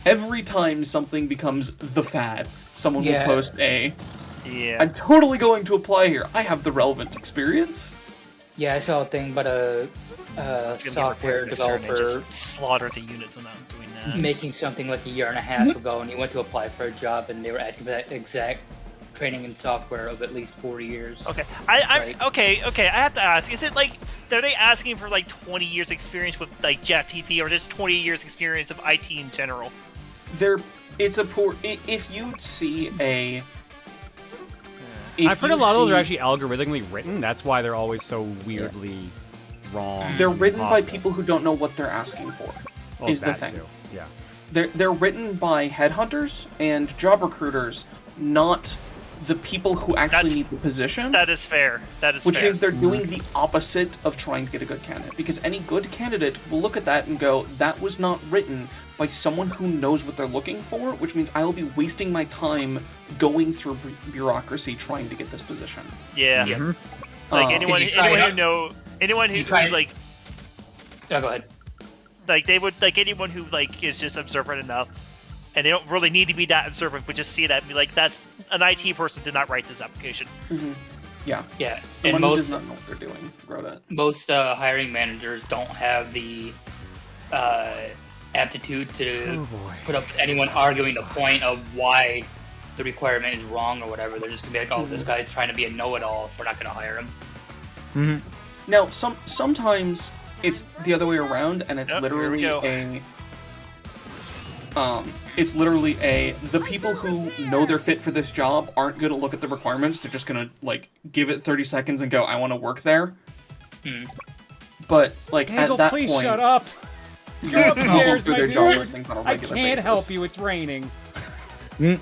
Every time something becomes the fad, someone will post I'm totally going to apply here. I have the relevant experience. Yeah, I saw a thing, but a software developer just slaughter the units without doing that. Making something like a year and a half ago, and he went to apply for a job, and they were asking for that exact training in software of at least 40 years. Okay, okay. I have to ask: is it like are they asking for like 20 years experience with like JATTP, or just 20 years experience of IT in general? It's a poor. If you see a. I've heard a lot of those are actually algorithmically written. That's why they're always so weirdly wrong. They're written by people who don't know what they're asking for. Oh, is the that thing. too. Yeah. They're written by headhunters and job recruiters, not the people who actually need the position. That is fair. Which means they're doing the opposite of trying to get a good candidate. Because any good candidate will look at that and go, that was not written by someone who knows what they're looking for, which means I will be wasting my time going through bureaucracy trying to get this position. Yeah. Like anyone who's like. Yeah, go ahead. Like they would anyone who is just observant enough, and they don't really need to be that observant, but just see that and be like, that's an IT person did not write this application. Yeah. Yeah, Someone and who most does not know what they're doing wrote it. Most hiring managers don't have the aptitude to put up anyone arguing the point of why the requirement is wrong or whatever. They're just gonna be like, oh, this guy's trying to be a know-it-all. We're not gonna hire him. Now, sometimes it's the other way around, and it's literally the people who know they're fit for this job aren't gonna look at the requirements. They're just gonna give it 30 seconds and go, I want to work there. But Hagel, at that please point, shut up. Go upstairs, my dude. I can't basis. help you. It's raining. Rain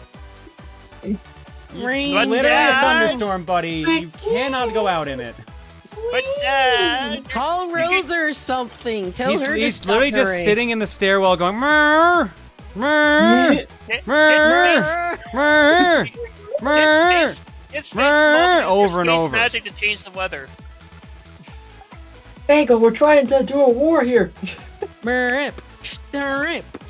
Literally a thunderstorm, buddy. You cannot go out in it. But Dad, call Rosa or something. Tell her to He's stop literally just hurrying. sitting in the stairwell going, murr, murr, murr, murr, murr, It's space murr, over and space over. magic to change the weather. Bagel, we're trying to do a war here.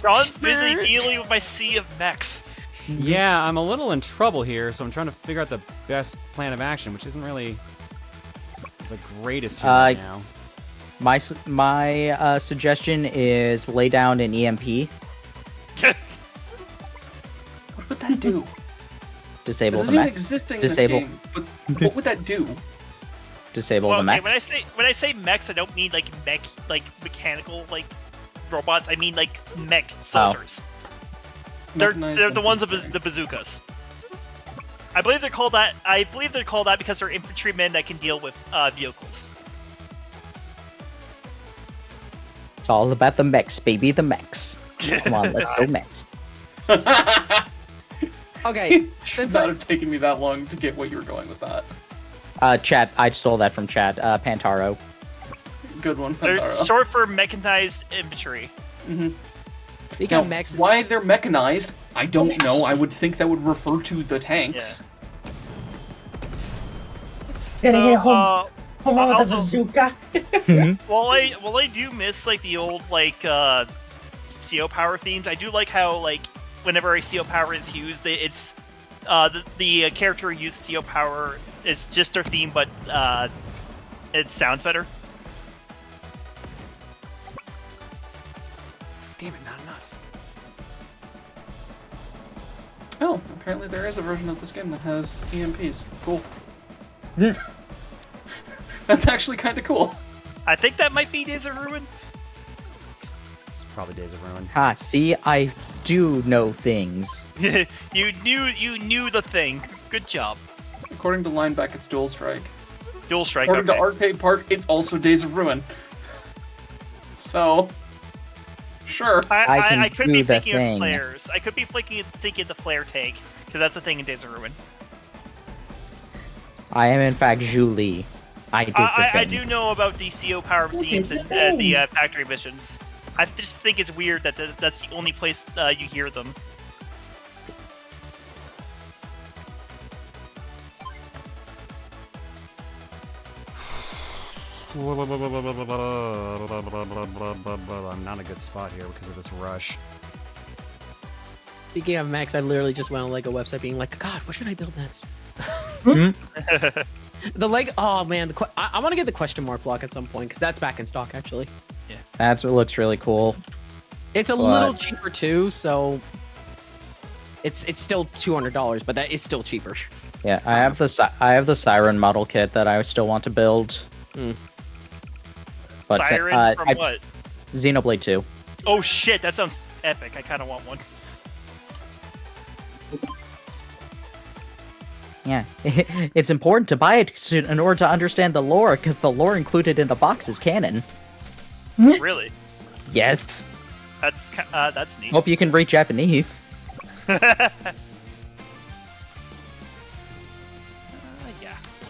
John's busy dealing with my sea of mechs. Yeah, I'm a little in trouble here, so I'm trying to figure out the best plan of action, which isn't really the greatest here right now. My suggestion is lay down an EMP. What would that do? Disable It the doesn't even mech. exist in Disable. this game, but what would that do? Disable Well, the okay, mech. when I say mechs, I don't mean mechanical robots. I mean mech soldiers. They're the ones of the bazookas. I believe they're called that. I believe they're called that because they're infantrymen that can deal with vehicles. It's all about the mechs, baby, the mechs. Come on, let's go mechs. Okay, Since not have taken me that long to get what you were going with that. Chat, I stole that from chat. Pantaro. Good one, They're Pandara. short for mechanized infantry. Now, why they're mechanized, I don't know. I would think that would refer to the tanks. Gonna hit home with a also- bazooka. While I do miss the old CO power themes, I do like how whenever a CO power is used, it's the character who uses CO power is just their theme, but it sounds better. Damn it, not enough. Oh, apparently there is a version of this game that has EMPs. Cool. That's actually kind of cool. I think that might be Days of Ruin. It's probably Days of Ruin. Ah, see, I do know things. you knew the thing. Good job. According to Lineback, it's Dual Strike. Dual Strike. According Okay. to Arcade Park, it's also Days of Ruin. So, sure. I could be do the thinking of thing. flares. I could be thinking the flare tank because that's the thing in Days of Ruin. I am in fact Julie. I did the I thing. do know about the CO power themes and the factory missions. I just think it's weird that that's the only place you hear them. I'm not in a good spot here because of this rush. Speaking of mechs, I literally just went on a Lego website being like, God, what should I build next? The Lego, oh man, I want to get the question mark block at some point because that's back in stock actually. Yeah, That's what looks really cool. It's a little cheaper too, so it's still $200, but that is still cheaper. Yeah, I have the Siren model kit that I still want to build. But Siren from what? Xenoblade 2. Oh shit, that sounds epic. I kind of want one. Yeah, it's important to buy it in order to understand the lore, because the lore included in the box is canon. Really? Yes. That's neat. Hope you can read Japanese. Yeah.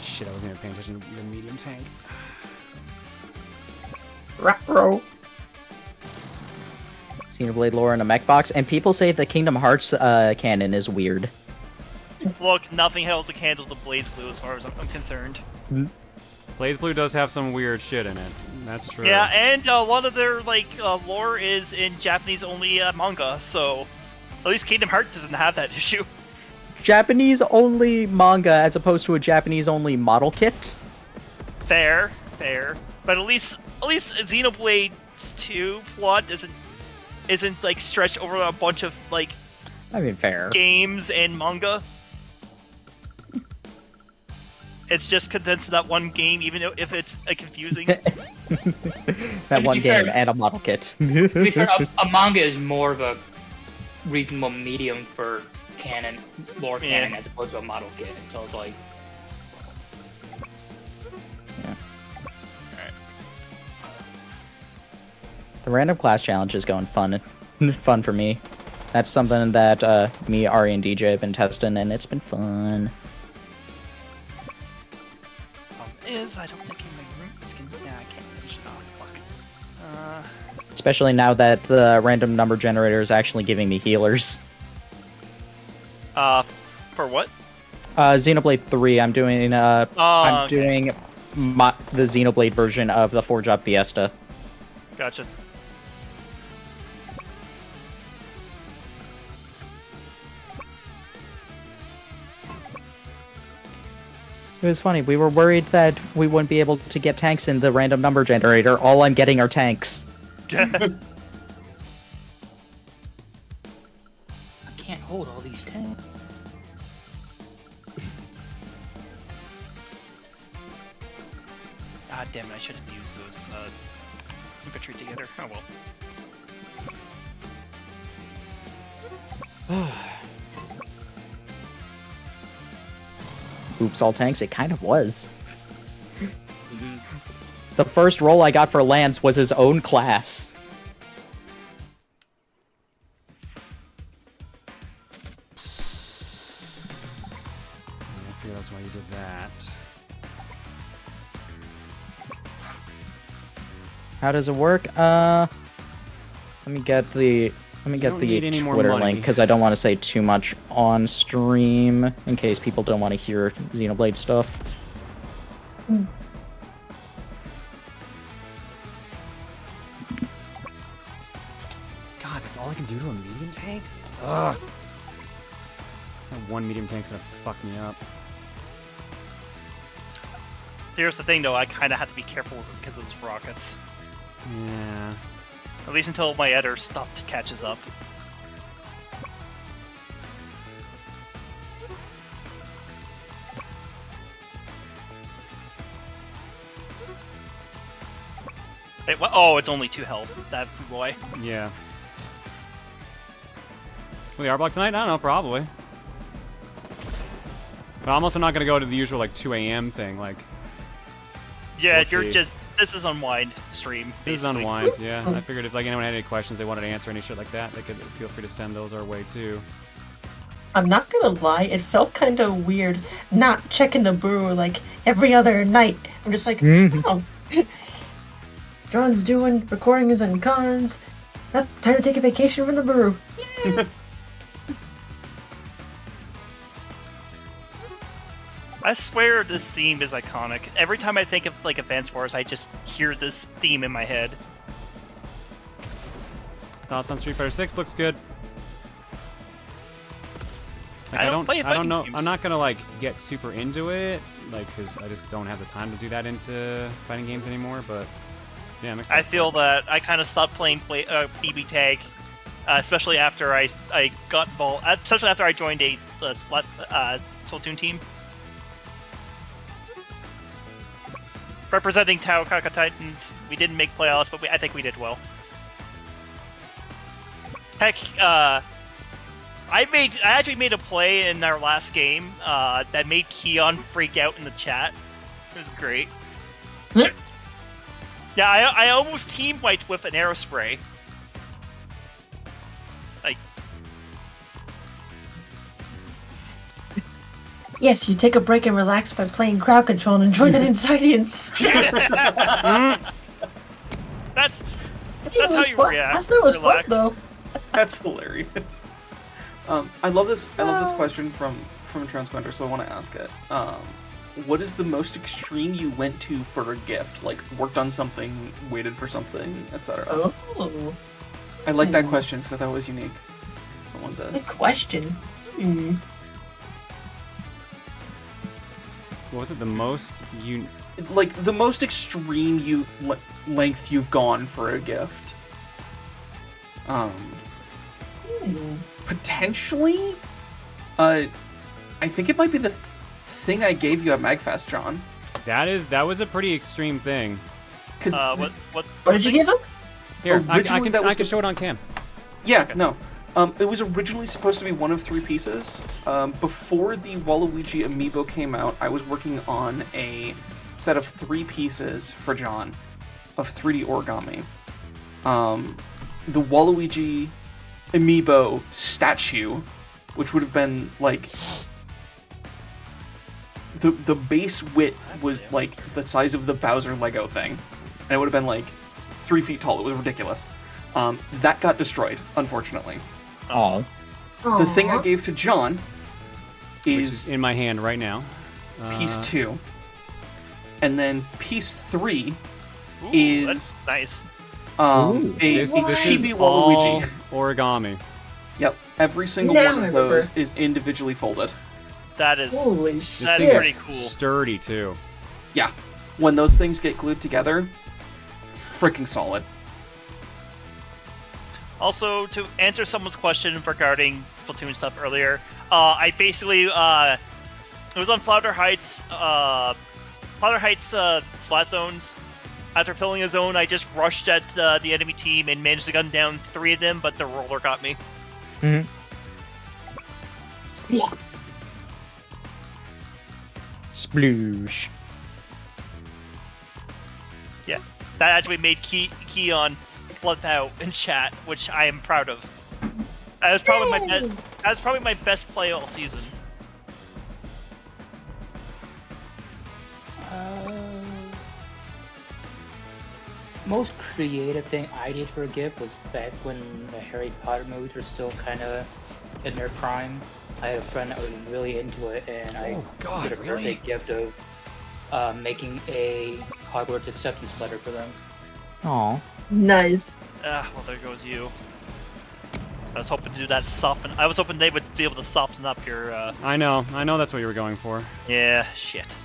Shit, I wasn't even paying attention to your medium tank. Ruh-roh. Xenoblade lore in a mech box, and people say the Kingdom Hearts canon is weird. Look, nothing holds a candle to Blaze Blue as far as I'm concerned. Blaze Blue does have some weird shit in it. That's true. Yeah, and a lot of their lore is in Japanese only manga, so at least Kingdom Hearts doesn't have that issue. Japanese only manga as opposed to a Japanese only model kit. Fair. But at least Xenoblade 2 plot isn't like stretched over a bunch of like fair games and manga. It's just condensed to that one game, even if it's confusing. That one game and a model kit. To be fair, a manga is more of a reasonable medium for canon, lore canon, as opposed to a model kit. So it's like. The random class challenge is going fun for me. That's something that me, Ari, and DJ have been testing, and it's been fun. I don't think in my room is gonna. Yeah, I can't finish it off. Fuck. Especially now that the random number generator is actually giving me healers. For what? Xenoblade 3. I'm doing doing the Xenoblade version of the 4-job Fiesta. Gotcha. It was funny. We were worried that we wouldn't be able to get tanks in the random number generator. All I'm getting are tanks. I can't hold all these tanks. Ah, damn it! I should have used those infantry together. Oh well. Oops, all tanks. It kind of was. The first roll I got for Lance was his own class. I figure that's why you did that. How does it work? Let me get the Twitter link because I don't want to say too much on stream in case people don't want to hear Xenoblade stuff. God, that's all I can do to a medium tank? Ugh. That one medium tank's gonna fuck me up. Here's the thing, though. I kind of have to be careful because of those rockets. Yeah. At least until my editor catches up. Oh, it's only 2 health. That boy. Yeah. Will the R block tonight? I don't know, probably. But I'm also not gonna go to the usual like 2 a.m. thing. Like. Yeah, we'll you're see. This is Unwind stream. Basically. This is Unwind, yeah. I figured if like anyone had any questions they wanted to answer, any shit like that, they could feel free to send those our way too. I'm not gonna lie, it felt kind of weird not checking the brew like every other night. I'm just like, oh, John's doing recording his and cons. Time to take a vacation from the brew. I swear this theme is iconic. Every time I think of like Advance Wars, I just hear this theme in my head. Thoughts on Street Fighter 6? Looks good. Like, I don't play fighting know. games. I'm not gonna like get super into it, like, because I just don't have the time to do that into fighting games anymore. But yeah, I'm excited. I feel that I kind of stopped playing BB Tag, especially after I got involved, especially after I joined a Splatoon team. Representing Taokaka Titans, we didn't make playoffs, but I think we did well. Heck, I actually made a play in our last game that made Keon freak out in the chat. It was great. Yeah, I almost team wiped with an aerospray. Like, Yes, you take a break and relax by playing crowd control and enjoy that anxiety instead. that's how you react. Last night was fun, Relax. though. That's hilarious. I love this question from a transplanter, so I want to ask it. What is the most extreme you went to for a gift? Like, worked on something, waited for something, etc. Oh. I like that question because I thought it was unique. Someone did. Good question. What was it? The most you like the most extreme length you've gone for a gift. Potentially, I think it might be the thing I gave you at Magfest, John. that was a pretty extreme thing. What did you give him? Here, I Originally, can show it on cam. Yeah, no. It was originally supposed to be one of 3 pieces. Before the Waluigi amiibo came out, I was working on a set of 3 pieces for John of 3D origami. The Waluigi amiibo statue, which would have been like the base width was like the size of the Bowser Lego thing, and it would have been like 3 feet tall. It was ridiculous. That got destroyed, unfortunately. Oh. The thing I gave to John Which is in my hand right now. piece 2, and then piece 3 Ooh, is that's nice. This is chibi all Waluigi. origami. Yep, every single Now one I of those remember. is individually folded. That is Holy This shit. thing pretty is cool. sturdy too. Yeah, when those things get glued together, freaking solid. Also, to answer someone's question regarding Splatoon stuff earlier, I basically it was on Flounder Heights splat zones. After filling a zone, I just rushed at the enemy team and managed to gun down 3 of them, but the roller got me. Sploosh. Yeah, that actually made Keon flip out in chat, which I am proud of. That was probably my best play all season. Most creative thing I did for a gift was back when the Harry Potter movies were still kind of in their prime. I had a friend that was really into it, and I did a birthday gift of making a Hogwarts acceptance letter for them. Aw. Nice. Well, there goes you. I was hoping to do that to soften. I was hoping they would be able to soften up your. I know that's what you were going for. Yeah, shit.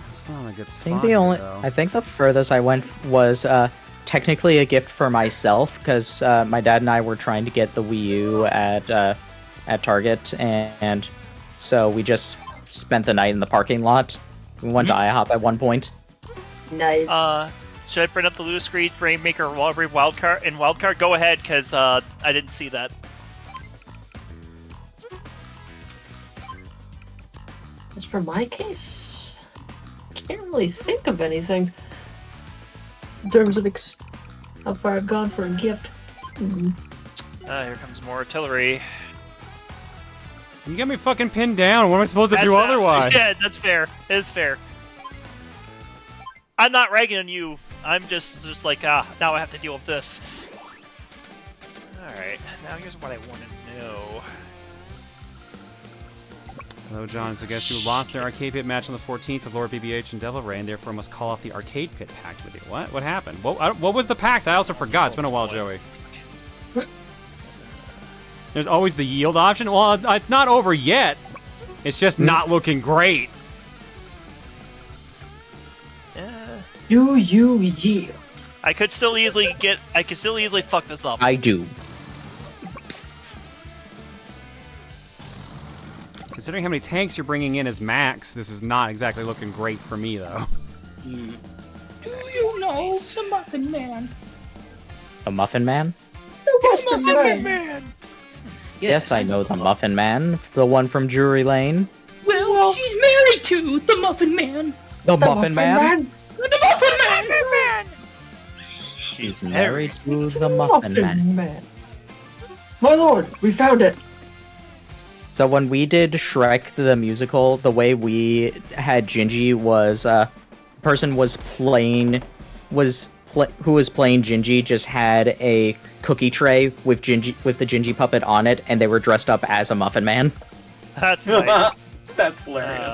It's not a good I spot. think though. I think the furthest I went was technically a gift for myself, because my dad and I were trying to get the Wii U at Target, and so we just spent the night in the parking lot. We went to IHOP at one point. Nice. Should I bring up the Ludicrous Rainmaker Wildcard? And Wildcard, go ahead, because I didn't see that. As for my case, can't really think of anything in terms of how far I've gone for a gift. Here comes more artillery. You got me fucking pinned down. What am I supposed to do otherwise? Yeah, that's fair. It is fair. I'm not ragging on you. I'm just like, now I have to deal with this. Alright, now here's what I want to know. Hello, John. So guess who lost their arcade pit match on the 14th with Lord BBH and Devil Ray, and therefore must call off the arcade pit pact with you. What? What happened? What was the pact? I also forgot. It's been a while, Joey. There's always the yield option. Well, it's not over yet. It's just not looking great. Do you yield? I could still easily fuck this up. I do. Considering how many tanks you're bringing in as max, this is not exactly looking great for me, though. Do you know the Muffin Man? The Muffin Man? The Muffin Man! Yes, I know the Muffin Man. The one from Drury Lane. Well, she's married to the Muffin Man. The Muffin Man? The Muffin Man! She's married to the Muffin Man. My lord, we found it. So when we did Shrek the musical, the way we had Gingy was the person who was playing Gingy just had a cookie tray with the Gingy puppet on it, and they were dressed up as a Muffin Man. That's nice. That's hilarious.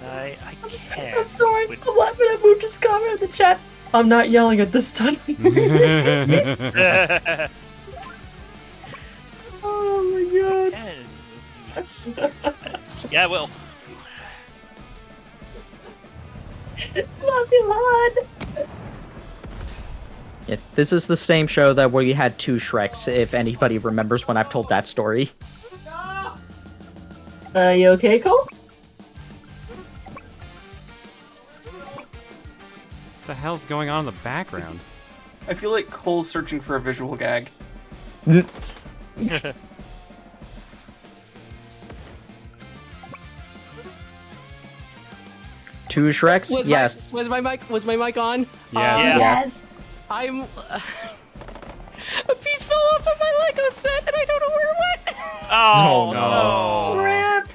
I can't. I'm sorry. I'm laughing at Mooch's comment in the chat. I'm not yelling at this time. Oh my god. Yeah, I will. Love you, lad. Yeah, this is the same show that where you had two Shreks, if anybody remembers when I've told that story. You okay, Cole? What the hell's going on in the background? I feel like Cole's searching for a visual gag. Two Shreks? Yes. Was my mic on? Yes. Yes. I'm. A piece fell off of my Lego set, and I don't know where it went. Oh no! Rip.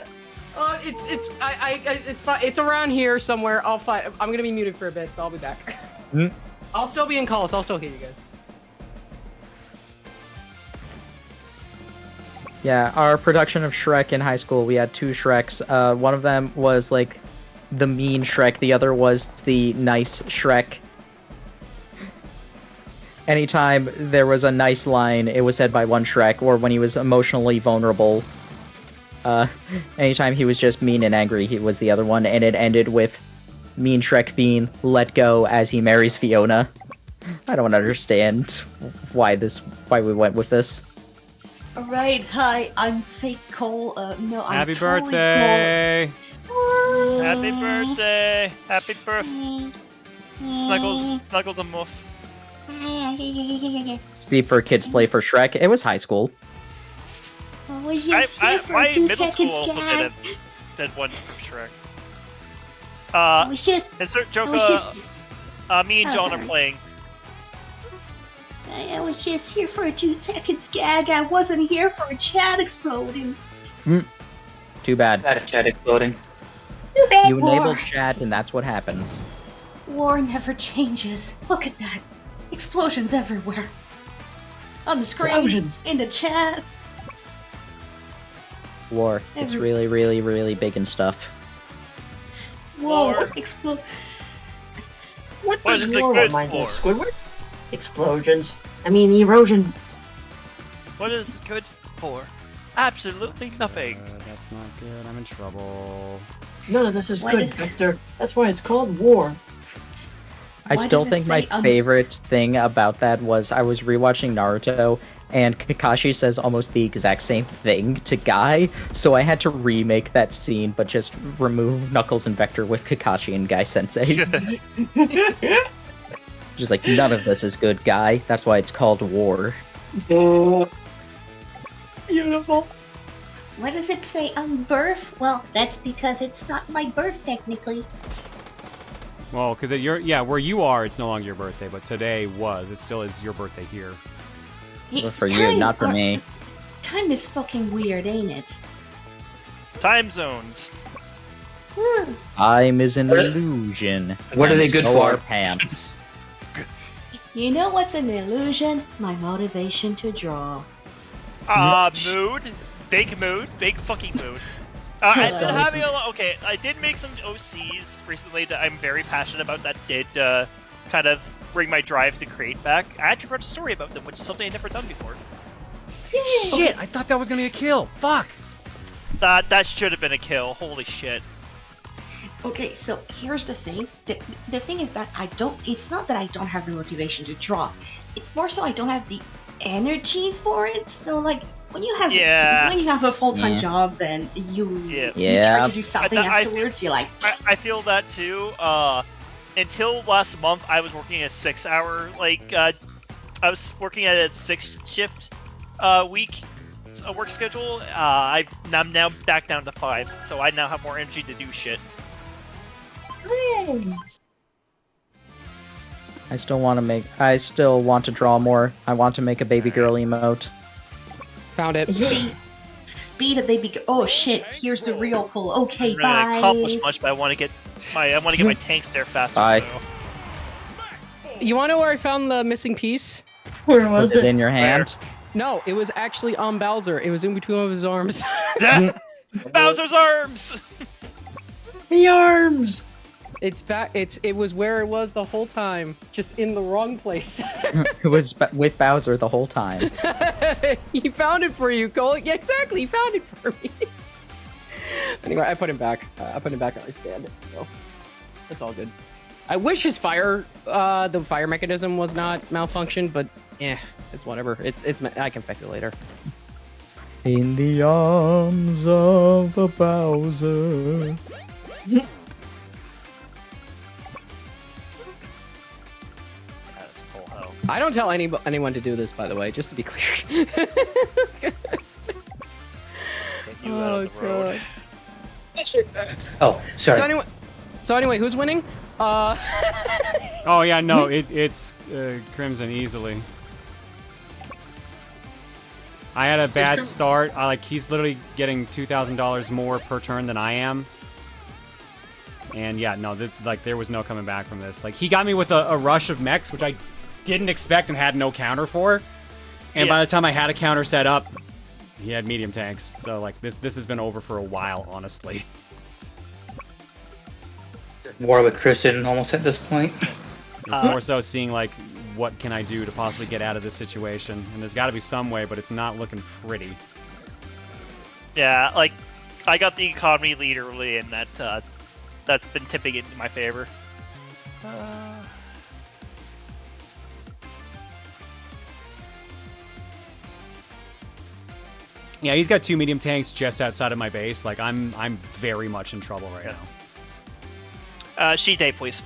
It's around here somewhere. I'll find. I'm gonna be muted for a bit, so I'll be back. I'll still be in calls. So I'll still hear you guys. Yeah, our production of Shrek in high school, we had two Shreks. One of them was like the mean Shrek, the other was the nice Shrek. Anytime there was a nice line, it was said by one Shrek, or when he was emotionally vulnerable. Anytime he was just mean and angry, he was the other one, and it ended with mean Shrek being let go as he marries Fiona. I don't understand why we went with this. Alright, hi, I'm fake Cole. No, I'm Happy totally birthday! Cole. Happy birthday! Happy birthday! Snuggles and Muff. Steve for Kids Play for Shrek. It was high school. Oh, yes, here for my 2 middle seconds, school Dad. did one from Shrek. I was just... Insert joke, I was just... me and Oh, John sorry. are playing. I was just here for a 2 seconds gag. I wasn't here for a chat exploding. Too bad. Had a chat exploding. You War. enabled chat, and that's what happens. War never changes. Look at that. Explosions everywhere. On the screen, Explosions. in the chat. War. It's Every- really, really, really big and stuff. Whoa, explode. What What does is it war good remind you of, for? Squidward? Explosions. I mean, erosions. What is it good for? Absolutely nothing. That's not good. I'm in trouble. None of this is Why good, does- Victor. That's why it's called war. I Why still does it think my say un- favorite thing about that was I was rewatching Naruto, and Kakashi says almost the exact same thing to Guy, so I had to remake that scene, but just remove Knuckles and Vector with Kakashi and Guy Sensei. Just like, none of this is good, Guy. That's why it's called war. Beautiful. What does it say on birth? Well, that's because it's not my birth technically. Well, because where you are, it's no longer your birthday, but today was. It still is your birthday here. For you, not for me. Time is fucking weird, ain't it? Time zones. Time is an illusion. What are they good so for? are pants. You know what's an illusion? My motivation to draw. Mood. Big fucking mood. I've been having a lot. Okay, I did make some OCs recently that I'm very passionate about that did kind of bring my drive to create back. I actually wrote a story about them, which is something I've never done before. Shit! I thought that was gonna be a kill. Fuck. That should have been a kill. Holy shit. Okay, so here's the thing. The thing is that it's not that I don't have the motivation to draw. It's more so I don't have the energy for it. So like when you have a full-time job, then you try to do something afterwards. You're like, I feel that too. Until last month, I was working a 6-hour I was working at a 6-shift week work schedule. I'm now back down to 5, so I now have more energy to do shit. I still want to draw more. I want to make a baby girl emote. Found it. Be the baby girl. Oh shit! Here's the real pull. Okay, I'm bye. really accomplish much, but I want to get my tanks there faster. Bye. So. You want to know where I found the missing piece? Where was it? In your hand? No, it was actually on Bowser. It was in between one of his arms. Bowser's arms. The arms. It's back. It was where it was the whole time, just in the wrong place. It was with Bowser the whole time. He found it for you, Cole. Yeah, exactly. He found it for me. Anyway, I put him back. I put him back on his stand. So it's all good. I wish his the fire mechanism was not malfunctioned, but yeah, it's whatever. I can fix it later. In the arms of a Bowser. I don't tell anyone to do this, by the way, just to be clear. Oh, God. Oh, sorry. So anyway, who's winning? Oh yeah, no, it's Crimson easily. I had a bad start. He's literally getting $2,000 more per turn than I am. And yeah, no, there was no coming back from this. He got me with a rush of mechs, which I didn't expect and had no counter for. And by the time I had a counter set up, he had medium tanks. So this has been over for a while, honestly. War with Tristan almost at this point. It's more so seeing what can I do to possibly get out of this situation, and there's got to be some way, but it's not looking pretty. Yeah, I got the economy lead early, and that's been tipping it in my favor. Yeah, he's got 2 medium tanks just outside of my base. I'm very much in trouble right now. Shide, please.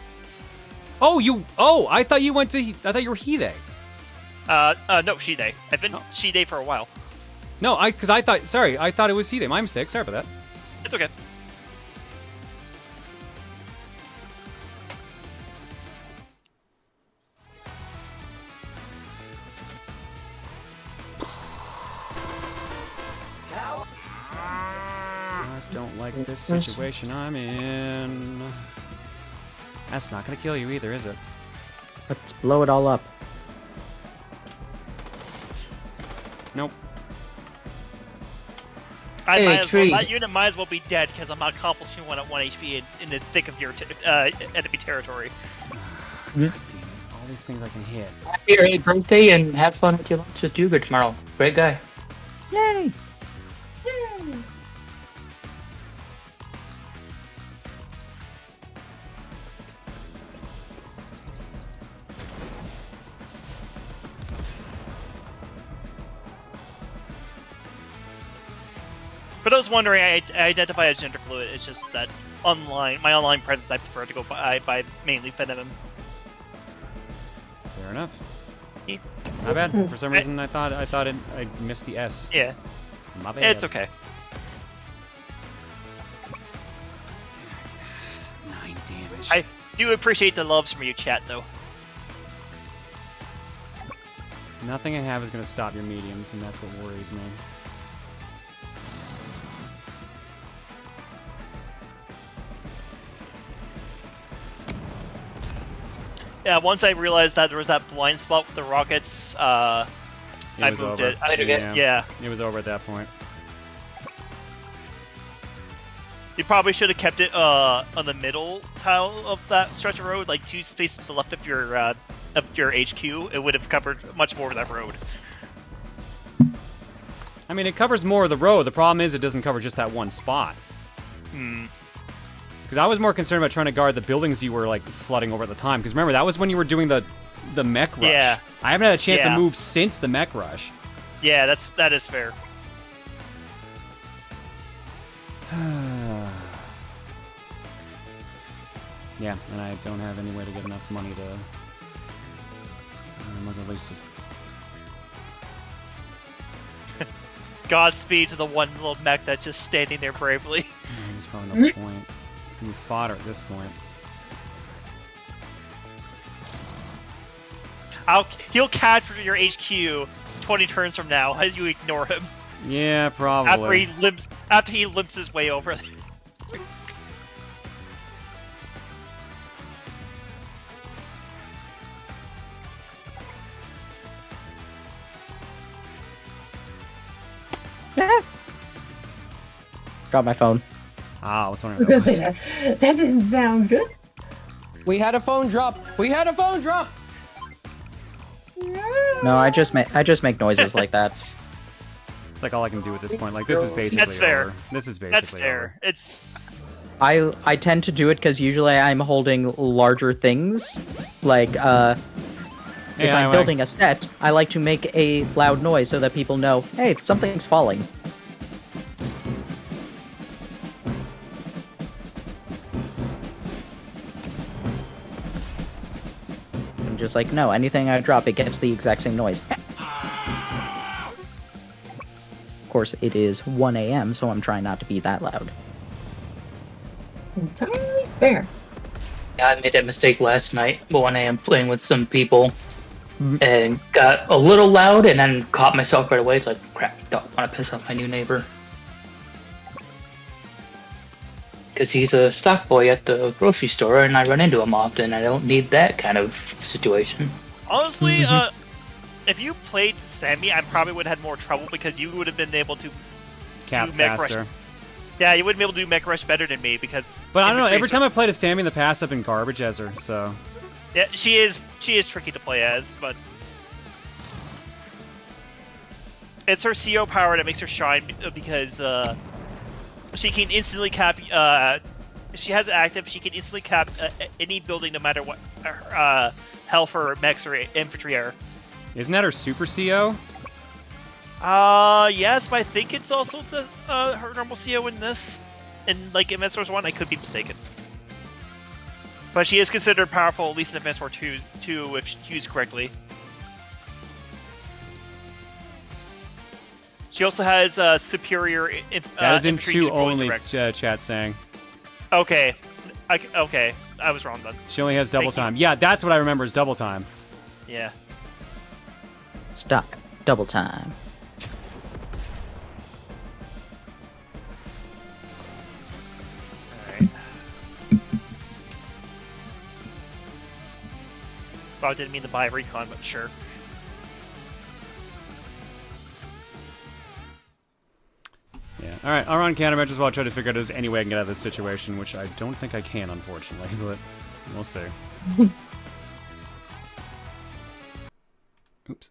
Oh, I thought you went to. I thought you were Hide. No, Shide. I've been Shide for a while. No, because I thought. Sorry, I thought it was Hide. My mistake. Sorry about that. It's okay. I don't like this situation I'm in. That's not gonna kill you either, is it? Let's blow it all up. Nope. That unit might as well be dead because I'm not accomplishing one at 1 HP in the thick of your enemy territory. God damn it. All these things I can hit. Happy birthday and have fun with your lunch with Duger tomorrow. Great guy. Yay! For those wondering, I identify as gender fluid. It's just that my online presence, I prefer to go by mainly feminine. Fair enough. Yeah. My bad. For some reason, I thought I missed the S. Yeah. My bad. It's okay. 9 damage. I do appreciate the loves from you, chat, though. Nothing I have is going to stop your mediums, and that's what worries me. Yeah, once I realized that there was that blind spot with the rockets, I moved it. Yeah. It was over at that point. You probably should have kept it on the middle tile of that stretch of road, like 2 spaces to the left of your HQ. It would have covered much more of that road. I mean, it covers more of the road. The problem is it doesn't cover just that one spot. Because I was more concerned about trying to guard the buildings you were, like, flooding over at the time. Because remember, that was when you were doing the mech rush. Yeah. I haven't had a chance to move since the mech rush. Yeah, that is fair. Yeah, and I don't have any way to get enough money to... I must at least just... Godspeed to the one little mech that's just standing there bravely. There's probably no point. It's gonna be fodder at this point. He'll capture your HQ 20 turns from now as you ignore him. Yeah, probably. After he limps his way over. Got my phone. Ah, I was wondering. I was gonna say that didn't sound good. We had a phone drop. We had a phone drop. No, I just make noises like that. It's like all I can do at this point. Like, this is basically That's fair. over. This is basically That's fair. over. It's... I tend to do it because usually I'm holding larger things. Like, if I'm building a set, I like to make a loud noise so that people know, hey, something's falling. I'm just like, no, anything I drop, it gets the exact same noise. Of course, it is 1 a.m., so I'm trying not to be that loud. Entirely fair. Yeah, I made that mistake last night when I am playing with some people and got a little loud and then caught myself right away. It's like, crap, don't want to piss off my new neighbor. Because he's a stock boy at the grocery store and I run into him often. I don't need that kind of situation. Honestly, if you played Sammy, I probably would have had more trouble because you would have been able to Cap do mech faster. rush. Yeah, you wouldn't be able to do mech rush better than me because. But I don't know. Every time I've played a Sammy in the past, I've been garbage as her. So. Yeah, she is tricky to play as, but it's her CO power that makes her shine because she can instantly cap. If she has it active, she can instantly cap any building, no matter what health or mechs or infantry are. Isn't that her super CO? Yes, but I think it's also the her normal CO in this. In like Advanced Wars 1, I could be mistaken. But she is considered powerful, at least in Advanced Wars 2 if used correctly. She also has superior that is in infantry 2 control only, directs. chat saying. Okay. Okay, I was wrong then. She only has double Thank you. time. Yeah, that's what I remember is double time. Yeah. Stop. Double time. Alright. Well, I didn't mean to buy a recon, but sure. Yeah. All right. I'll run countermeasures while I try to figure out if there's any way I can get out of this situation, which I don't think I can, unfortunately, but we'll see. Oops.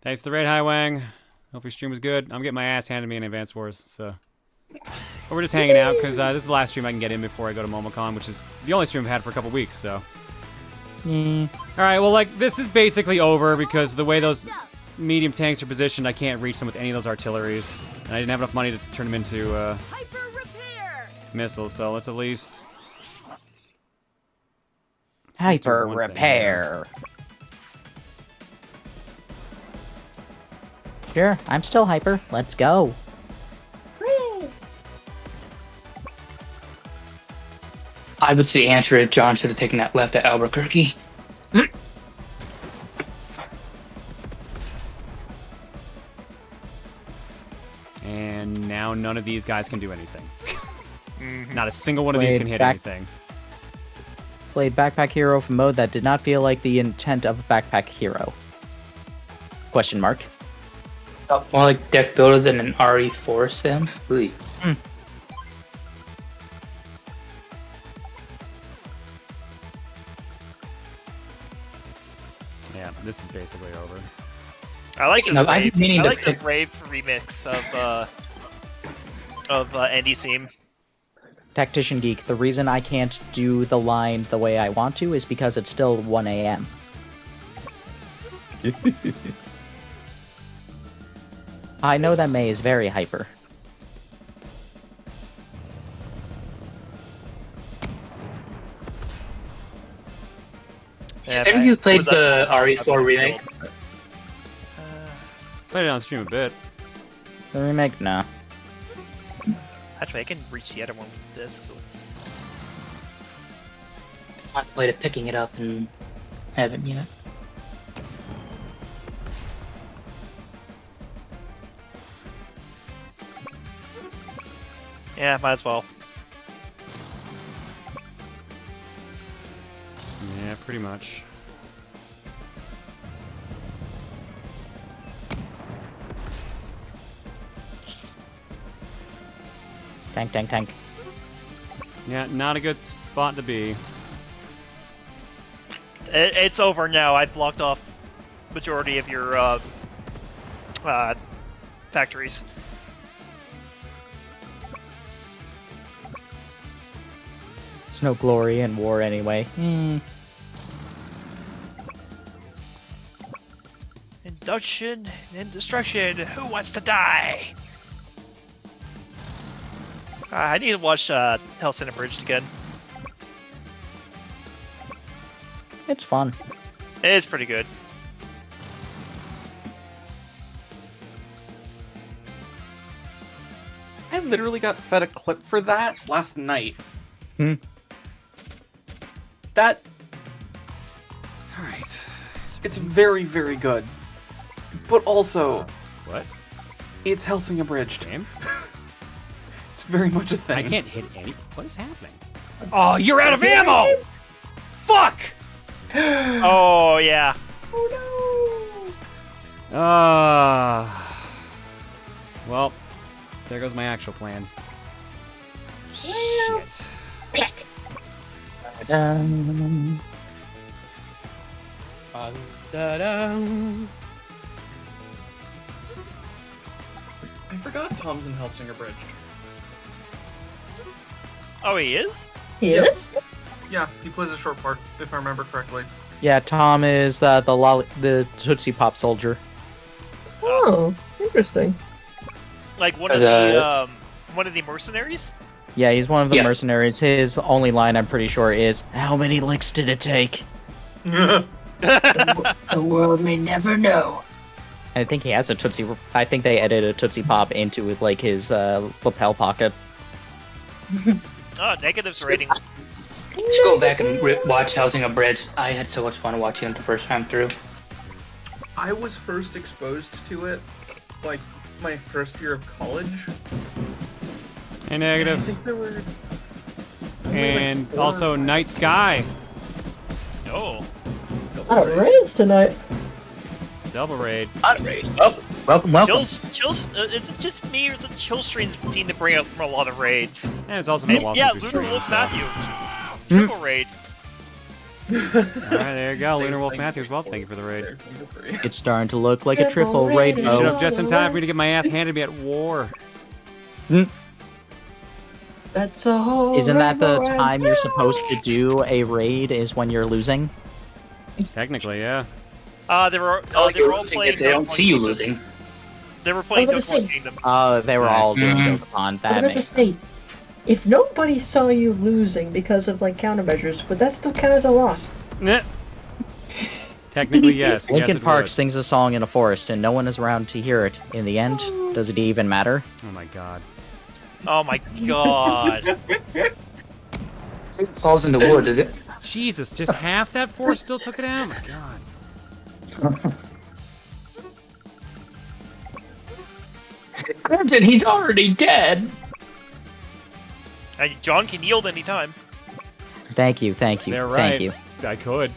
Thanks to the raid, Hi Wang. Hope your stream was good. I'm getting my ass handed to me in Advance Wars, so. But we're just hanging out because this is the last stream I can get in before I go to Momocon, which is the only stream I've had for a couple weeks, so. All right, well, like, this is basically over because the way those medium tanks are positioned, I can't reach them with any of those artilleries. And I didn't have enough money to turn them into missiles, so let's at least... Hyper repair. Sure, I'm still hyper. Let's go. I would say answer it. John should have taken that left at Albuquerque. And now none of these guys can do anything. Not a single one of these can hit anything. Played Backpack Hero from mode that did not feel like the intent of a Backpack Hero. Question mark. More like deck builder than an RE4 sim. Yeah, this is basically over. I like his No, rave. I'm meaning I to like his pick- rave remix of Andy's theme. Tactician Geek, the reason I can't do the line the way I want to is because it's still 1 a.m. I know that May is very hyper. Yeah, Have you played the RE4 remake? Played it on stream a bit. The remake? No. Actually, I can reach the other one with this. So it's... I played it picking it up and haven't yet. Yeah, might as well. Yeah, pretty much. Tank, tank, tank. Yeah, not a good spot to be. It's over now. I blocked off majority of your factories. There's no glory in war anyway. Induction and destruction. Who wants to die? I need to watch Hell's Abridged again. It's fun. It is pretty good. I literally got fed a clip for that last night. That... Alright. It's very, very good. But also... What? It's Helsing Abridged. Game? It's very much a thing. I can't hit any... What is happening? Oh, you're out of ammo! Fuck! Oh, yeah. Well, there goes my actual plan. Shit. I forgot Tom's in Helsinger Bridge. Oh, he is? He is? Yeah, he plays a short part, if I remember correctly. Yeah, Tom is the Tootsie Pop soldier. Oh, interesting. Like one of the mercenaries? Yeah, he's one of the Yeah. mercenaries. His only line, I'm pretty sure, is, "How many licks did it take?" The world may never know. I think he has a Tootsie... I think they edited a Tootsie Pop into, like, his lapel pocket. Oh, negatives rating. Just go back and watch Housing Abridged. I had so much fun watching it the first time through. I was first exposed to it, like, my first year of college. Hey, I negative. think there were... And also Night Sky. Oh. I don't raise tonight. Double raid. Oh, welcome. Chills. Is it just me, or is it Chill Streams seem to bring up a lot of raids? And it's also been a while Yeah, since we Lunar streamed, Wolf so. Matthew. Triple raid. Alright, there you go. Lunar Wolf Matthews. Well, thank you for the raid. It's starting to look like a triple raid. You showed up just in time for me to get my ass handed to me at war. That's a whole. Isn't that the time you're supposed to do a raid? Is when you're losing? Technically, yeah. They were Oh, they were you're all losing playing. if they don't Dokapon see you Kingdom. losing. They were playing I was about to Dokapon say- Kingdom. They were all doing I Dokapon. was That about to makes say, if nobody saw you losing because of like countermeasures, would that still count as a loss? Nah. Technically, yes. Linkin yes, it Park would. sings a song in a forest and no one is around to hear it. In the end, does it even matter? Oh my god. Oh my god. It falls in the wood, is it? Jesus, just half that force still took it out? Oh my god. Granted, he's already dead. And John can yield anytime. Thank you, thank you, They're right. thank you. I could.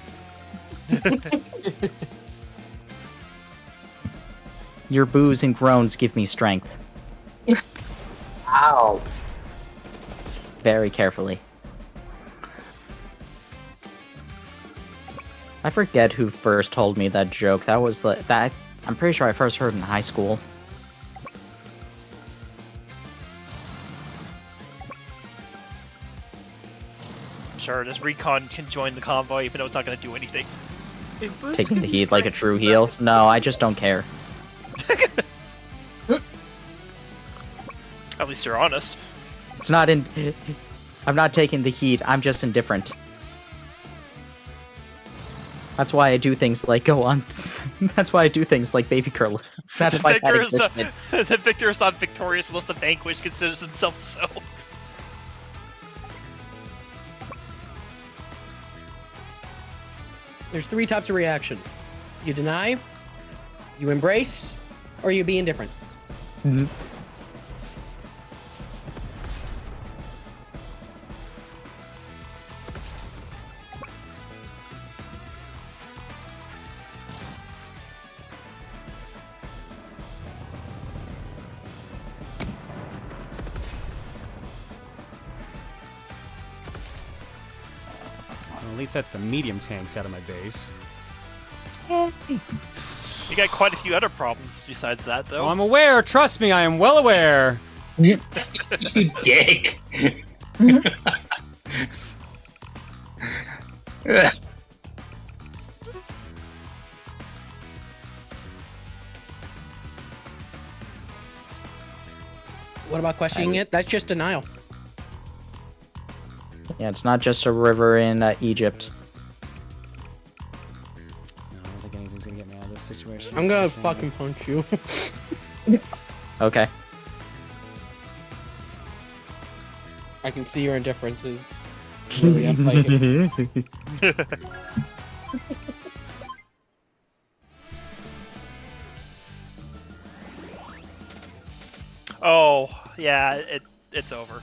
Your boos and groans give me strength. Ow. Very carefully. I forget who first told me that joke. That was that. I'm pretty sure I first heard it in high school. Sure, this recon can join the convoy even though it's not going to do anything. Taking the heat like a true heel. No, I just don't care. At least you're honest. It's not in. I'm not taking the heat. I'm just indifferent. That's why I do things like go on. That's why I do things like baby curl. That's why that Victor is existed. Victor is not victorious unless the vanquished considers himself so. There's 3 types of reaction. You deny, you embrace, or you be indifferent. Well, at least that's the medium tanks out of my base. You got quite a few other problems besides that, though. Oh, I'm aware. Trust me, I am well aware. You dick. What about questioning it? That's just denial. Yeah, it's not just a river in Egypt. No, I don't think anything's gonna get me out of this situation. I'm gonna fucking punch you. Okay. I can see your indifferences. Really, I'm fighting. Oh, yeah, it's over.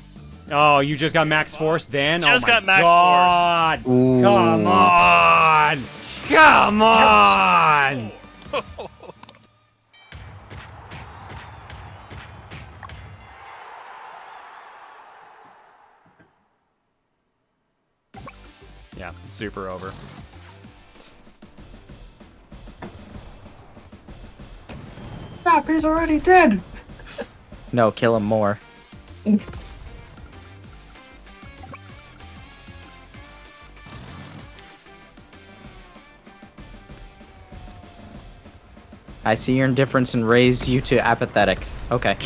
Oh, you just got max force then? Just oh my got max God. force. Ooh. Come on! Come on! Yeah, super over. Stop, he's already dead! No, kill him more. I see your indifference and raise you to apathetic. Okay.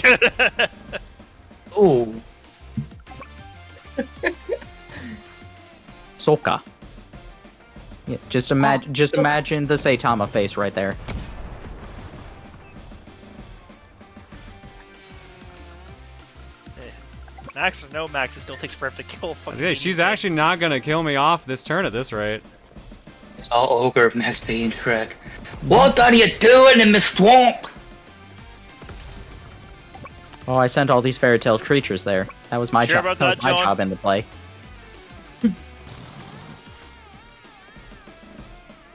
Ooh. Soka. Yeah, just imagine the Saitama face right there. Max or no Max, it still takes forever to kill a fucking. Okay, she's actually not gonna kill me off this turn at this rate. It's all ogre Max Payne Shrek. What are you doing in the swamp? Oh, I sent all these fairy tale creatures there. That was my Sure job. about That was that, my John? job in the play.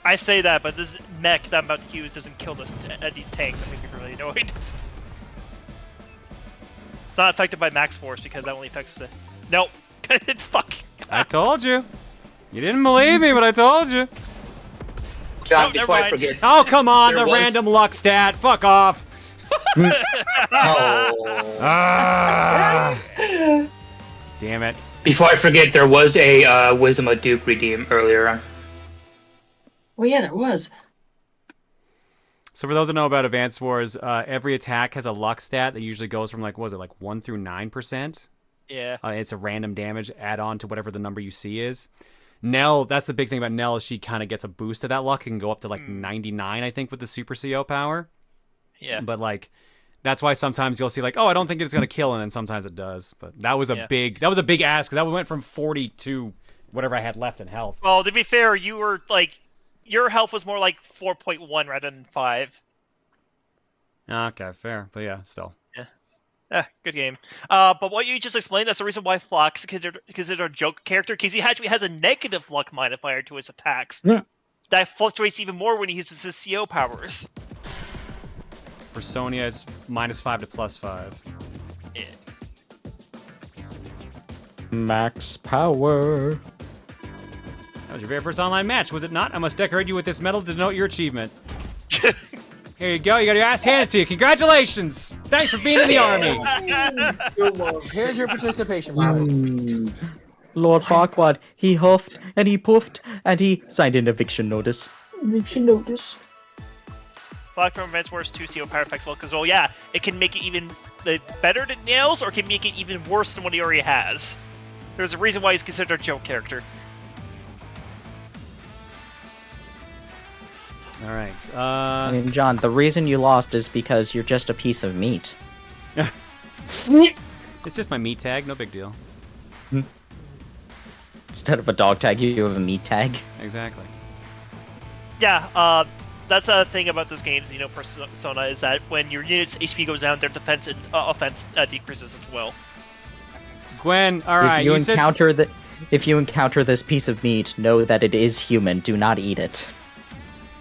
I say that, but this mech that I'm about to use doesn't kill these tanks. That make me really annoyed. It's not affected by max force because that only affects the. Nope. Fuck. I told you. You didn't believe me, but I told you. John, before I forget. Oh, come on, there the was- random luck stat. Fuck off. Ah. Damn it. Before I forget, there was a Wisdom of Duke redeem earlier on. Well, yeah, there was. So for those that know about Advanced Wars, every attack has a luck stat that usually goes from like, what was it, like 1 through 9%? Yeah. It's a random damage add-on to whatever the number you see is. Nell, that's the big thing about Nell, is she kind of gets a boost to that luck. It can go up to like 99, I think, with the Super CO power. Yeah. But like, that's why sometimes you'll see like, oh, I don't think it's gonna kill, and then sometimes it does. But that was a big ask, because that went from 40 to whatever I had left in health. Well, to be fair, you were like, your health was more like 4.1 rather than 5. Okay, fair. But yeah, still. Good game. But what you just explained, that's the reason why Flox is considered a joke character, because he actually has a negative luck modifier to his attacks. Yeah. That fluctuates even more when he uses his CO powers. For Sonya, it's -5 to +5. Yeah. Max power. That was your very first online match, was it not? I must decorate you with this medal to denote your achievement. Here you go. You got your ass handed to you. Congratulations. Thanks for being in the army. Here's your participation. Lord Farquaad, he huffed and he puffed and he signed an eviction notice. Eviction notice. Flock from Advanced Wars 2 CO power effects well, because, well, yeah, it can make it even better than Nails, or it can make it even worse than what he already has. There's a reason why he's considered a joke character. All right. I mean, John, the reason you lost is because you're just a piece of meat. It's just my meat tag. No big deal. Instead of a dog tag, you have a meat tag. Exactly. Yeah, that's a thing about this game's, Persona, is that when your unit's HP goes down, their defense and offense decreases as well. Gwen, all right. If you encounter this piece of meat, know that it is human. Do not eat it.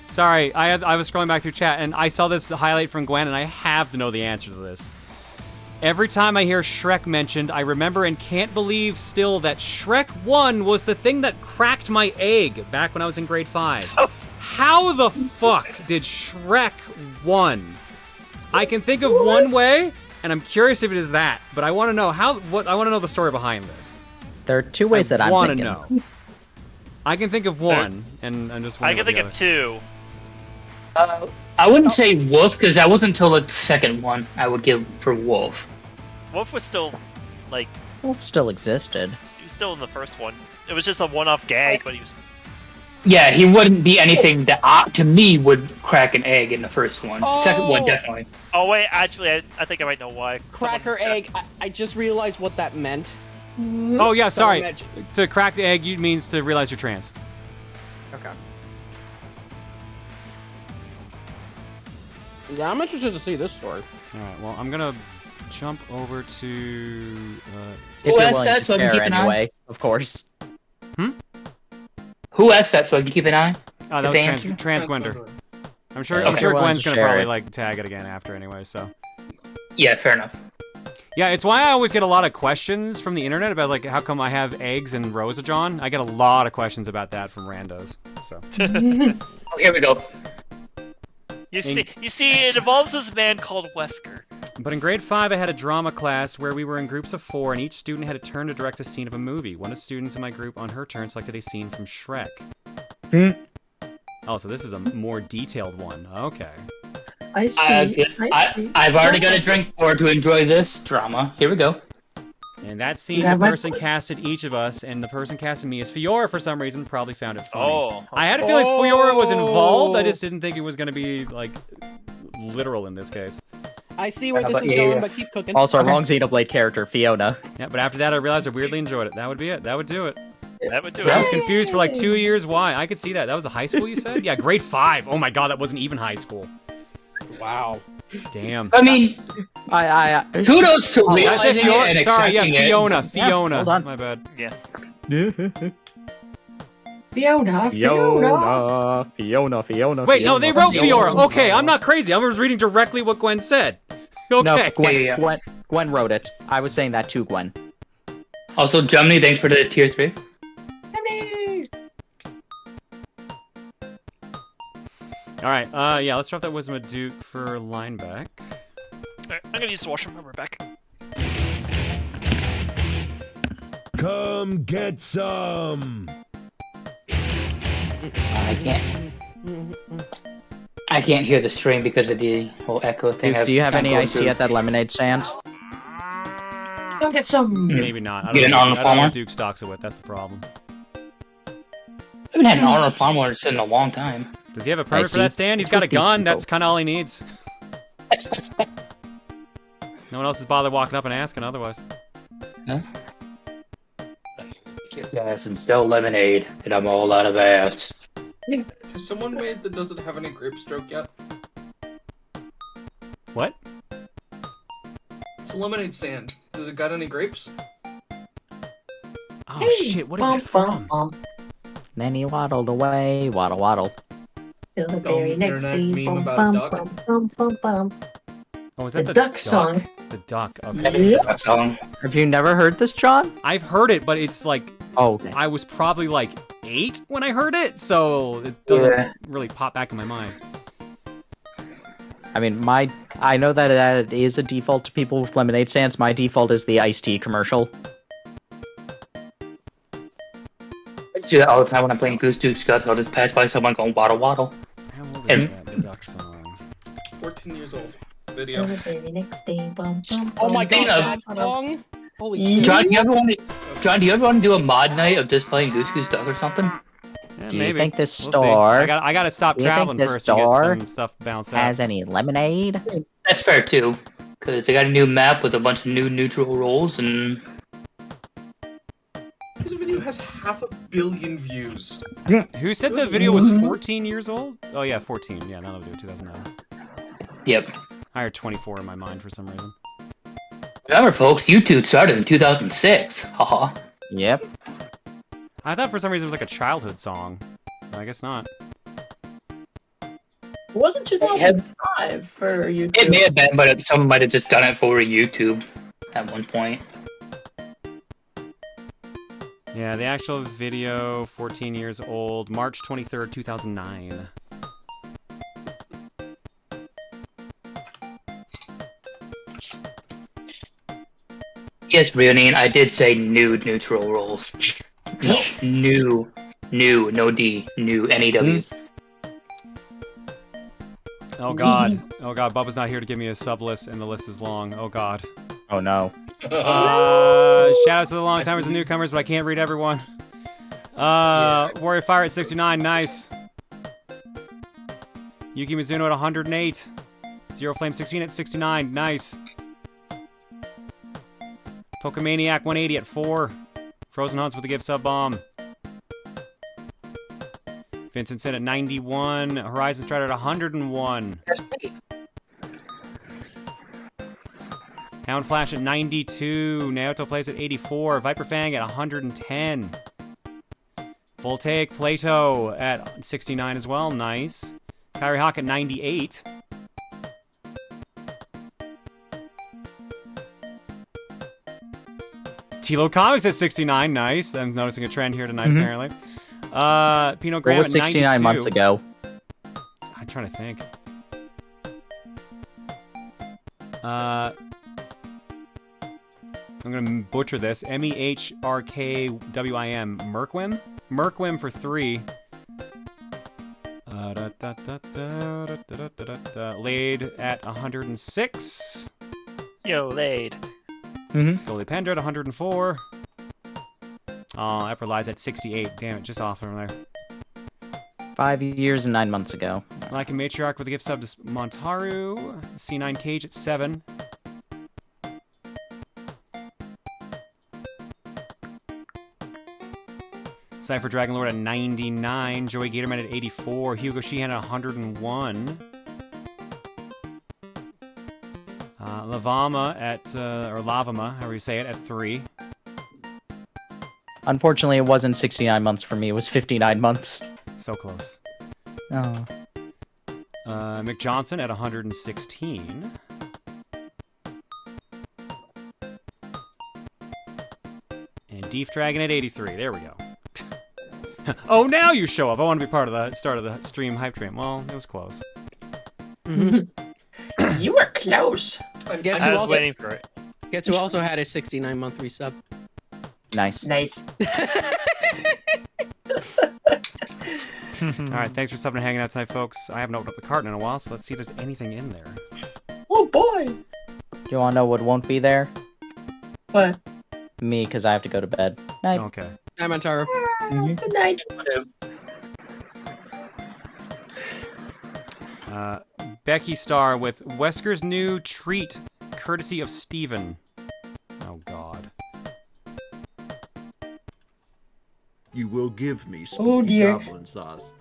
Sorry, I was scrolling back through chat, and I saw this highlight from Gwen, and I have to know the answer to this. Every time I hear Shrek mentioned, I remember and can't believe still that Shrek 1 was the thing that cracked my egg back when I was in grade 5. How the fuck did Shrek 1? I can think of one way, and I'm curious if it is that, but I want to know I want to know the story behind this. There are two ways that I'm thinking. I want to know. I can think of one, and I'm just I wondering can think of two. I wouldn't say Wolf, because that wasn't until the second one I would give for Wolf. Wolf was still, like... Wolf still existed. He was still in the first one. It was just a one-off gag, but he was... Yeah, he wouldn't be anything that, to me, would crack an egg in the first one. Second one, definitely. Oh, wait, actually, I think I might know why. Cracker egg, I just realized what that meant. Oh, yeah, sorry. To crack the egg means to realize you're trans. Okay. Yeah, I'm interested to see this story. Alright, well, I'm gonna jump over to... If you're willing to share anyway, of course. Who asked that so I can keep an eye? Oh, that was trans Gwender. I'm sure Gwen's gonna probably, like, tag it again after anyway, so... Yeah, fair enough. Yeah, it's why I always get a lot of questions from the internet about, like, how come I have eggs and Rosajon. I get a lot of questions about that from randos, so... Oh, here we go. You see, it involves this man called Wesker. But in grade 5, I had a drama class where we were in groups of 4, and each student had a turn to direct a scene of a movie. One of the students in my group, on her turn, selected a scene from Shrek. Oh, so this is a more detailed one. Okay. I see. I've already got a drink for to enjoy this drama. Here we go. And that scene, the person casted each of us, and the person casting me as Fiora, for some reason, probably found it funny. Oh. I had a feeling Fiora was involved. I just didn't think it was going to be, like, literal in this case. I see where this is going, but keep cooking. Also, wrong Xenoblade character, Fiona. Yeah, but after that, I realized I weirdly enjoyed it. That would be it. That would do it. That would do it. I was confused for like 2 years. Why? I could see that. That was a high school, you said? Yeah, grade 5. Oh my god, that wasn't even high school. Wow. Damn. I mean, kudos to realizing it and Sorry, yeah, accepting it. Fiona. Hold on. My bad. Yeah. Fiona. Wait, no, they wrote Fiora. Okay, I'm not crazy. I was reading directly what Gwen said. Okay. No, Gwen wrote it. I was saying that to Gwen. Also, Germany, thanks for the tier 3. All right. Yeah. Let's drop that Wisdom of Duke for Lineback. Alright, I'm gonna use the washroom. We're back. Come get some. I can't hear the stream because of the whole echo thing. Do you have any iced tea at that lemonade stand? Go get some. Maybe not. I Get an don't Arnold know Palmer? what Duke stocks it with. That's the problem. I haven't had an Arnold Palmer in a long time. Does he have a permit Iced for that tea? stand? He's got a These gun. people. That's kind of all he needs. No one else is bothered walking up and asking otherwise. Huh? Get ass and still lemonade, and I'm all out of ass. Has someone made that doesn't have any grape stroke yet? What? It's a lemonade stand. Does it got any grapes? Oh shit! What is that from? Then he waddled away, waddle waddle. To the very next internet day. meme Bum, about bum, a duck? bum, bum, bum, bum. Oh, is that The duck song. The duck. That Okay. is that song. Have you never heard this, John? I've heard it, but it's like Oh, okay. I was probably like 8 when I heard it, so it doesn't Yeah. really pop back in my mind. I mean, I know that it is a default to people with lemonade stands. My default is the iced tea commercial. I do that all the time when I'm playing Goose Duke's Guts. I'll just pass by someone going waddle waddle. How old is And- that? The duck song. 14 years old. To Video. the very next day. Bum, bum, Oh my Speaking god, of- that song! Holy Yeah. shit. John, do you ever want to do a mod night of just playing Goose Goose Duck or something? Yeah, Do you maybe. think this We'll see. store I gotta stop do you think traveling this first and get store some stuff bounced out. has any lemonade? That's fair too, because they got a new map with a bunch of new neutral roles, and This video has 500 million views. Who said the video was 14 years old? Oh yeah, 14. Yeah, none of it 2009. yep. I heard 24 in my mind for some reason. Remember, folks, YouTube started in 2006. Haha. Yep. I thought for some reason it was like a childhood song. I guess not. It wasn't 2005 for YouTube. It may have been, but someone might have just done it for YouTube at one point. Yeah, the actual video, 14 years old, March 23rd, 2009. Yes, Brionine, I did say new neutral roles. No, new, no D, new, N-E-W. Oh god. Oh god, Bubba's not here to give me a sub list and the list is long. Oh god. Oh no. Shout out to the long timers and newcomers, but I can't read everyone. Warrior Fire at 69, nice. Yuki Mizuno at 108. Zero Flame 16 at 69, nice. Pokemaniac 180 at 4. Frozen Hunts with a gift sub bomb. Vincent Sin at 91. Horizon Strider at 101. Hound Flash at 92. Naoto plays at 84. Viper Fang at 110. Voltaic Plato at 69 as well. Nice. Kyrie Hawk at 98. Tilo Comics at 69. Nice. I'm noticing a trend here tonight, apparently. Pinot What Graham was at 69 92. months ago? I'm trying to think. I'm gonna butcher this. M-E-H-R-K-W-I-M. Merkwim? Merkwim for 3. Laid at 106. Yo, Laid. Scully Pendra at 104. Oh, Epper lies at 68. Damn it, just off from there. 5 years and 9 months ago. Like a Matriarch with a gift sub to Montaru. C9 Cage at 7. Cypher Dragon Lord at 99. Joey Gatorman at 84. Hugo Sheehan at 101. Lavama at, or Lavama, however you say it, at 3. Unfortunately, it wasn't 69 months for me. It was 59 months. So close. Oh. Mick Johnson at 116. And Deef Dragon at 83. There we go. Oh, now you show up. I want to be part of the start of the stream hype train. Well, it was close. You were close. Guess I who was also, waiting for it. Guess who also had a 69-month resub? Nice. Nice. Alright, thanks for stopping and hanging out tonight, folks. I haven't opened up the carton in a while, so let's see if there's anything in there. Oh boy. You wanna know what won't be there? What? Me, because I have to go to bed. Night. Okay. I'm Antaro. Good night. Becky Starr with Wesker's new treat, courtesy of Steven. Oh, God. You will give me spooky goblin sauce.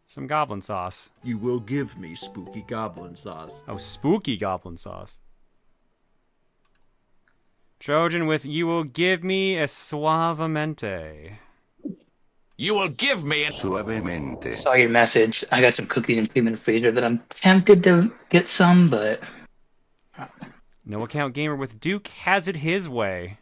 Some goblin sauce. You will give me spooky goblin sauce. Oh, spooky goblin sauce. Trojan with you will give me a suavemente. You will give me a suavemente. Saw your message. I got some cookies and cream in the freezer that I'm tempted to get some, but... No account gamer with Duke has it his way.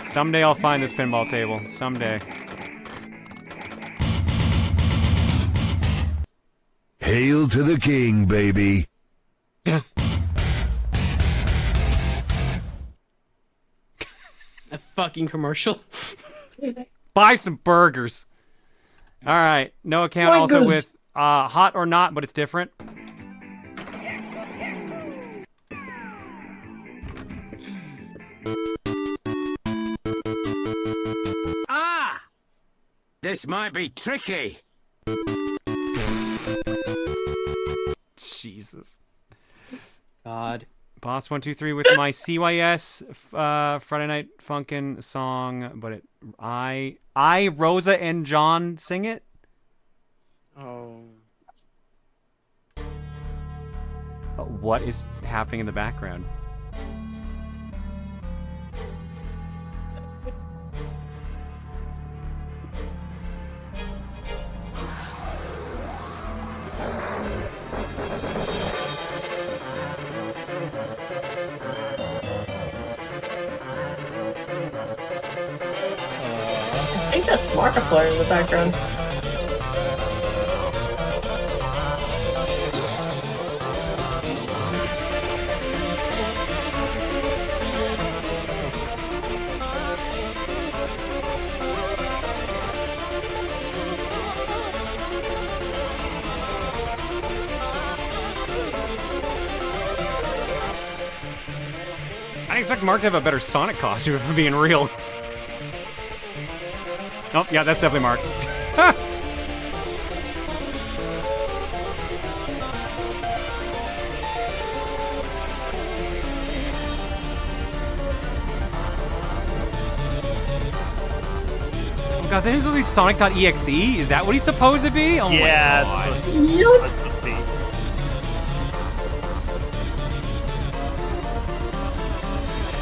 Someday I'll find this pinball table. Someday. Hail to the king, baby. A fucking commercial. Buy some burgers. All right. No account also with hot or not, but it's different. Ah! This might be tricky. Jesus. God. Boss 123 with my CYS Friday Night Funkin' song, but Rosa and John sing it. Oh. What is happening in the background? I think that's Markiplier in the background. I expect Mark to have a better Sonic costume if I'm being real. Oh, yeah, that's definitely Mark. Oh, guys, I think he's supposed to be Sonic.exe? Is that what he's supposed to be? Oh Yeah, my God. it's supposed to be.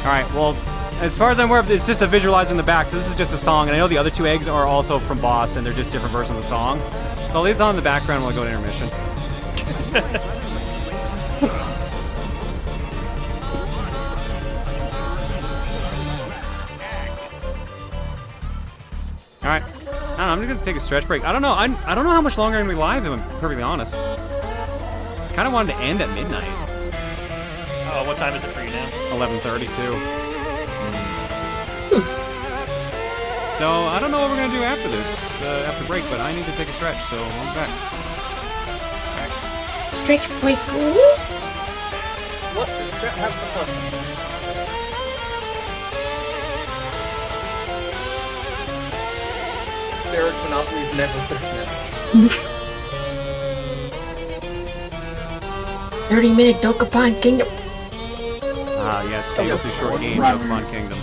Alright, well, as far as I'm aware, it's just a visualizer in the back, so this is just a song, and I know the other two eggs are also from Boss, and they're just different versions of the song. So I'll leave this on in the background while I go to intermission. Alright. I don't know, I'm just gonna take a stretch break. I don't know how much longer I'm gonna be live, if I'm perfectly honest. Kinda wanted to end at midnight. Oh, what time is it for you now? 11:32. So, I don't know what we're gonna do after this, after break, but I need to take a stretch, so I'll be back. Stretch break. What? Have fun. Derek Monopoly's never 30 minutes. 30-minute Dokapon Kingdoms. Ah, yes, famously short game, Pokemon Kingdom.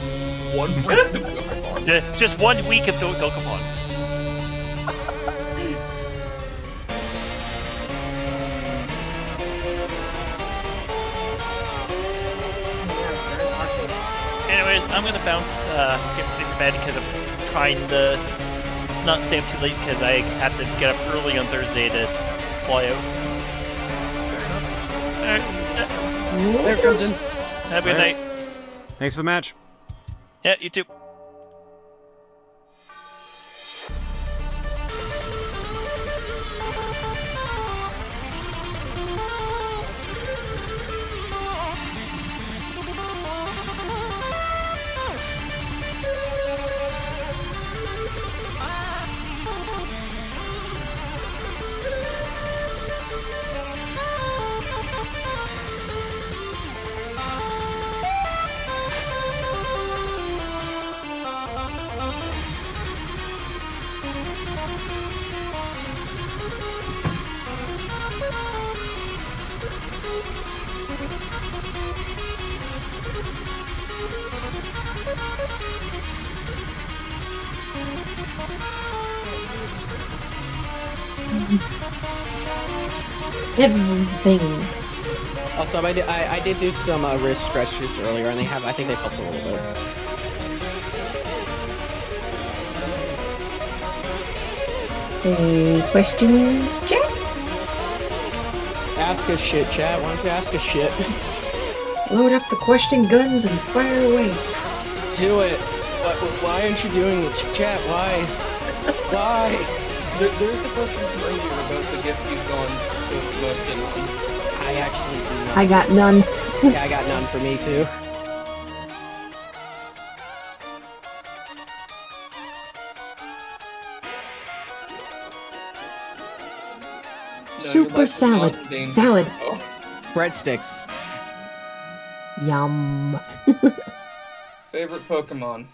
Just 1 week of Dokapon. Anyways, I'm gonna bounce, get ready for bed because I'm trying to not stay up too late because I have to get up early on Thursday to fly out. So. Alright. There it comes in. Have a good night. Thanks for the match. Yeah, you too. Everything. Also, I did do some wrist stretches earlier, and I think they helped a little bit. Any questions, chat? Ask us shit, chat. Why don't you ask us shit? Load up the question guns and fire away. Do it. Why aren't you doing it, chat? Why? Why? There's the question from earlier about the gift you've gone the most in on. I actually do not. I got none. Yeah, I got none for me too. Super salad. Salad. Breadsticks. Yum. Favorite Pokemon?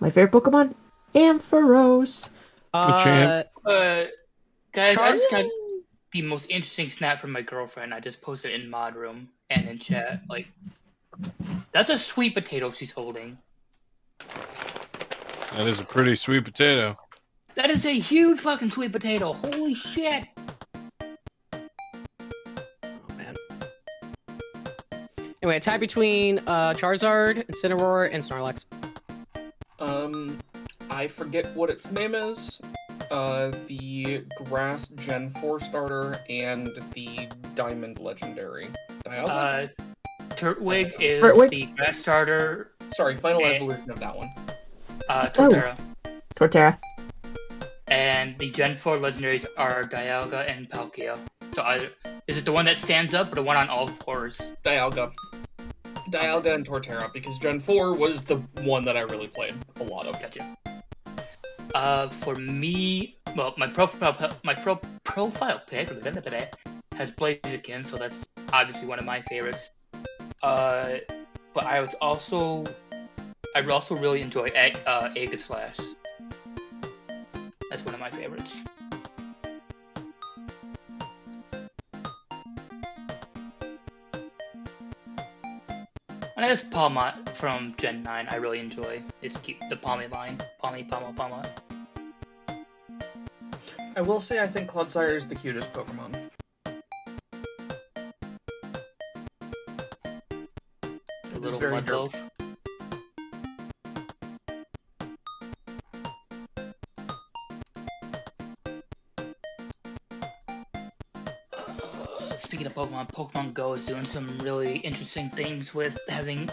My favorite Pokemon? Ampharos. Guys, I just got the most interesting snap from my girlfriend. I just posted it in mod room and in chat. Like, that's a sweet potato she's holding. That is a pretty sweet potato. That is a huge fucking sweet potato. Holy shit. Anyway, a tie between Charizard, Incineroar, and Snorlax. I forget what its name is. The Grass Gen 4 starter and the Diamond Legendary. Dialga? Turtwig is the grass starter. Sorry, final evolution of that one. Torterra. Torterra. And the Gen 4 legendaries are Dialga and Palkia. So is it the one that stands up or the one on all fours? Dialga. Dialga and Torterra, because Gen 4 was the one that I really played a lot of. Gotcha. For me, well, my profile pic has Blaziken, so that's obviously one of my favorites. But I also really enjoy Aegislash. That's one of my favorites. And I guess Palmot from Gen 9 I really enjoy. It's cute, the Palmy line. Palmot. I will say I think Clodsire is the cutest Pokemon. The little mudloaf. Speaking of Pokemon, Pokemon Go is doing some really interesting things with having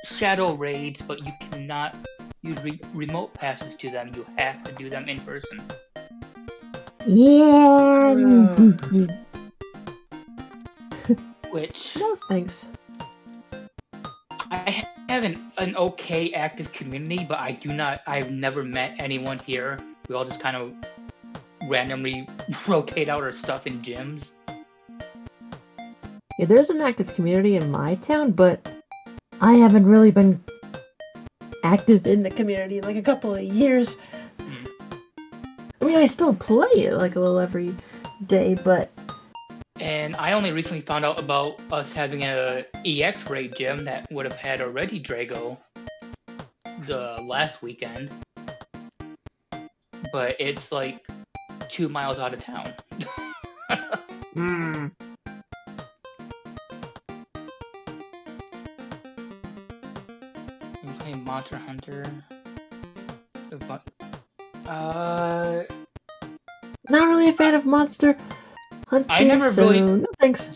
shadow raids, but you cannot use remote passes to them. You have to do them in person. Yeah. Which no thanks. I have an okay active community, but I've never met anyone here. We all just kind of randomly rotate out our stuff in gyms. Yeah, there's an active community in my town, but I haven't really been active in the community in like a couple of years. I mean, I still play it like a little every day, but... And I only recently found out about us having a EX raid gym that would have had a Regidrago the last weekend. But it's like 2 miles out of town. Hmm. I'm playing Monster Hunter. Not really a fan of Monster Hunter, I never so really... no thanks.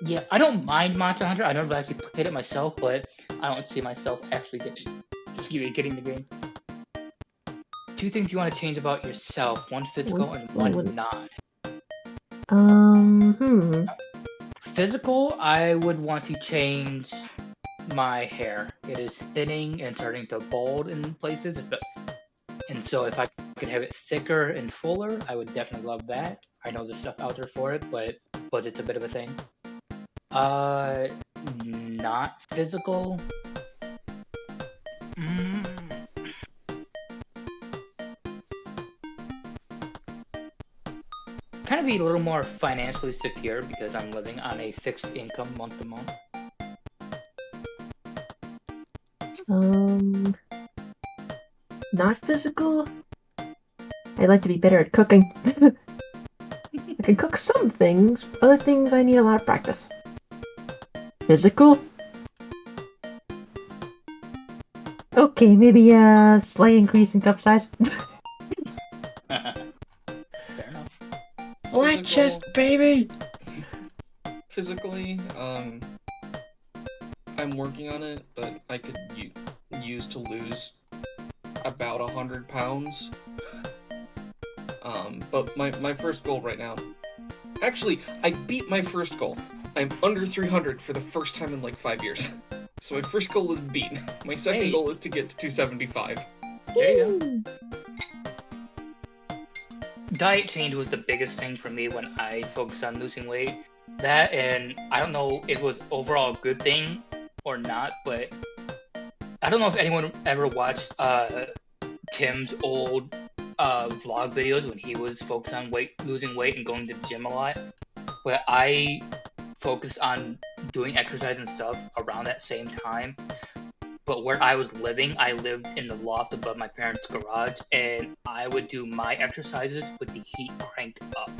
Yeah, I don't mind Monster Hunter. I never actually played it myself, but I don't see myself actually getting the game. 2 things you want to change about yourself: one physical and one not. Physical, I would want to change my hair. It is thinning and starting to bald in places, and so if I could have it thicker and fuller, I would definitely love that. I know there's stuff out there for it, but budget's a bit of a thing. Not physical. Kind of be a little more financially secure because I'm living on a fixed income month to month. Not physical. I'd like to be better at cooking. I can cook some things, other things I need a lot of practice. Physical? Okay, maybe a slight increase in cup size. Flat chest, baby! Physically, I'm working on it, but I could use to lose about 100 pounds. But my first goal right now... Actually, I beat my first goal. I'm under 300 for the first time in like 5 years. So my first goal is beat. My second goal is to get to 275. There you go. Diet change was the biggest thing for me when I focused on losing weight. That, and I don't know if it was overall a good thing or not, but I don't know if anyone ever watched Tim's old vlog videos when he was focused on losing weight and going to the gym a lot. But I focused on doing exercise and stuff around that same time. But where I was living, I lived in the loft above my parents' garage, and I would do my exercises with the heat cranked up.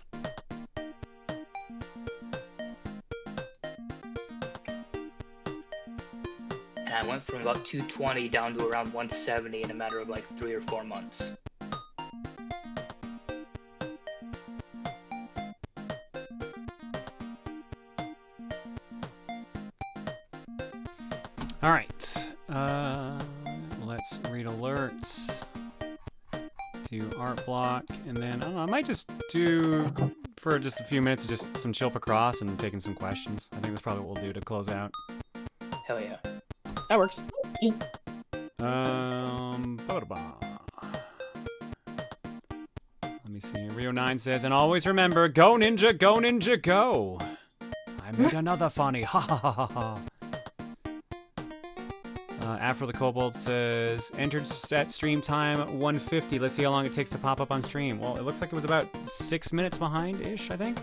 And I went from about 220 down to around 170 in a matter of like 3 or 4 months. All right. Let's read alerts. Do art block, and then I don't know. I might just do for just a few minutes, just some chill across and taking some questions. I think that's probably what we'll do to close out. Hell yeah. That works. Let me see. Rio9 says, and always remember, go ninja, go! I made another funny. Ha ha ha ha ha. Afro the Kobold says, entered set stream time 150. Let's see how long it takes to pop up on stream. Well, it looks like it was about 6 minutes behind-ish, I think.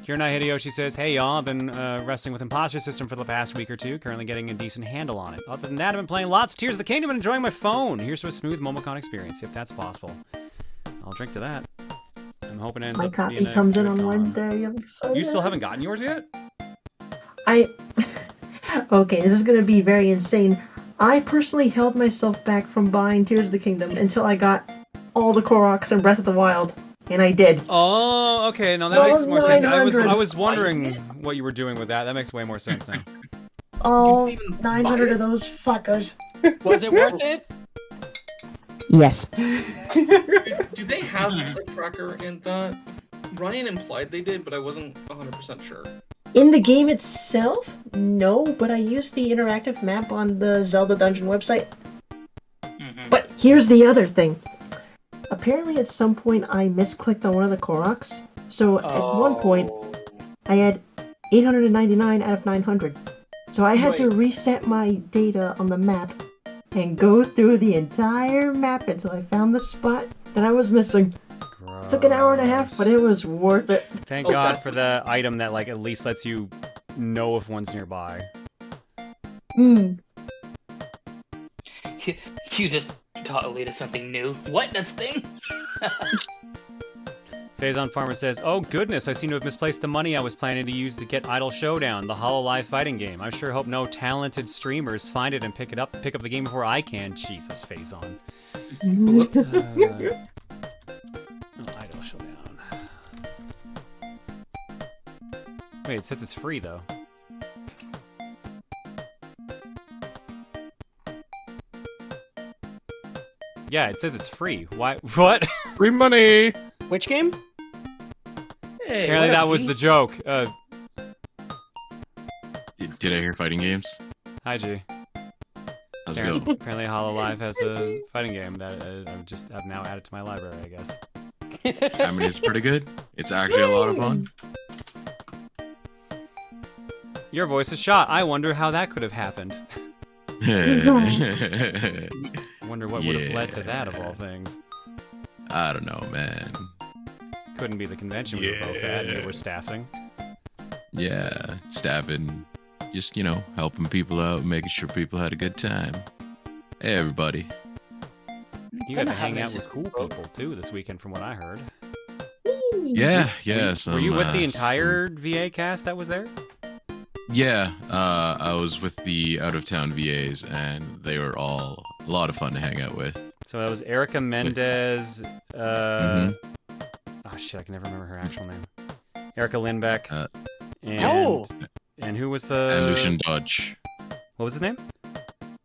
Kiranai Hideyoshi says, hey y'all, I've been wrestling with Imposter System for the past week or two, currently getting a decent handle on it. Other than that, I've been playing lots of Tears of the Kingdom and enjoying my phone. Here's to a smooth Momocon experience, if that's possible. I'll drink to that. I'm hoping it ends up being My copy comes in on Wednesday. I'm excited. You still haven't gotten yours yet? Okay, this is gonna be very insane. I personally held myself back from buying Tears of the Kingdom until I got all the Koroks and Breath of the Wild, and I did. Oh, okay, no, that makes more sense. I was wondering what you were doing with that. That makes way more sense now. All 900 of those fuckers. Was it worth it? Yes. Do they have a tracker in that? Ryan implied they did, but I wasn't 100% sure. In the game itself, no, but I used the interactive map on the Zelda Dungeon website. But here's the other thing. Apparently at some point I misclicked on one of the Koroks, so at one point I had 899 out of 900. So I had to reset my data on the map and go through the entire map until I found the spot that I was missing. Took an hour and a half, but it was worth it. Thank God for the item that like at least lets you know if one's nearby. You just taught Alita something new. What, this thing? Phazon Farmer says, oh goodness, I seem to have misplaced the money I was planning to use to get Idle Showdown, the HoloLive fighting game. I sure hope no talented streamers find it and pick up the game before I can. Jesus, Phazon. Idle Showdown. Wait, it says it's free though. Yeah, it says it's free. Why? What? Free money. Which game? Hey, Apparently what that up, was G? the joke. Did I hear fighting games? Hi, G. How's it Apparently, go? apparently Hololive has a fighting game that I've now added to my library, I guess. I mean, it's pretty good. It's actually a lot of fun. Your voice is shot. I wonder how that could have happened. Wonder what would have led to that of all things. I don't know, man. Couldn't be the convention we were both at and you were staffing. Yeah, staffing, just, you know, helping people out, making sure people had a good time. Hey, everybody. You got to hang out with cool people too this weekend, from what I heard. Yeah. Were you with the some- entire VA cast that was there? Yeah, I was with the out-of-town VAs, and they were all a lot of fun to hang out with. So that was Erica Mendez. Oh shit, I can never remember her actual name. Erica Lindbeck. And who was the? And Lucian Dodge. What was his name?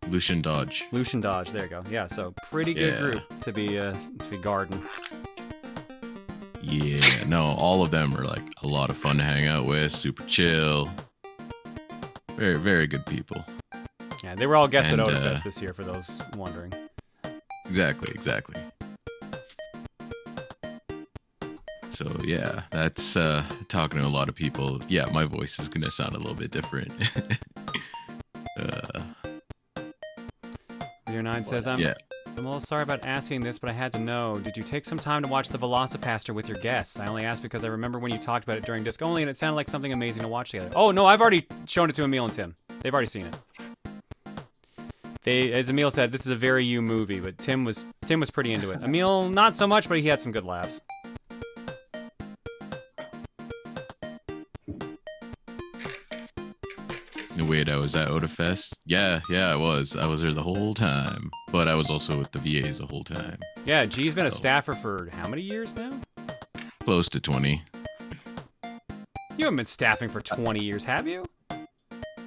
Lucian Dodge. Lucian Dodge. There you go. Yeah. So pretty good Yeah. group to be guarding. Yeah, no, all of them are like a lot of fun to hang out with. Super chill. Very, very good people. Yeah, they were all guests And, at Odafest this year, for those wondering. Exactly. So yeah, that's talking to a lot of people. Yeah, my voice is gonna sound a little bit different. Year 9 says, I'm a little sorry about asking this, but I had to know. Did you take some time to watch The Velocipaster with your guests? I only asked because I remember when you talked about it during Disc Only, and it sounded like something amazing to watch together. Oh, no, I've already shown it to Emil and Tim. They've already seen it. As Emil said, this is a very you movie, but Tim was pretty into it. Emil, not so much, but he had some good laughs. Wait, I was at Odafest? Yeah, I was. I was there the whole time. But I was also with the VAs the whole time. Yeah, G's been a staffer for how many years now? Close to 20. You haven't been staffing for 20 years, have you?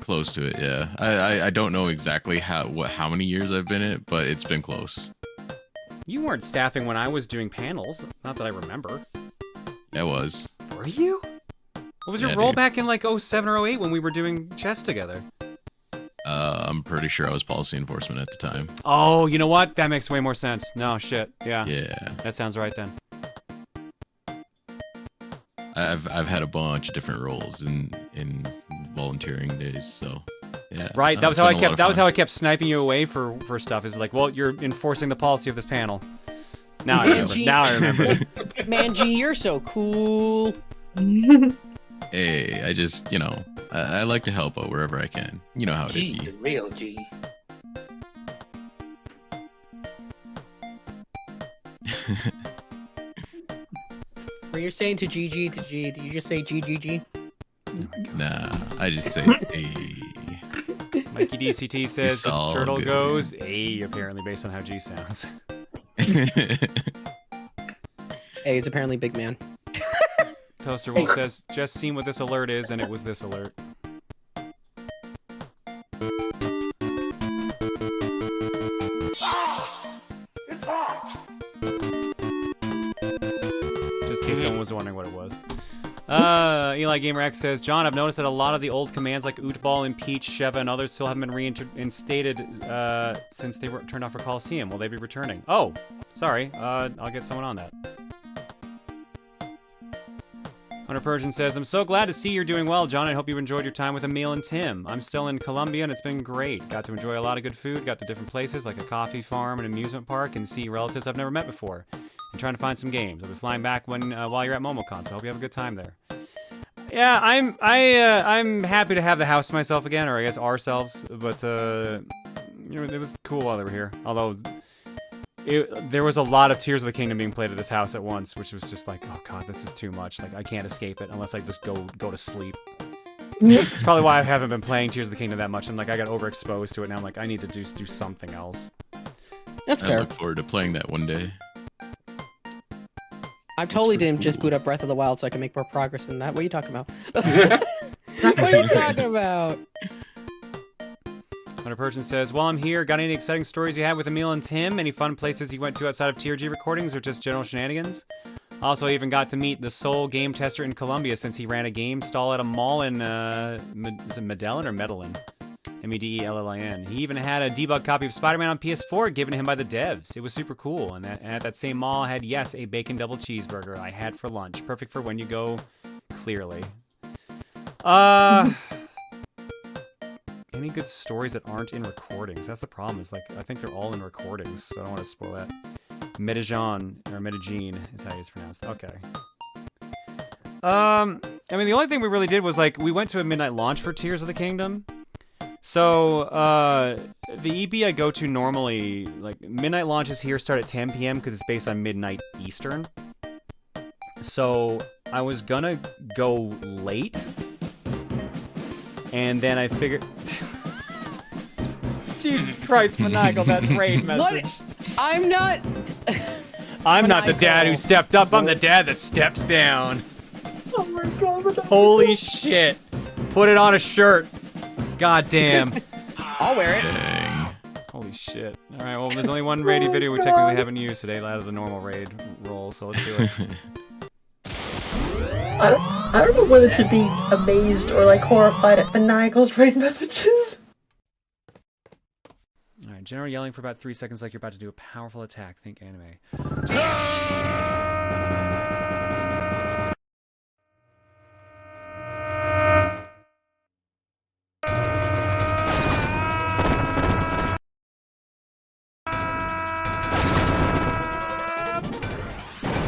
Close to it, yeah. I don't know exactly how many years I've been in it, but it's been close. You weren't staffing when I was doing panels. Not that I remember. I was. Were you? What was your role back in like 07 or 08 when we were doing chess together? I'm pretty sure I was policy enforcement at the time. Oh, you know what? That makes way more sense. No, shit. Yeah. Yeah. That sounds right then. I've had a bunch of different roles in volunteering days, so yeah. Right. That was how I kept sniping you away for stuff. Is like, well, you're enforcing the policy of this panel. Now I remember. Now I remember. Man, G, you're so cool. Hey, I just, you know, I like to help out wherever I can. You know how it G's is. the real G. Were you saying to GG to G? Did you just say GGG? Nah, I just say, hey. Mikey DCT says It's the all turtle good. goes A, apparently based on how G sounds. A is apparently big man. Toaster Wolf says, just seen what this alert is, and it was this alert. Just in case someone was wondering what it was. Eli Gamer X says, John, I've noticed that a lot of the old commands like Ootball, Impeach, Sheva, and others still haven't been reinstated since they were turned off for Coliseum. Will they be returning? Oh, sorry. I'll get someone on that. Hunter Persian says, I'm so glad to see you're doing well, John. I hope you enjoyed your time with Emil and Tim. I'm still in Colombia, and it's been great. Got to enjoy a lot of good food, got to different places like a coffee farm, an amusement park, and see relatives I've never met before. And trying to find some games. I'll be flying back while you're at Momocon, so I hope you have a good time there. Yeah, I'm happy to have the house to myself again, or I guess ourselves, but you know, it was cool while they were here. Although there was a lot of Tears of the Kingdom being played at this house at once, which was just like, oh god, this is too much. Like, I can't escape it unless I just go to sleep. It's probably why I haven't been playing Tears of the Kingdom that much. I'm like, I got overexposed to it now. I'm like, I need to do something else. That's I fair. look forward to playing that one day. I totally didn't just boot up Breath of the Wild so I can make more progress in that. What are you talking about? What are you talking about? Hunter Person says, while I'm here, got any exciting stories you had with Emil and Tim? Any fun places you went to outside of TRG recordings or just general shenanigans? Also, I even got to meet the sole game tester in Colombia since he ran a game stall at a mall in, is it Medellin or Medellin? Medellin. He even had a debug copy of Spider-Man on PS4 given to him by the devs. It was super cool. And at that same mall, I had, yes, a bacon double cheeseburger I had for lunch. Perfect for when you go, clearly. Any good stories that aren't in recordings? That's the problem, is like, I think they're all in recordings, so I don't want to spoil that. Medellin, or Medellin is how it's pronounced. Okay. I mean, the only thing we really did was, like, we went to a midnight launch for Tears of the Kingdom. So, the EB I go to normally, like, midnight launches here start at 10 p.m. because it's based on midnight Eastern. So, I was gonna go late. And then I figured... Jesus Christ, Maniacal, that raid message. I'm not... I'm not the dad who stepped up, I'm the dad that stepped down. Oh my god. Holy shit. Put it on a shirt. God damn. I'll wear it. Dang. Holy shit. Alright, well, there's only one raid video we technically haven't used today out of the normal raid roll, so let's do it. I don't know whether to be amazed or like horrified at Maniacal's raid messages. Alright, general yelling for about 3 seconds like you're about to do a powerful attack. Think anime.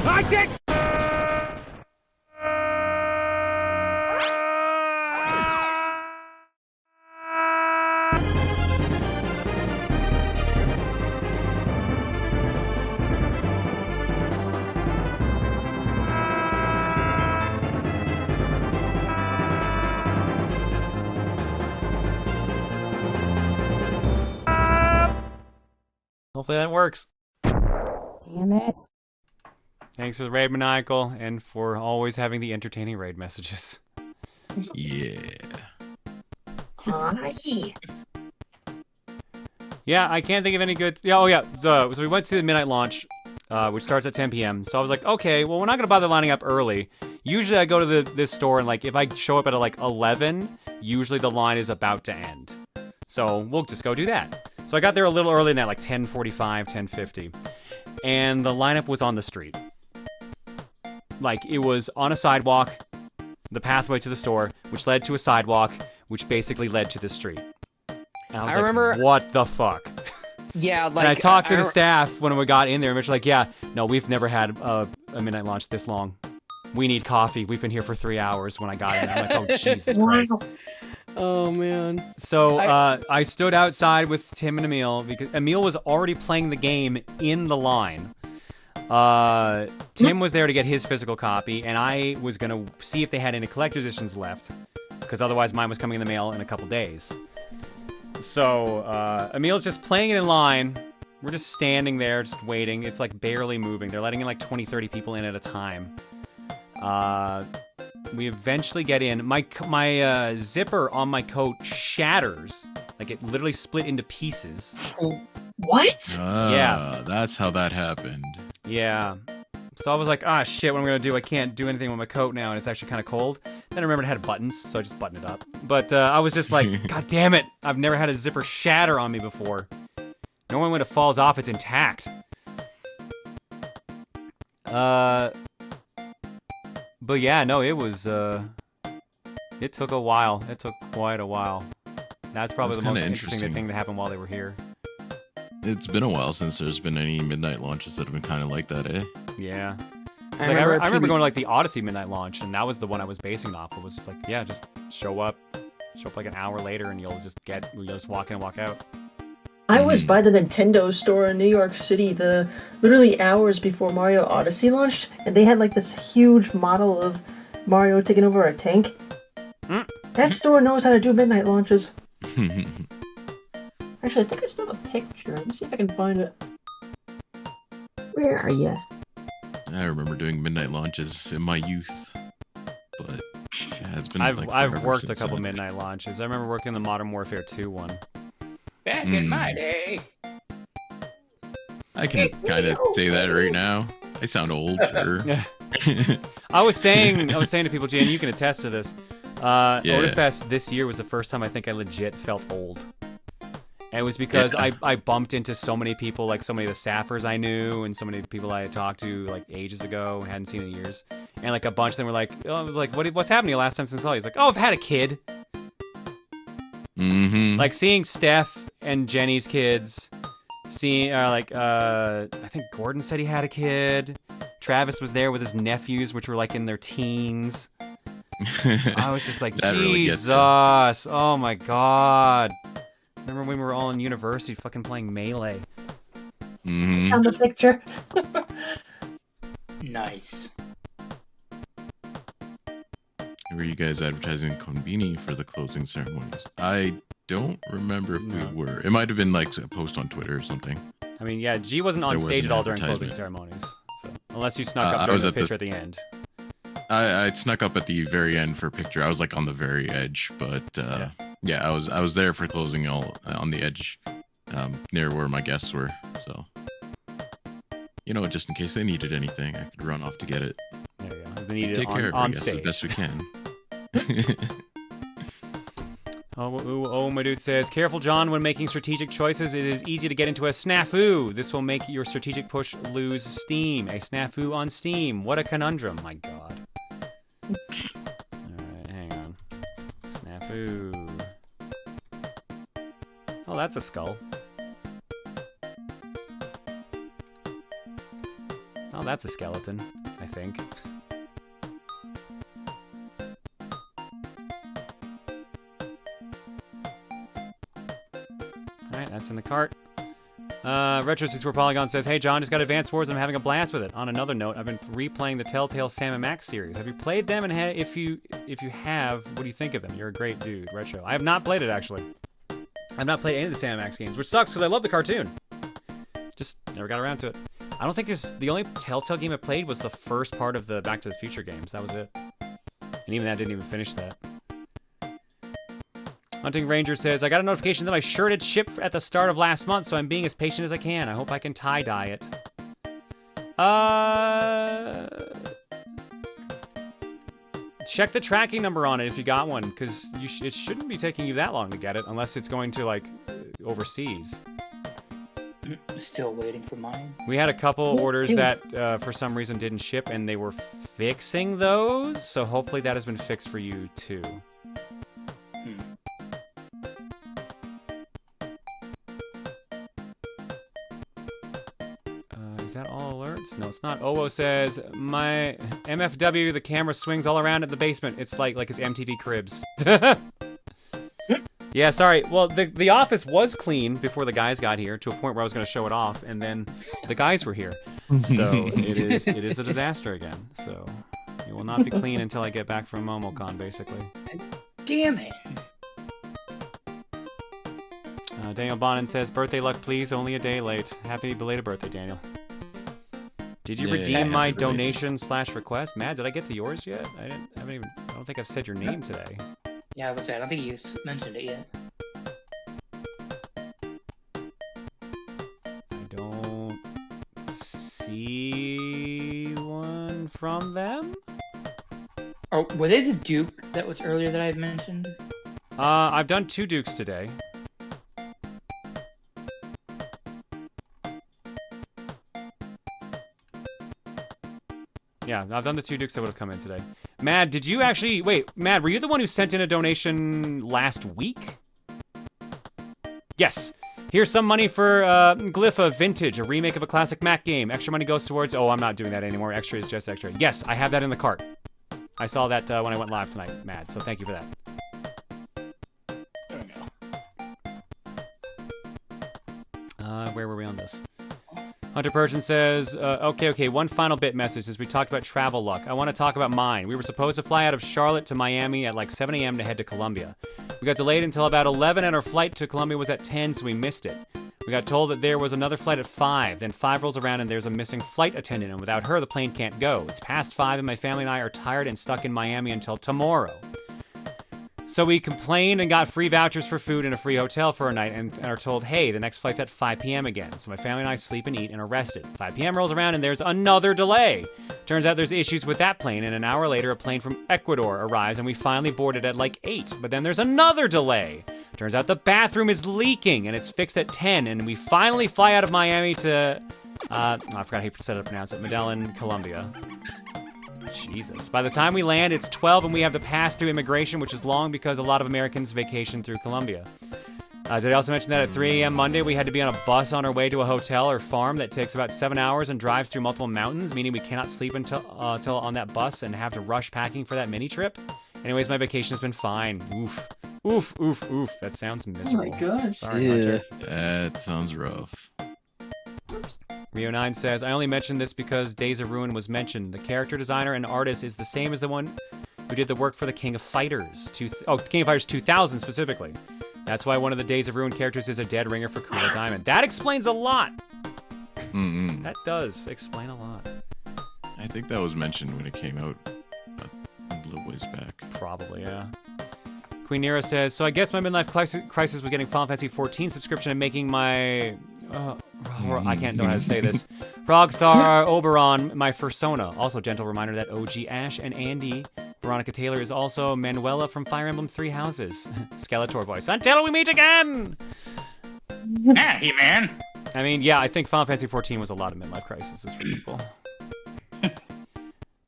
I did! Hopefully that works. Damn it. Thanks for the raid, Maniacal, and for always having the entertaining raid messages. Yeah. Yeah. Yeah, I can't think of any good... Yeah, oh yeah, so we went to the midnight launch, which starts at 10 p.m. So I was like, okay, well, we're not going to bother lining up early. Usually I go to this store, and like, if I show up at like 11, usually the line is about to end. So we'll just go do that. So I got there a little early than that, like 10:45, 10:50. And the lineup was on the street. Like, it was on a sidewalk, the pathway to the store, which led to a sidewalk, which basically led to the street. And I was like, remember... what the fuck? Yeah, like... And I talked to the staff when we got in there, and they're like, yeah, no, we've never had a midnight launch this long. We need coffee. We've been here for 3 hours when I got in. I'm like, oh, Jesus Christ. Oh, man. So, I stood outside with Tim and Emil, because Emil was already playing the game in the line. Tim was there to get his physical copy, and I was gonna see if they had any collector's editions left, because otherwise mine was coming in the mail in a couple days. So, Emil's just playing it in line. We're just standing there, just waiting. It's like barely moving. They're letting in like 20, 30 people in at a time. We eventually get in. My zipper on my coat shatters. Like, it literally split into pieces. What? Yeah. That's how that happened. Yeah. So I was like, ah, shit, what am I gonna do? I can't do anything with my coat now, and it's actually kind of cold. Then I remembered it had buttons, so I just buttoned it up. But I was just like, god damn it, I've never had a zipper shatter on me before. Normally when it falls off, it's intact. But yeah, no, it was, it took a while. It took quite a while. That's probably the most interesting thing that happened while they were here. It's been a while since there's been any midnight launches that have been kind of like that, eh? Yeah. I remember going to like the Odyssey midnight launch, and that was the one I was basing off. It was just like, yeah, just show up like an hour later, and you'll just walk in and walk out. I was by the Nintendo store in New York City literally hours before Mario Odyssey launched, and they had like this huge model of Mario taking over a tank. That store knows how to do midnight launches. Actually, I think I still have a picture. Let me see if I can find it. Where are you? I remember doing midnight launches in my youth, but it has been I've like I've forever worked a since couple then. midnight launches. I remember working the Modern Warfare 2 one. Back in my day. I can kind of say that right now. I sound older. I was saying to people, Jan, you can attest to this. Odafest this year was the first time I think I legit felt old. And it was because I bumped into so many people, like so many of the staffers I knew, and so many people I had talked to like ages ago, hadn't seen in years. And like a bunch of them were like, I was like, what's happened to you last time since I saw you? He's like, oh, I've had a kid. Mm-hmm. Like seeing Steph and Jenny's kids, seeing I think Gordon said he had a kid. Travis was there with his nephews, which were like in their teens. I was just like, That really gets Jesus, ya. oh my God. Remember when we were all in university fucking playing Melee? Mm-hmm. On the picture. Nice. Were you guys advertising Konbini for the closing ceremonies? I don't remember if we were. It might have been like a post on Twitter or something. I mean, yeah, G wasn't on There was stage an at all during closing advertisement. ceremonies. So unless you snuck up I during was the at the- picture at the end. I snuck up at the very end for a picture. I was like on the very edge, but yeah, I was there for closing all on the edge, near where my guests were. So, just in case they needed anything, I could run off to get it. There you go. They needed Take it care of on it, I guess, stage. as best we can. My dude says, careful, John, when making strategic choices, it is easy to get into a snafu. This will make your strategic push lose steam. A snafu on Steam. What a conundrum, my God. Alright, hang on. Snafu. Oh, that's a skull. Oh, that's a skeleton, I think. Alright, that's in the cart. Retro64 Polygon says, hey John, just got Advance Wars and I'm having a blast with it. On another note, I've been replaying the Telltale Sam and Max series. Have you played them? And if you have, what do you think of them? You're a great dude, Retro. I have not played it, actually. I've not played any of the Sam and Max games, which sucks because I love the cartoon. Just never got around to it. I don't think the only Telltale game I played was the first part of the Back to the Future games. That was it. And even that didn't even finish that. Hunting Ranger says, I got a notification that my shirt had shipped at the start of last month, so I'm being as patient as I can. I hope I can tie-dye it. Check the tracking number on it if you got one, because it shouldn't be taking you that long to get it, unless it's going to, like, overseas. Still waiting for mine. We had a couple orders that, for some reason, didn't ship, and they were fixing those, so hopefully that has been fixed for you, too. Is that all alerts? No, it's not. Owo says, my MFW, the camera swings all around at the basement. It's like his MTV Cribs. Yeah, sorry. Well, the office was clean before the guys got here, to a point where I was going to show it off, and then the guys were here. So it is a disaster again. So it will not be clean until I get back from Momocon, basically. Damn it. Daniel Bonin says, birthday luck, please. Only a day late. Happy belated birthday, Daniel. Did you redeem my donation/request? Matt, did I get to yours yet? I don't think I've said your name today. Yeah, I would say, I don't think you mentioned it yet. I don't see one from them. Oh, were they the Duke that was earlier that I had mentioned? I've done 2 Dukes today. Yeah, I've done the 2 Dukes that would have come in today. Mad, did you actually... Wait, Mad, were you the one who sent in a donation last week? Yes. Here's some money for Glypha Vintage, a remake of a classic Mac game. Extra money goes towards... Oh, I'm not doing that anymore. Extra is just extra. Yes, I have that in the cart. I saw that when I went live tonight, Mad, so thank you for that. Where were we on this? Hunter Persian says, okay, one final bit message as we talked about travel luck. I want to talk about mine. We were supposed to fly out of Charlotte to Miami at like 7 a.m. to head to Columbia. We got delayed until about 11 and our flight to Columbia was at 10, so we missed it. We got told that there was another flight at 5, then 5 rolls around and there's a missing flight attendant, and without her, the plane can't go. It's past 5 and my family and I are tired and stuck in Miami until tomorrow. So we complained and got free vouchers for food and a free hotel for a night and are told, hey, the next flight's at 5 p.m. again. So my family and I sleep and eat and are rested. 5 p.m. rolls around and there's another delay. Turns out there's issues with that plane, and an hour later a plane from Ecuador arrives and we finally boarded at like 8. But then there's another delay. Turns out the bathroom is leaking and it's fixed at 10, and we finally fly out of Miami to, I forgot how to pronounce it, Medellin, Colombia. Jesus. By the time we land, it's 12 and we have to pass through immigration, which is long because a lot of Americans vacation through Colombia. Did I also mention that at 3 a.m. Monday, we had to be on a bus on our way to a hotel or farm that takes about 7 hours and drives through multiple mountains, meaning we cannot sleep until on that bus and have to rush packing for that mini trip? Anyways, my vacation has been fine. Oof. Oof, oof, oof. That sounds miserable. Oh my gosh. Sorry, Hunter. That sounds rough. Rio9 says, I only mentioned this because Days of Ruin was mentioned. The character designer and artist is the same as the one who did the work for the King of Fighters. King of Fighters 2000 specifically. That's why one of the Days of Ruin characters is a dead ringer for Cooler Diamond. That explains a lot. Mm-hmm. That does explain a lot. I think that was mentioned when it came out a little ways back. Probably, yeah. Queen Nero says, so I guess my midlife crisis was getting Final Fantasy 14 subscription and making my... I can't know how to say this. Rogthar Oberon, my fursona. Also, gentle reminder that OG Ash and Andy, Veronica Taylor, is also Manuela from Fire Emblem Three Houses. Skeletor voice. Until we meet again! Hey, man. I mean, yeah, I think Final Fantasy 14 was a lot of midlife crises for people.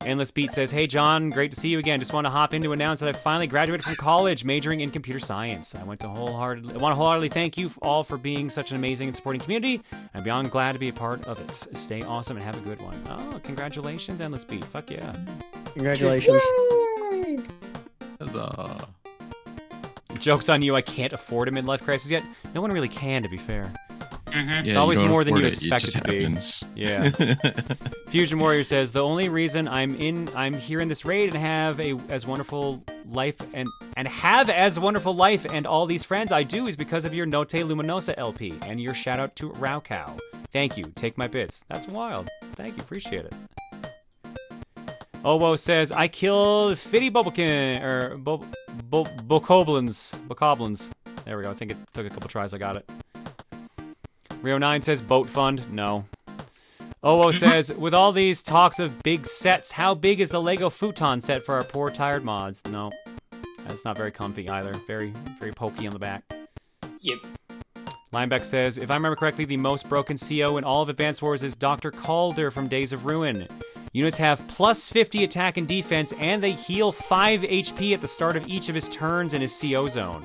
Endless Beat says, hey John, great to see you again. Just want to hop in to announce that I finally graduated from college, majoring in computer science. I want to wholeheartedly thank you all for being such an amazing and supporting community. I'm beyond glad to be a part of it. Stay awesome and have a good one. Oh, congratulations, Endless Beat. Fuck yeah. Congratulations. Huzzah. Joke's on you, I can't afford a midlife crisis yet. No one really can, to be fair. Mm-hmm. It's Yeah, always you don't more than afford you it, expect it just to be. happens. Yeah. Fusion Warrior says, the only reason I'm here in this raid and have as wonderful life and all these friends I do is because of your Note Luminosa LP and your shout out to Raucow. Thank you. Take my bits. That's wild. Thank you. Appreciate it. Owo says, I killed Fitty Bobokin, or Bokoblins. There we go. I think it took a couple tries. I got it. Rio9 says, boat fund. No. Owo says, with all these talks of big sets, how big is the Lego futon set for our poor tired mods? No. That's not very comfy either. Very, very pokey on the back. Yep. Lineback says, if I remember correctly, the most broken CO in all of Advance Wars is Dr. Calder from Days of Ruin. Units have plus 50 attack and defense, and they heal 5 HP at the start of each of his turns in his CO zone.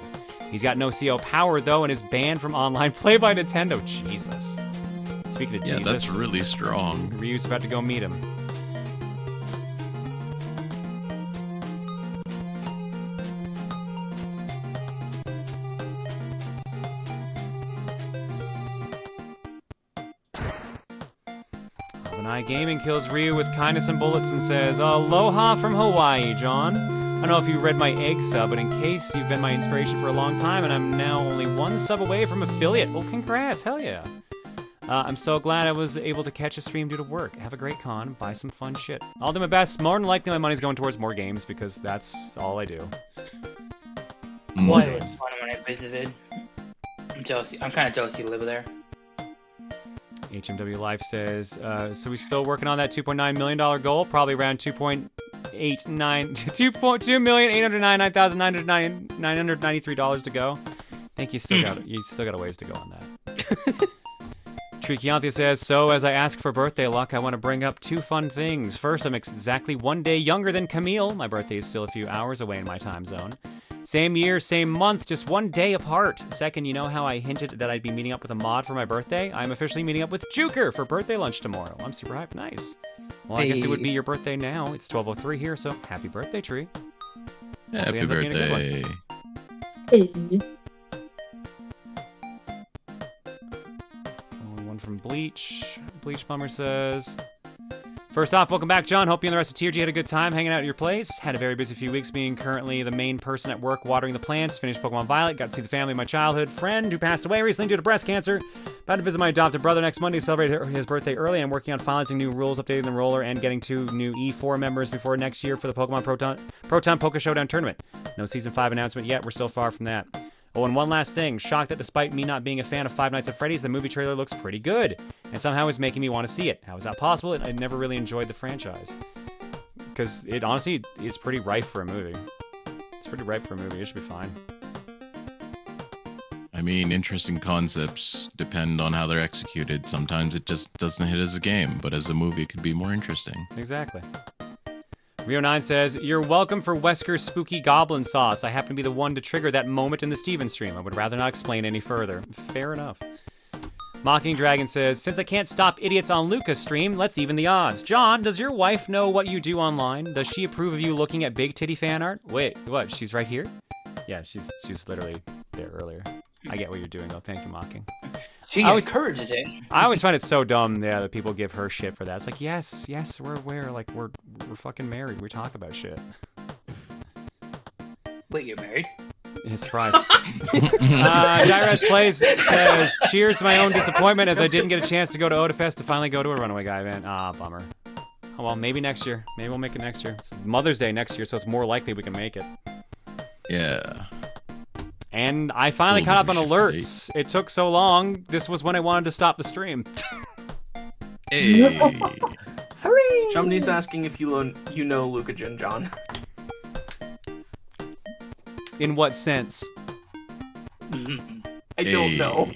He's got no CO power, though, and is banned from online play by Nintendo. Jesus. Speaking of Jesus... Yeah, that's really strong. Ryu's about to go meet him. Albanai Gaming kills Ryu with kindness and bullets and says, aloha from Hawaii, John. I don't know if you read my egg sub, but in case you've been my inspiration for a long time, and I'm now only one sub away from affiliate. Well, congrats, hell yeah. I'm so glad I was able to catch a stream due to work. Have a great con, buy some fun shit. I'll do my best. More than likely, my money's going towards more games because that's all I do. More games. Fun when I visited. I'm jealous. I'm kind of jealous you live there. HMW Life says, so we still working on that $2.9 million goal? Probably around $2,899,993 to go. I think you still got a ways to go on that. Trichianthia says, so as I ask for birthday luck, I want to bring up 2 fun things. First, I'm exactly 1 day younger than Camille. My birthday is still a few hours away in my time zone. Same year, same month, just 1 day apart. Second, you know how I hinted that I'd be meeting up with a mod for my birthday? I'm officially meeting up with Juker for birthday lunch tomorrow. I'm super hyped. Nice. Well, I guess it would be your birthday now. It's 12:03 here, so happy birthday, Tree. Happy birthday. One from Bleach. Bleach Bummer says, First off, welcome back, John. Hope you and the rest of TRG had a good time hanging out at your place. Had a very busy few weeks being currently the main person at work watering the plants. Finished Pokemon Violet. Got to see the family of my childhood friend who passed away recently due to breast cancer. About to visit my adopted brother next Monday to celebrate his birthday early. I'm working on finalizing new rules, updating the roller, and getting 2 new E4 members before next year for the Pokemon Proton Poké Showdown tournament. No Season 5 announcement yet. We're still far from that. Oh, and one last thing. Shocked that despite me not being a fan of Five Nights at Freddy's, the movie trailer looks pretty good. And somehow is making me want to see it. How is that possible? I never really enjoyed the franchise. Because it honestly is pretty ripe for a movie. It's pretty ripe for a movie. It should be fine. I mean, interesting concepts depend on how they're executed. Sometimes it just doesn't hit as a game, but as a movie it could be more interesting. Exactly. Rio9 says, "You're welcome for Wesker's spooky goblin sauce. I happen to be the one to trigger that moment in the Steven stream. I would rather not explain any further." Fair enough. Mocking Dragon says, "Since I can't stop idiots on Luca's stream, let's even the odds. John, does your wife know what you do online? Does she approve of you looking at big titty fan art?" Wait, what? She's right here? Yeah, she's literally there earlier. I get what you're doing, though. Thank you, Mocking. She encourages it. I always find it so dumb, yeah, that people give her shit for that. It's like, yes, we're aware. Like, we're fucking married. We talk about shit. Wait, you're married? Surprise. Dyrez Plays says, "Cheers to my own disappointment as I didn't get a chance to go to Odafest to finally go to a Runaway Guy event. Ah, bummer. Oh, well, maybe next year. Maybe we'll make it next year. It's Mother's Day next year, so it's more likely we can make it." Yeah. And I finally caught up on alerts. It took so long. This was when I wanted to stop the stream. Hey. Shumney's asking if you know Luca Jin John. In what sense? I don't know.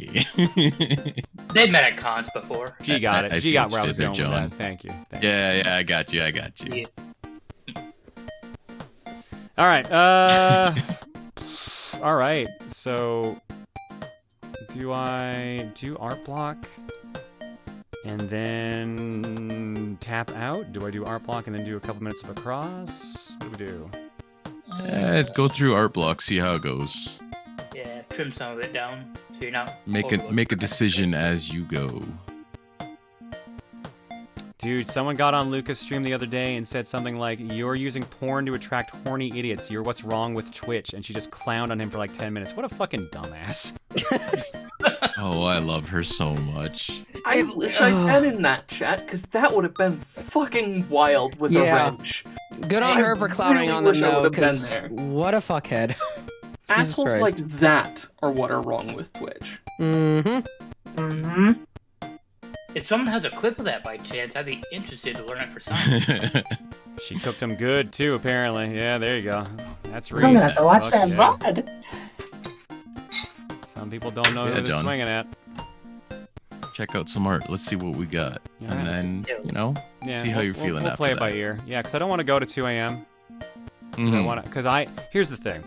They've met at cons before. G got it. G got where I was going with John. that. Thank you. Yeah, I got you. Yeah. All right. All right. So, do I do art block and then tap out? Do I do art block and then do a couple minutes of a cross? What do we do? Go through art block, see how it goes. Yeah, trim some of it down so you're not. Make a decision as you go. Dude, someone got on Luca's stream the other day and said something like, "You're using porn to attract horny idiots. You're what's wrong with Twitch." And she just clowned on him for like 10 minutes. What a fucking dumbass. Oh, I love her so much. I wish I'd been in that chat, because that would have been fucking wild with a wrench. Good on her for clowning on them, though, because what a fuckhead. Assholes like that are what are wrong with Twitch. If someone has a clip of that by chance, I'd be interested to learn it for science. She cooked him good, too, apparently. Yeah, there you go. That's Reese. I'm gonna have to watch that VOD. Some people don't know who they're John. swinging at. Check out some art. Let's see what we got. Yeah, and then, see how you're feeling we'll after play it that. by ear. Yeah, because I don't want to go to 2 a.m. Here's the thing.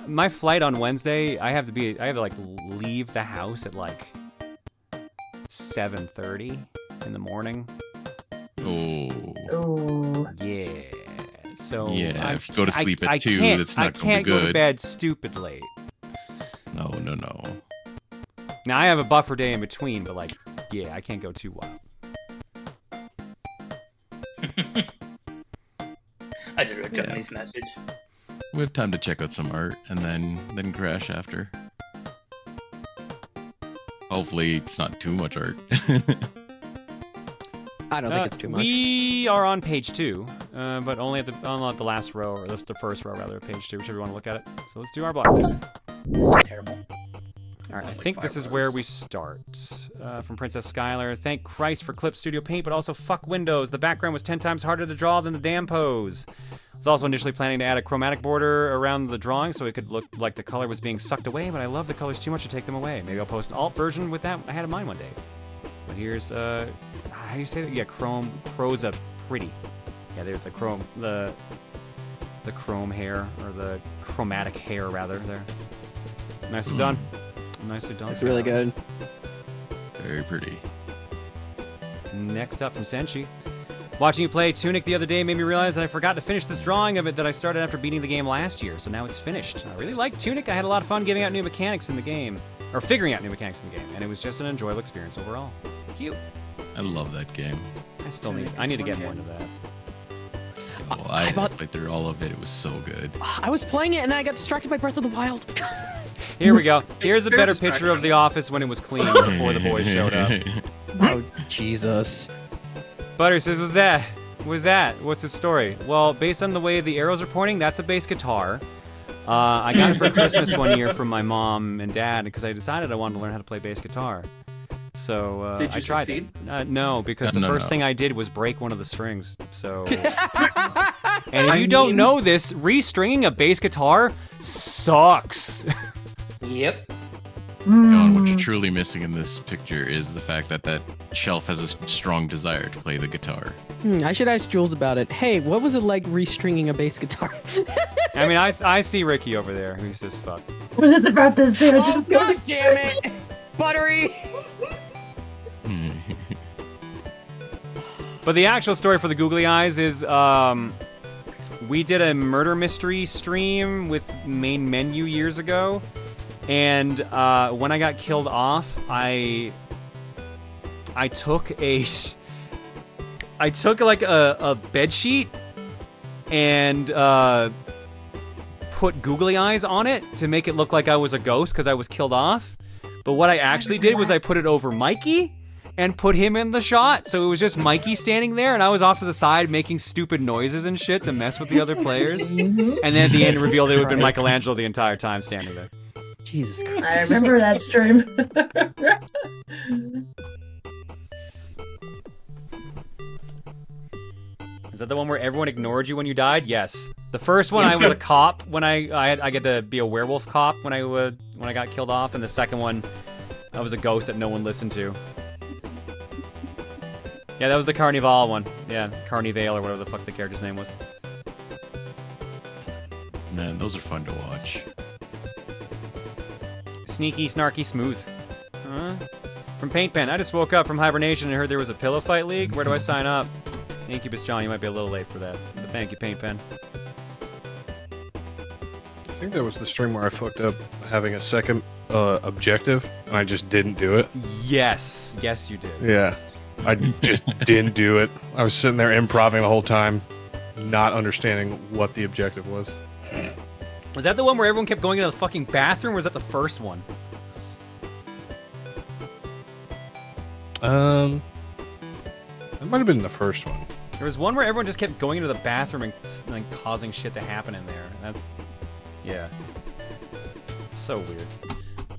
My flight on Wednesday, I have to like leave the house at like 7:30 in the morning. Oh. Yeah. So yeah, if you go to sleep at 2, that's not going to be good. I can't go to bed stupid late. No. Now I have a buffer day in between, but like, yeah, I can't go too wild. I just read Johnny's message. We have time to check out some art and then crash after. Hopefully it's not too much art. I don't think it's too much. We are on page 2, but only at the last row, or the first row rather, of page 2, whichever you want to look at it. So let's do our block. Terrible. All right, I think this is where we start. From Princess Skylar, "Thank Christ for Clip Studio Paint, but also fuck Windows. The background was 10 times harder to draw than the damn pose. I was also initially planning to add a chromatic border around the drawing so it could look like the color was being sucked away, but I love the colors too much to take them away. Maybe I'll post an alt version with that I had in mind one day." But here's, how do you say that? Yeah, Croza Pretty. Yeah, there's the chrome hair, or the chromatic hair, rather, there. Nicely done. Nicely done. It's really good. Very pretty. Next up from Senshi. "Watching you play Tunic the other day made me realize that I forgot to finish this drawing of it that I started after beating the game last year, so now it's finished. I really like Tunic. I had a lot of fun giving out new mechanics in the game, or figuring out new mechanics in the game, and it was just an enjoyable experience overall. Cute." I love that game. I need to get more into that. Oh, I played through all of it. It was so good. I was playing it and then I got distracted by Breath of the Wild. Here we go. Here's a better picture of the office when it was clean before the boys showed up. Oh, Jesus. Butter says, what's that? What's the story? Well, based on the way the arrows are pointing, that's a bass guitar. I got it for Christmas one year from my mom and dad because I decided I wanted to learn how to play bass guitar. So Did you I tried succeed? it. No, because the first thing I did was break one of the strings. So, and if you don't know this, restringing a bass guitar sucks. Yep. What you're truly missing in this picture is the fact that that shelf has a strong desire to play the guitar. I should ask Jules about it. Hey, what was it like restringing a bass guitar? I mean, I see Ricky over there who says fuck. I was just about to say, just God damn it, Buttery. But the actual story for the googly eyes is, we did a murder mystery stream with Main Menu years ago, and when I got killed off, I took like a bed sheet and put googly eyes on it to make it look like I was a ghost because I was killed off. But what I actually did was I put it over Mikey and put him in the shot, so it was just Mikey standing there, and I was off to the side making stupid noises and shit to mess with the other players. And then at the end revealed it would have been Michelangelo the entire time standing there. Jesus Christ. I remember that stream. Is that the one where everyone ignored you when you died? Yes. The first one, I was a cop when I get to be a werewolf cop when I got killed off, and the second one, I was a ghost that no one listened to. Yeah, that was the Carnival one. Yeah, Carnivale or whatever the fuck the character's name was. Man, those are fun to watch. Sneaky, snarky, smooth. From Paint Pen, I just woke up from hibernation and heard there was a pillow fight league. Where do I sign up? Incubus John, you might be a little late for that. But thank you, Paint Pen. I think that was the stream where I fucked up having a second objective, and I just didn't do it. Yes. Yes, you did. Yeah. I just didn't do it. I was sitting there improvising the whole time, not understanding what the objective was. Was that the one where everyone kept going into the fucking bathroom, or was that the first one? That might have been the first one. There was one where everyone just kept going into the bathroom and like causing shit to happen in there. That's, yeah, so weird.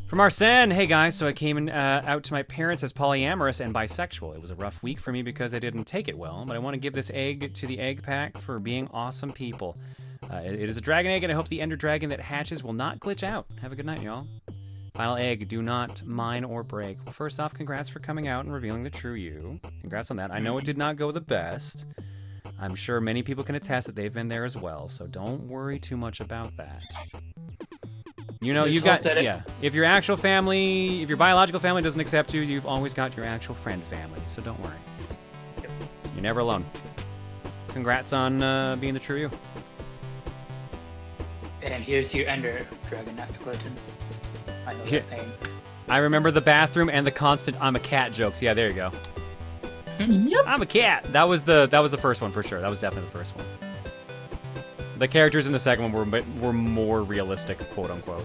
From Arsene, hey guys, so I came out to my parents as polyamorous and bisexual. It was a rough week for me because I didn't take it well, but I want to give this egg to the egg pack for being awesome people. It is a dragon egg, and I hope the ender dragon that hatches will not glitch out. Have a good night, y'all. Final egg, do not mine or break. Well, first off, congrats for coming out and revealing the true you. Congrats on that. I know it did not go the best. I'm sure many people can attest that they've been there as well, so don't worry too much about that. You know, you've got, yeah, if your actual family, if your biological family doesn't accept you, you've always got your actual friend family, so don't worry. You're never alone. Congrats on being the true you. And here's your ender dragon, not the gluten. I know that pain. I remember the bathroom and the constant "I'm a cat" jokes. Yeah, there you go. Yep. I'm a cat. That was the first one for sure. That was definitely the first one. The characters in the second one were more realistic, quote unquote.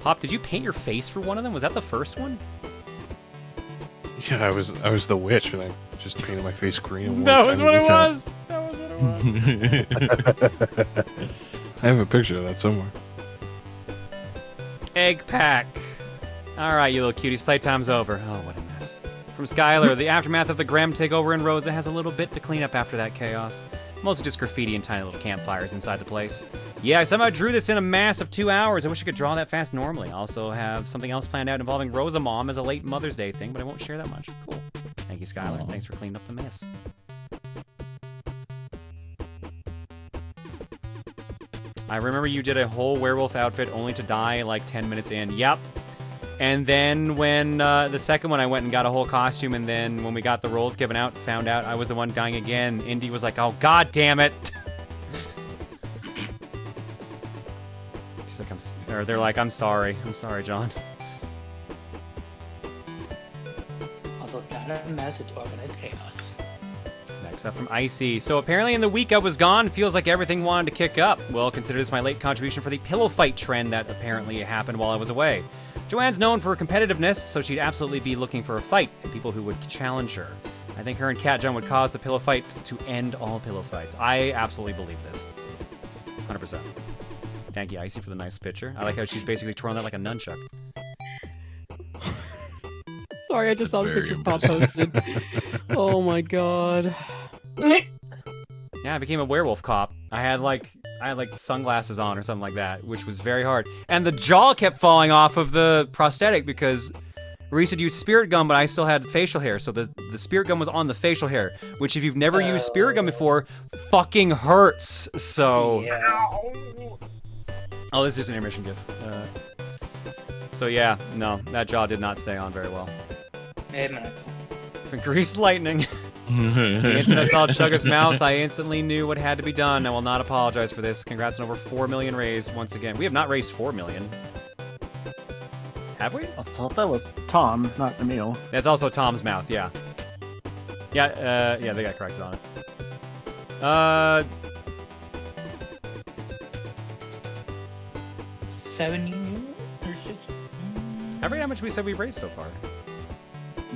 Pop, did you paint your face for one of them? Was that the first one? Yeah, I was the witch, and I just painted my face green. And That was what it was. That was what it was. I have a picture of that somewhere. Egg pack. All right, you little cuties, playtime's over. Oh, what a mess. From Skylar, the aftermath of the Graham takeover in Rosa has a little bit to clean up after that chaos. Mostly just graffiti and tiny little campfires inside the place. Yeah, I somehow drew this in a mass of 2 hours. I wish I could draw that fast normally. I also have something else planned out involving Rosa Mom as a late Mother's Day thing, but I won't share that much. Cool. Thank you, Skylar. Thanks for cleaning up the mess. I remember you did a whole werewolf outfit only to die like 10 minutes in. Yep. And then when the second one, I went and got a whole costume, and then when we got the roles given out, found out I was the one dying again. Indy was like, "Oh, god damn it!" She's like, they're like, "I'm sorry, John." Not a message organized chaos. Next up from Icy. So apparently in the week I was gone, feels like everything wanted to kick up. Well, consider this my late contribution for the pillow fight trend that apparently happened while I was away. Joanne's known for competitiveness, so she'd absolutely be looking for a fight and people who would challenge her. I think her and Cat John would cause the pillow fight to end all pillow fights. I absolutely believe this. 100%. Thank you, Icy, for the nice picture. I like how she's basically twirling that like a nunchuck. Sorry, I just saw the picture Pop posted. Oh my god. Yeah, I became a werewolf cop. I had like sunglasses on or something like that, which was very hard. And the jaw kept falling off of the prosthetic because Reese had used spirit gum, but I still had facial hair. So the spirit gum was on the facial hair, which if you've never used spirit gum before, fucking hurts. So. Yeah. Oh, this is an intermission gif. So yeah, no, that jaw did not stay on very well. Wait a minute. For greased lightning. The instant I saw Chugga's mouth, I instantly knew what had to be done. I will not apologize for this. Congrats on over 4 million raised once again. We have not raised 4 million. Have we? I thought that was Tom, not Emil. That's also Tom's mouth, yeah. Yeah, yeah, they got corrected on it. $70 or $60. I forget how much we said we've raised so far.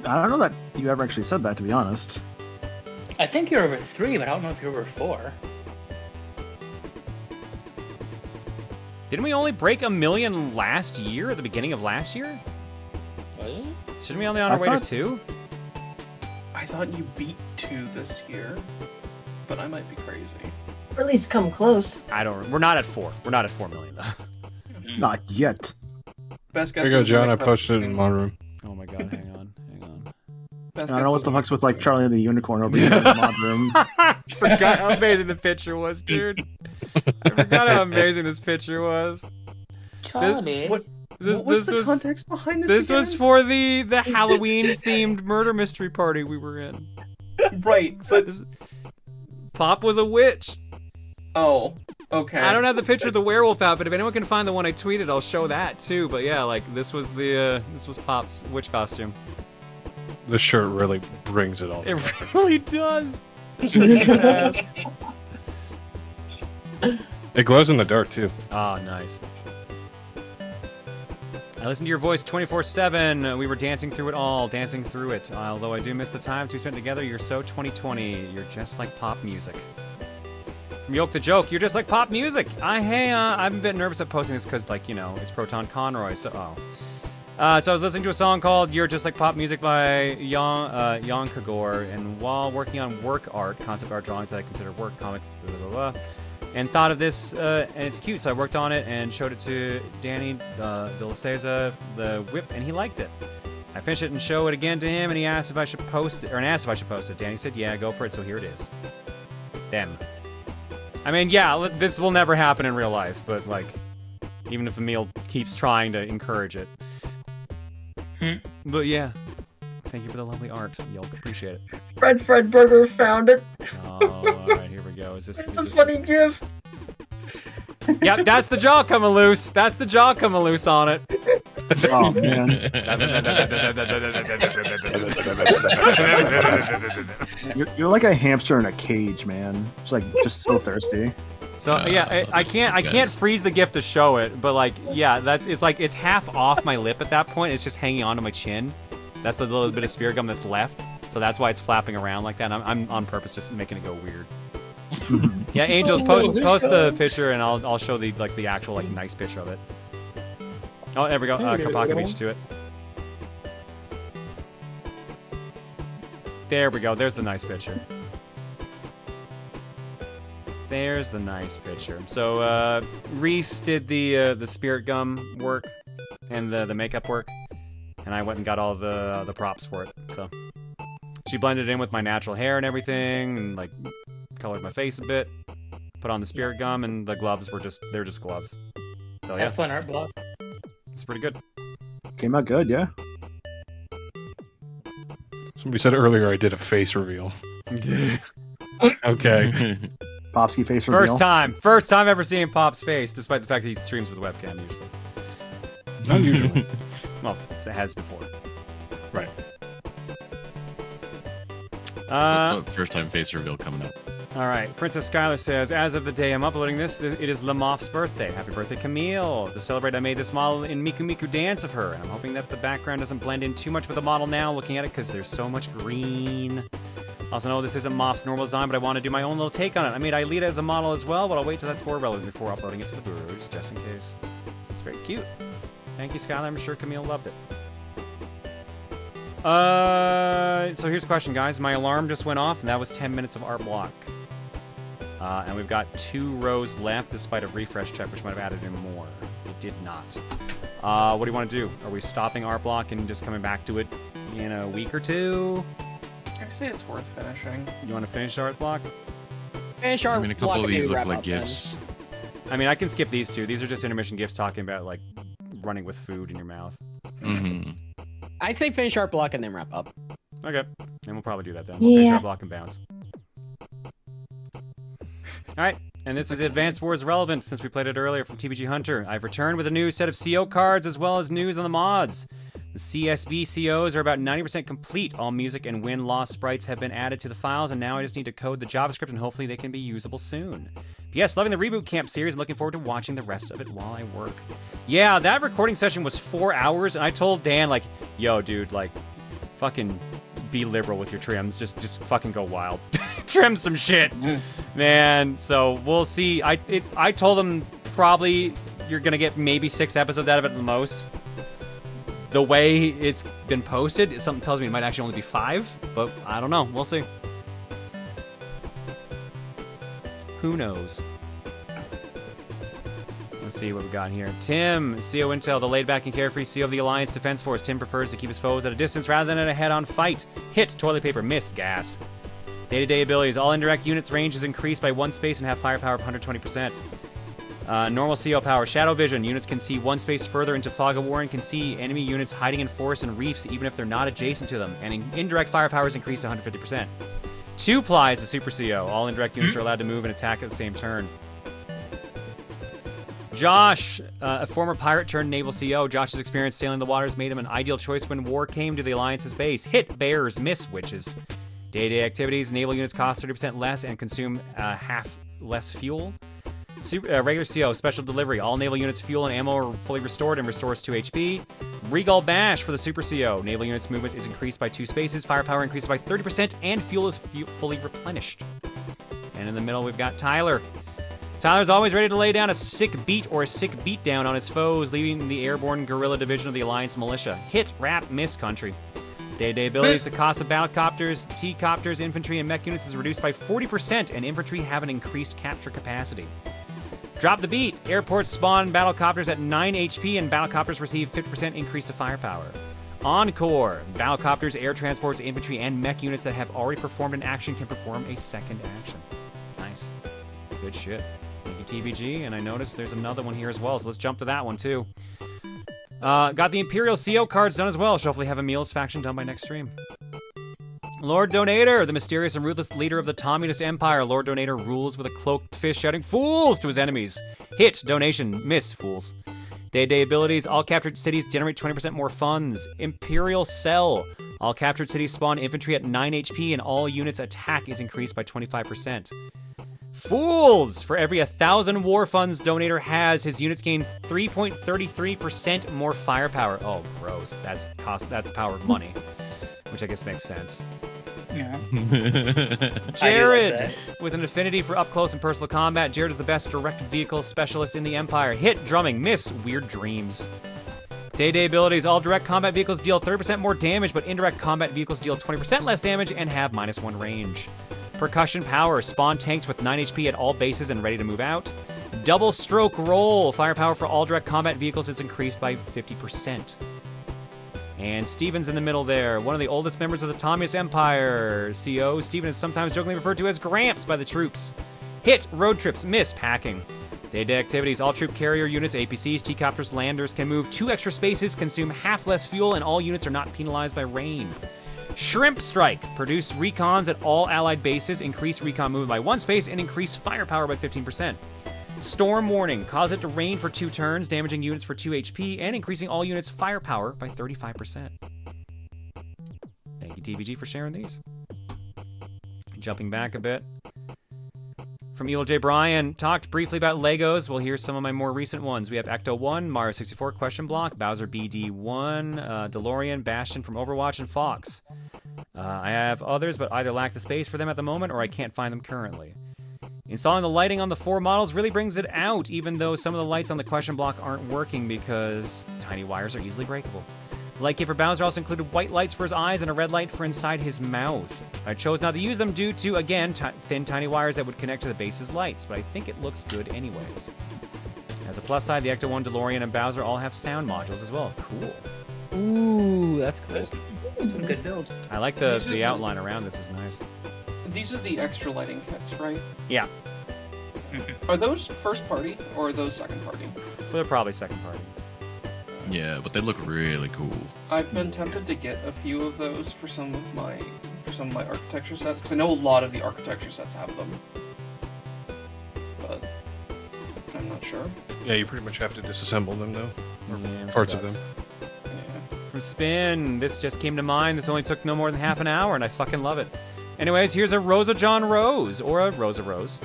I don't know that you ever actually said that, to be honest. I think you're over 3, but I don't know if you're over 4. Didn't we only break 1 million last year, at the beginning of last year? Was it? Shouldn't we only on our way to 2? I thought you beat 2 this year, but I might be crazy. Or at least come close. I don't. We're not at 4. We're not at 4 million though. Not yet. Best guess. There you go, John. I posted it in my room. Oh my god, hang on. I don't know what the fuck's with like Charlie and the Unicorn over here in the mod room. Forgot how amazing the picture was, dude. I forgot how amazing this picture was. Charlie. What was the context behind this? This again? was for the Halloween themed murder mystery party we were in. Right, but Pop was a witch. Oh, okay. I don't have the picture of the werewolf out, but if anyone can find the one I tweeted, I'll show that too. But yeah, like this was Pop's witch costume. This shirt really brings it all. It really does. It kicks ass. It glows in the dark too. Oh, nice. I listened to your voice 24/7. We were dancing through it all, dancing through it. Although I do miss the times we spent together. You're so 2020. You're just like pop music. From Yoke the Joke, you're just like pop music. I'm a bit nervous at posting this because, like, you know, it's Proton Conroy. So, so I was listening to a song called "You're Just Like Pop Music" by Jan Kagor, and while working on work art, concept art drawings that I consider work, comic, blah, blah, blah, and thought of this, and it's cute, so I worked on it and showed it to Danny Villaseza, the whip, and he liked it. I finished it and showed it again to him, and he asked if I should post it, Danny said, yeah, go for it, so here it is. Them. I mean, yeah, this will never happen in real life, but, like, even if Emil keeps trying to encourage it. But yeah, thank you for the lovely art, Yelp. Appreciate it. Fred Burger found it. Oh, all right, here we go. Is this It's a funny gift. Yep, that's the jaw coming loose. That's the jaw coming loose on it. Oh man. You're like a hamster in a cage, man. It's like just so thirsty. So yeah, I can't freeze the GIF to show it, but like yeah, it's half off my lip at that point. It's just hanging onto my chin. That's the little bit of spirit gum that's left. So that's why it's flapping around like that. I'm on purpose just making it go weird. Yeah, Angels, post the picture and I'll show the actual like nice picture of it. Oh, there we go. Kapaka beat you to it. There we go. There's the nice picture. There's the nice picture. So Reese did the spirit gum work and the makeup work, and I went and got all the props for it. So she blended it in with my natural hair and everything, and like colored my face a bit. Put on the spirit gum, and the gloves they're just gloves. So yeah, Have fun art block. It's pretty good. Came out good, yeah. Somebody said earlier I did a face reveal. Okay. Popsky face reveal. First time ever seeing Pop's face, despite the fact that he streams with a webcam usually. Not usually. Well, it has before. Right. First time face reveal coming up. All right, Princess Skylar says, as of the day I'm uploading this, it is Lamoff's birthday. Happy birthday, Camille. To celebrate, I made this model in Miku Miku Dance of her, and I'm hoping that the background doesn't blend in too much with the model now, looking at it, because there's so much green. Also know this isn't Moff's normal design, but I want to do my own little take on it. I made Aelita as a model as well, but I'll wait till that's more relevant before uploading it to the Boorus, just in case. It's very cute. Thank you, Skylar. I'm sure Camille loved it. So here's a question, guys. My alarm just went off, and that was 10 minutes of art block. And we've got 2 rows left, despite a refresh check, which might have added in more. It did not. What do you want to do? Are we stopping art block and just coming back to it in a week or 2? I say it's worth finishing. You want to finish art block? Finish art block. I mean, a couple of these look like gifts. I mean, I can skip these 2. These are just intermission gifts talking about, like, running with food in your mouth. Mm-hmm. I'd say finish art block and then wrap up. Okay. And we'll probably do that then. We'll finish art block and bounce. Alright, and this is Advance Wars Relevant, since we played it earlier from TBG Hunter. I've returned with a new set of CO cards, as well as news on the mods. The CSB COs are about 90% complete. All music and win-loss sprites have been added to the files, and now I just need to code the JavaScript, and hopefully they can be usable soon. P.S. Loving the Reboot Camp series and looking forward to watching the rest of it while I work. Yeah, that recording session was 4 hours, and I told Dan, like, yo, dude, like, fucking be liberal with your trims. Just fucking go wild. Trim some shit, man. So we'll see. I told him probably you're gonna get maybe 6 episodes out of it at the most. The way it's been posted, something tells me it might actually only be 5, but I don't know. We'll see. Who knows? Let's see what we got here. Tim, CO Intel, the laid-back and carefree CO of the Alliance Defense Force. Tim prefers to keep his foes at a distance rather than at a head-on fight. Hit, toilet paper, missed, gas. Day-to-day abilities. All indirect units' range is increased by 1 space and have firepower of 120%. Normal CO power. Shadow vision. Units can see 1 space further into Fog of War and can see enemy units hiding in forests and reefs even if they're not adjacent to them. And indirect firepower is increased to 150%. 2 ply is a super CO. All indirect units are allowed to move and attack at the same turn. Josh, a former pirate turned naval CO. Josh's experience sailing the waters made him an ideal choice when war came to the Alliance's base. Hit bears, miss witches. Day-to-day activities, naval units cost 30% less and consume half less fuel. Regular CO, special delivery. All naval units' fuel and ammo are fully restored and restores 2 HP. Regal Bash for the Super CO. Naval units' movement is increased by 2 spaces, firepower increases by 30%, and fuel is fully replenished. And in the middle, we've got Tyler. Tyler's always ready to lay down a sick beat or a sick beatdown on his foes, leaving the airborne guerrilla division of the Alliance militia. Hit, rap, miss country. Day-to-day abilities, the cost of battlecopters, T-copters, infantry, and mech units is reduced by 40%, and infantry have an increased capture capacity. Drop the beat. Airports spawn battlecopters at 9 HP, and battlecopters receive 50% increase to firepower. Encore. Battlecopters, air transports, infantry, and mech units that have already performed an action can perform a second action. Nice. Good shit. Thank you, TBG, and I noticed there's another one here as well, so let's jump to that one, too. Got the Imperial CO cards done as well. Should hopefully have Emil's faction done by next stream. Lord Donator, the mysterious and ruthless leader of the Communist Empire. Lord Donator rules with a cloaked fist shouting "Fools!" to his enemies. Hit, donation, miss, fools. Day-to-day abilities, all captured cities generate 20% more funds. Imperial Cell. All captured cities spawn infantry at 9 HP and all units' attack is increased by 25%. Fools! For every 1,000 war funds Donator has, his units gain 3.33% more firepower. Oh, gross. That's power of money. Which I guess makes sense. Yeah. Jared, with an affinity for up-close and personal combat, Jared is the best direct vehicle specialist in the Empire. Hit, drumming, miss, weird dreams. Day-to-day abilities, all direct combat vehicles deal 30% more damage, but indirect combat vehicles deal 20% less damage and have -1 range. Percussion power, spawn tanks with 9 HP at all bases and ready to move out. Double stroke roll, firepower for all direct combat vehicles is increased by 50%. And Steven's in the middle there, one of the oldest members of the Communist Empire. CO, Steven is sometimes jokingly referred to as Gramps by the troops. Hit, road trips, miss, packing. Day-to-day activities, all troop carrier units, APCs, T-copters, landers can move 2 extra spaces, consume half less fuel, and all units are not penalized by rain. Shrimp Strike, produce recons at all allied bases, increase recon movement by 1 space, and increase firepower by 15%. Storm Warning, cause it to rain for 2 turns, damaging units for 2 HP, and increasing all units' firepower by 35%. Thank you, TBG, for sharing these. Jumping back a bit. From Evil J. Bryan, talked briefly about Legos. Well, here's some of my more recent ones. We have Ecto 1, Mario 64 Question Block, Bowser BD1, DeLorean, Bastion from Overwatch, and Fox. I have others, but either lack the space for them at the moment or I can't find them currently. Installing the lighting on the 4 models really brings it out, even though some of the lights on the question block aren't working because tiny wires are easily breakable. The light kit for Bowser also included white lights for his eyes and a red light for inside his mouth. I chose not to use them due to, again, thin tiny wires that would connect to the base's lights, but I think it looks good anyways. As a plus side, the Ecto 1, DeLorean, and Bowser all have sound modules as well. Cool. Ooh, that's cool. Good build. I like the outline around this is nice. These are the extra lighting kits, right? Yeah. Are those first party or are those second party? They're probably second party. Yeah, but they look really cool. I've been tempted to get a few of those for some of my architecture sets because I know a lot of the architecture sets have them, but I'm not sure. Yeah, you pretty much have to disassemble them though, or Yeah, parts sucks. of them. From Spin, this just came to mind. This only took no more than half an hour, and I fucking love it. Anyways, here's a Rosa John Rose, or a Rosa Rose.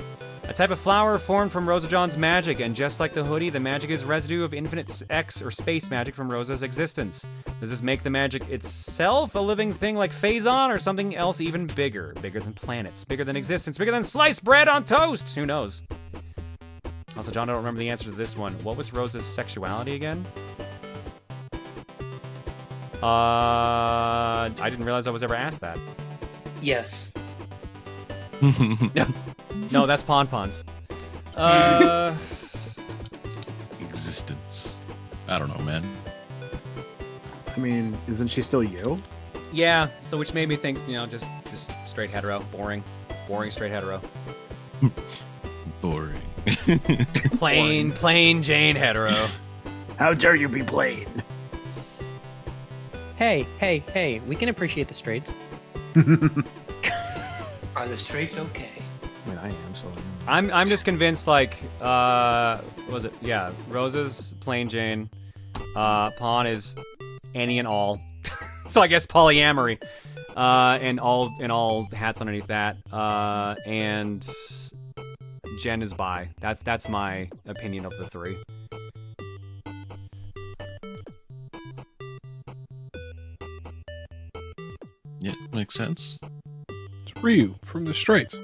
A type of flower formed from Rosa John's magic, and just like the hoodie, the magic is residue of infinite X or space magic from Rosa's existence. Does this make the magic itself a living thing like Phazon, or something else even bigger? Bigger than planets, bigger than existence, bigger than sliced bread on toast? Who knows? Also, John, I don't remember the answer to this one. What was Rosa's sexuality again? I didn't realize I was ever asked that. Yes. No, that's Pon-Pons. Existence. I don't know, man. I mean, isn't she still you? Yeah, so which made me think, just straight hetero, boring straight hetero. Boring. Plain Jane hetero. How dare you be plain? Hey, we can appreciate the straights. Are the straights okay? I mean, I am, so I'm just convinced, like, what was it? Yeah, Rosa's plain Jane. Pawn is any and all. So I guess polyamory. And all hats underneath that. And Jen is bi. That's my opinion of the three. Yeah, makes sense. It's Ryu from the Straits.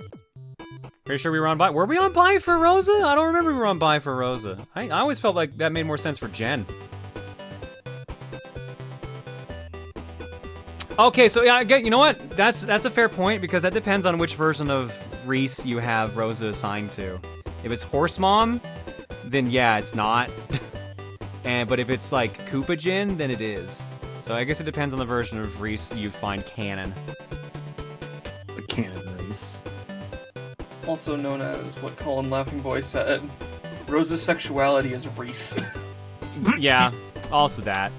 Pretty sure we were on bi. Were we on bi for Rosa? I don't remember we were on bi for Rosa. I always felt like that made more sense for Jen. Okay, so yeah, you know what? That's a fair point because that depends on which version of Reese you have Rosa assigned to. If it's Horse Mom, then yeah, it's not. But if it's like Koopa Jin, then it is. So I guess it depends on the version of Reese you find canon. The canon Reese. Also known as what Colin Laughing Boy said, Rosa's sexuality is Reese. Yeah, also that.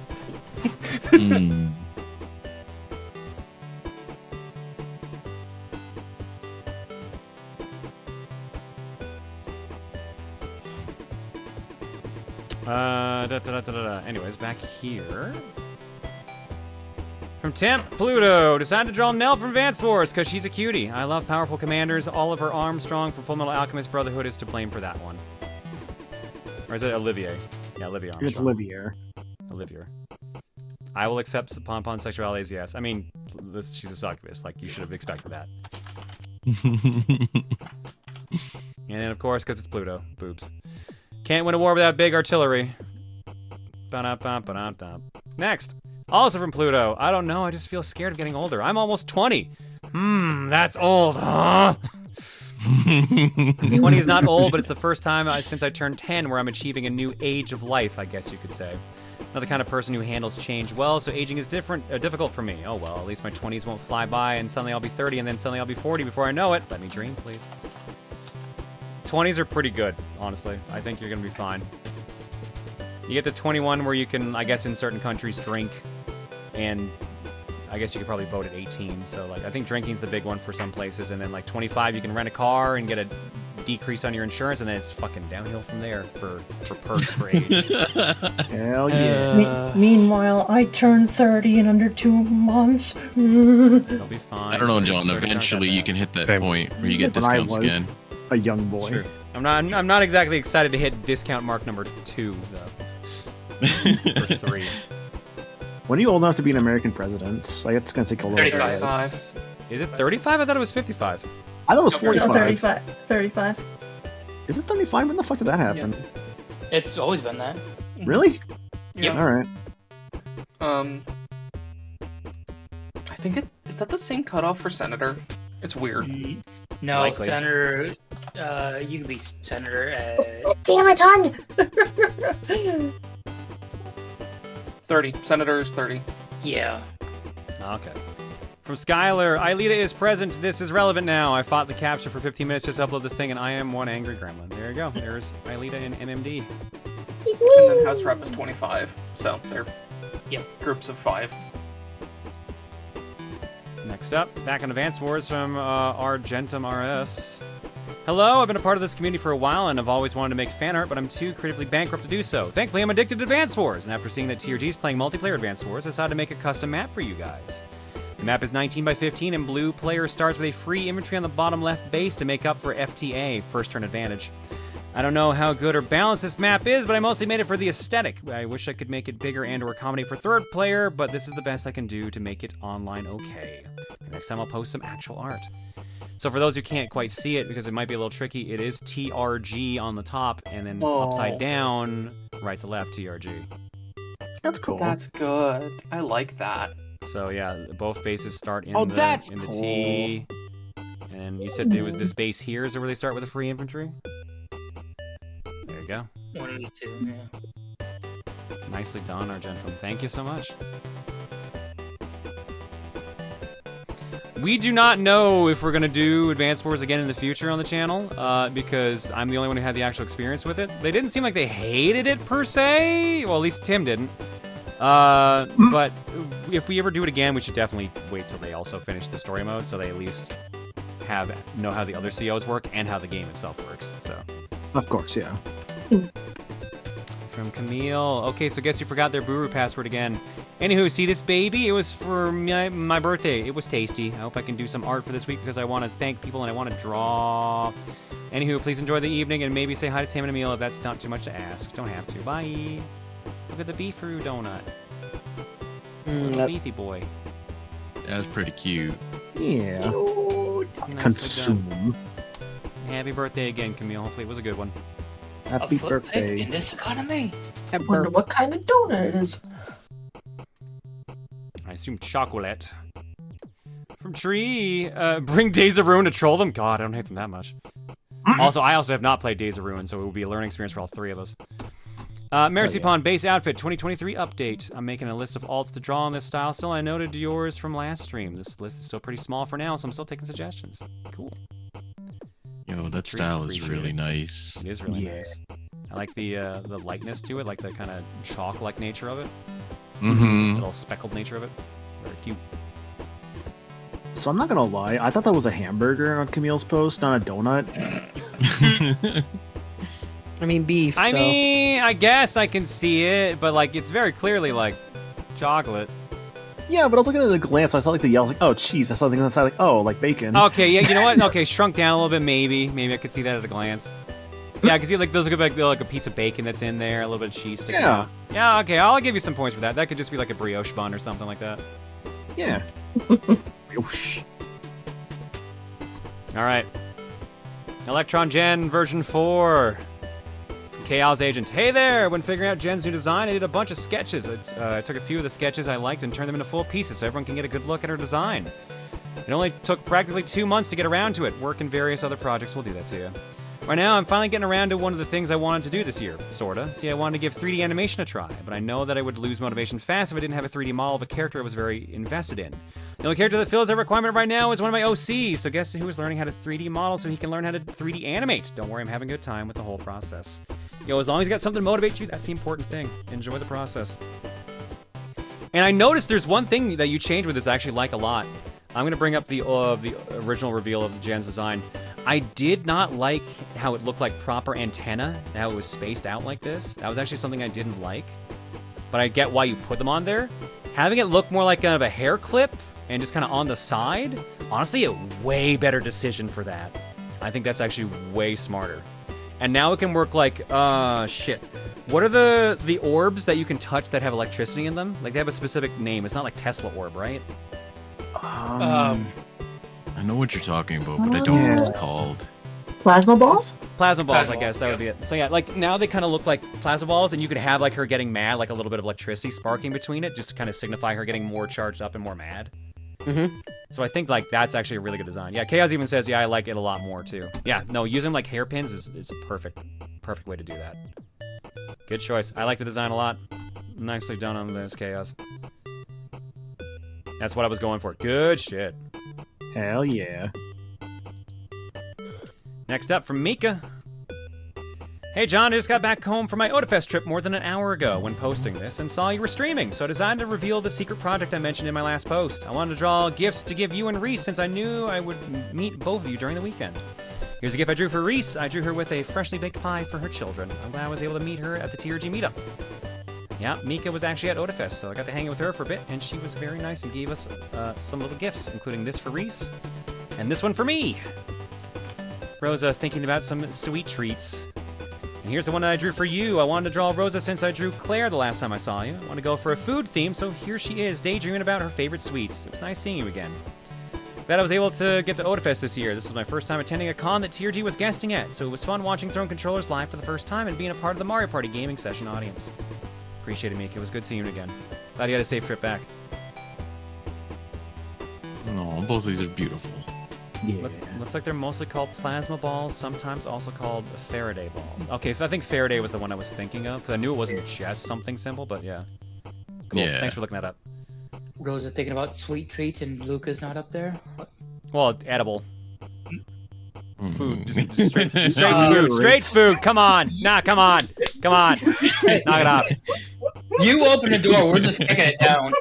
Anyways, back here. From Temp, Pluto decided to draw Nell from Vance Wars because she's a cutie. I love powerful commanders. Oliver Armstrong from Fullmetal Alchemist Brotherhood is to blame for that one. Or is it Olivier? Yeah, Olivia Armstrong. It's Olivier. Olivier. I will accept Pon-Pon's sexuality as yes. I mean, she's a succubus. Like, you should have expected that. And then, of course, because it's Pluto. Boobs. Can't win a war without big artillery. Ba-da-ba-ba-da-da. Next. Also from Pluto. I don't know, I just feel scared of getting older. I'm almost 20. That's old, huh? 20 is not old, but it's the first time since I turned 10 where I'm achieving a new age of life, I guess you could say. Not the kind of person who handles change well, so aging is difficult for me. Oh well, at least my 20s won't fly by and suddenly I'll be 30 and then suddenly I'll be 40 before I know it. Let me dream, please. 20s are pretty good, honestly. I think you're gonna be fine. You get to 21 where you can, I guess in certain countries, drink. And I guess you could probably vote at 18. So like, I think drinking's the big one for some places. And then like 25, you can rent a car and get a decrease on your insurance, and then it's fucking downhill from there for perks for age. Hell yeah. Meanwhile, I turned 30 in under 2 months. It'll be fine. I don't know, Thirties- John. 30s aren't that Eventually, you bad. can hit that point where you get When I discounts was again. a young boy. True. I'm not exactly excited to hit discount mark number 2 though. Or 3. When are you old enough to be an American president? Like, it's gonna take a little bit. 35. Is it 35? I thought it was 55. I thought it was No, 45. 35. 35. Is it 35? When the fuck did that happen? It's always been that. Really? Yeah. All right. I think is that the same cutoff for senator? It's weird. No, Likely. senator. You can be senator at. Damn it, hon! 30. Senator is 30. Yeah. Okay. From Skylar, Aelita is present. This is relevant now. I fought the capture for 15 minutes just to upload this thing, and I am one angry gremlin. There you go. There's Aelita in MMD. And then House Rep is 25. So they're groups of 5. Next up, back on Advance Wars from Argentum RS. Hello, I've been a part of this community for a while and I've always wanted to make fan art, but I'm too creatively bankrupt to do so. Thankfully, I'm addicted to Advance Wars, and after seeing that TRG is playing multiplayer Advance Wars, I decided to make a custom map for you guys. The map is 19 by 15, and blue player starts with a free inventory on the bottom left base to make up for FTA, first turn advantage. I don't know how good or balanced this map is, but I mostly made it for the aesthetic. I wish I could make it bigger and or accommodate for third player, but this is the best I can do to make it online okay. And next time I'll post some actual art. So for those who can't quite see it, because it might be a little tricky, it is TRG on the top, and then upside down, right to left, TRG. That's cool. That's good. I like that. So yeah, both bases start in, that's in the cool. T. And you said it was this base here, is where they start with a free infantry? There you go. 182, yeah. Nicely done, Argentum. Thank you so much. We do not know if we're going to do Advance Wars again in the future on the channel, because I'm the only one who had the actual experience with it. They didn't seem like they hated it, per se. Well, at least Tim didn't. But if we ever do it again, we should definitely wait till they also finish the story mode, so they at least know how the other COs work and how the game itself works. So, of course, yeah. From Camille. Okay, so guess you forgot their Booru password again. Anywho, see this baby? It was for my birthday. It was tasty. I hope I can do some art for this week because I want to thank people and I want to draw. Anywho, please enjoy the evening and maybe say hi to Tim and Emil if that's not too much to ask. Don't have to. Bye. Look at the beef-roo donut. It's a little beefy boy. That's pretty cute. Yeah. Nicely Consume. done. Happy birthday again, Camille. Hopefully it was a good one. Happy A foot peg birthday. in this economy. I wonder what kind of donut it is. I assume chocolate. From Tree, bring Days of Ruin to troll them? God, I don't hate them that much. Also, I also have not played Days of Ruin, so it will be a learning experience for all three of us. Marcypon base outfit 2023 update. I'm making a list of alts to draw in this style still. I noted yours from last stream. This list is still pretty small for now, so I'm still taking suggestions. Cool. Yo, that Tree, style is appreciate really it. nice. It is really nice. I like the lightness to it, like the kind of chalk-like nature of it. Mm-hmm. The little speckled nature of it. Very cute. So I'm not gonna lie, I thought that was a hamburger on Camille's post, not a donut. I mean, beef. I so- mean, I guess I can see it, but like it's very clearly like chocolate. Yeah, but I was looking at the glance, I saw like the yellow, like, oh cheese. I saw the inside, like, oh, like bacon. Okay, yeah, you know what? Okay, shrunk down a little bit, maybe. Maybe I could see that at a glance. Yeah, I can see like those look like a piece of bacon that's in there, a little bit of cheese sticking Yeah. out. Yeah, okay, I'll give you some points for that. That could just be like a brioche bun or something like that. Yeah. Brioche. All right. Electron Gen version 4. Chaos Agent. Hey there! When figuring out Gen's new design, I did a bunch of sketches. I took a few of the sketches I liked and turned them into full pieces so everyone can get a good look at her design. It only took practically 2 months to get around to it. Work and various other projects will do that to you. Right now, I'm finally getting around to one of the things I wanted to do this year, sorta. See, I wanted to give 3D animation a try, but I know that I would lose motivation fast if I didn't have a 3D model of a character I was very invested in. The only character that fills that requirement right now is one of my OCs, so guess who is learning how to 3D model so he can learn how to 3D animate? Don't worry, I'm having a good time with the whole process. Yo, as long as you got something to motivate you, that's the important thing. Enjoy the process. And I noticed there's one thing that you changed with this I actually like a lot. I'm gonna bring up the original reveal of Jen's design. I did not like how it looked like proper antenna, how it was spaced out like this. That was actually something I didn't like. But I get why you put them on there. Having it look more like kind of a hair clip and just kind of on the side, honestly, a way better decision for that. I think that's actually way smarter. And now it can work like, shit. What are the orbs that you can touch that have electricity in them? Like, they have a specific name. It's not like Tesla orb, right? I know what you're talking about, but I don't know what it's called. Plasma balls? Plasma balls, I guess. That would be it. So yeah, like, now they kind of look like plasma balls, and you could have, like, her getting mad, like a little bit of electricity sparking between it, just to kind of signify her getting more charged up and more mad. So I think, like, that's actually a really good design. Yeah, Chaos even says, yeah, I like it a lot more, too. Yeah, no, using, like, hairpins is a perfect way to do that. Good choice. I like the design a lot. Nicely done on this, Chaos. That's what I was going for. Good shit. Hell yeah. Next up from Mika. Hey John, I just got back home from my Odafest trip more than an hour ago when posting this and saw you were streaming, so I decided to reveal the secret project I mentioned in my last post. I wanted to draw gifts to give you and Reese since I knew I would meet both of you during the weekend. Here's a gift I drew for Reese. I drew her with a freshly baked pie for her children. I'm glad I was able to meet her at the TRG meetup. Yeah, Mika was actually at Odafest, so I got to hang out with her for a bit, and she was very nice and gave us some little gifts, including this for Reese, and this one for me. Rosa thinking about some sweet treats. And here's the one that I drew for you. I wanted to draw Rosa since I drew Claire the last time I saw you. I want to go for a food theme, so here she is, daydreaming about her favorite sweets. It was nice seeing you again. Glad I was able to get to Odafest this year. This was my first time attending a con that TRG was guesting at, so it was fun watching Throne Controllers live for the first time and being a part of the Mario Party gaming session audience. Appreciate it, Mika. It was good seeing you again. Glad you had a safe trip back. Oh, both of these are beautiful. Yeah. Looks like they're mostly called plasma balls, sometimes also called Faraday balls. Okay, I think Faraday was the one I was thinking of, because I knew it wasn't just something simple, but yeah. Cool. Yeah. Thanks for looking that up. Rosa thinking about sweet treats and Luca's not up there? Well, edible. Food. Just straight food. Straight food. Come on. Nah, come on. Come on. Knock it off. You open the door, we're just kicking it down.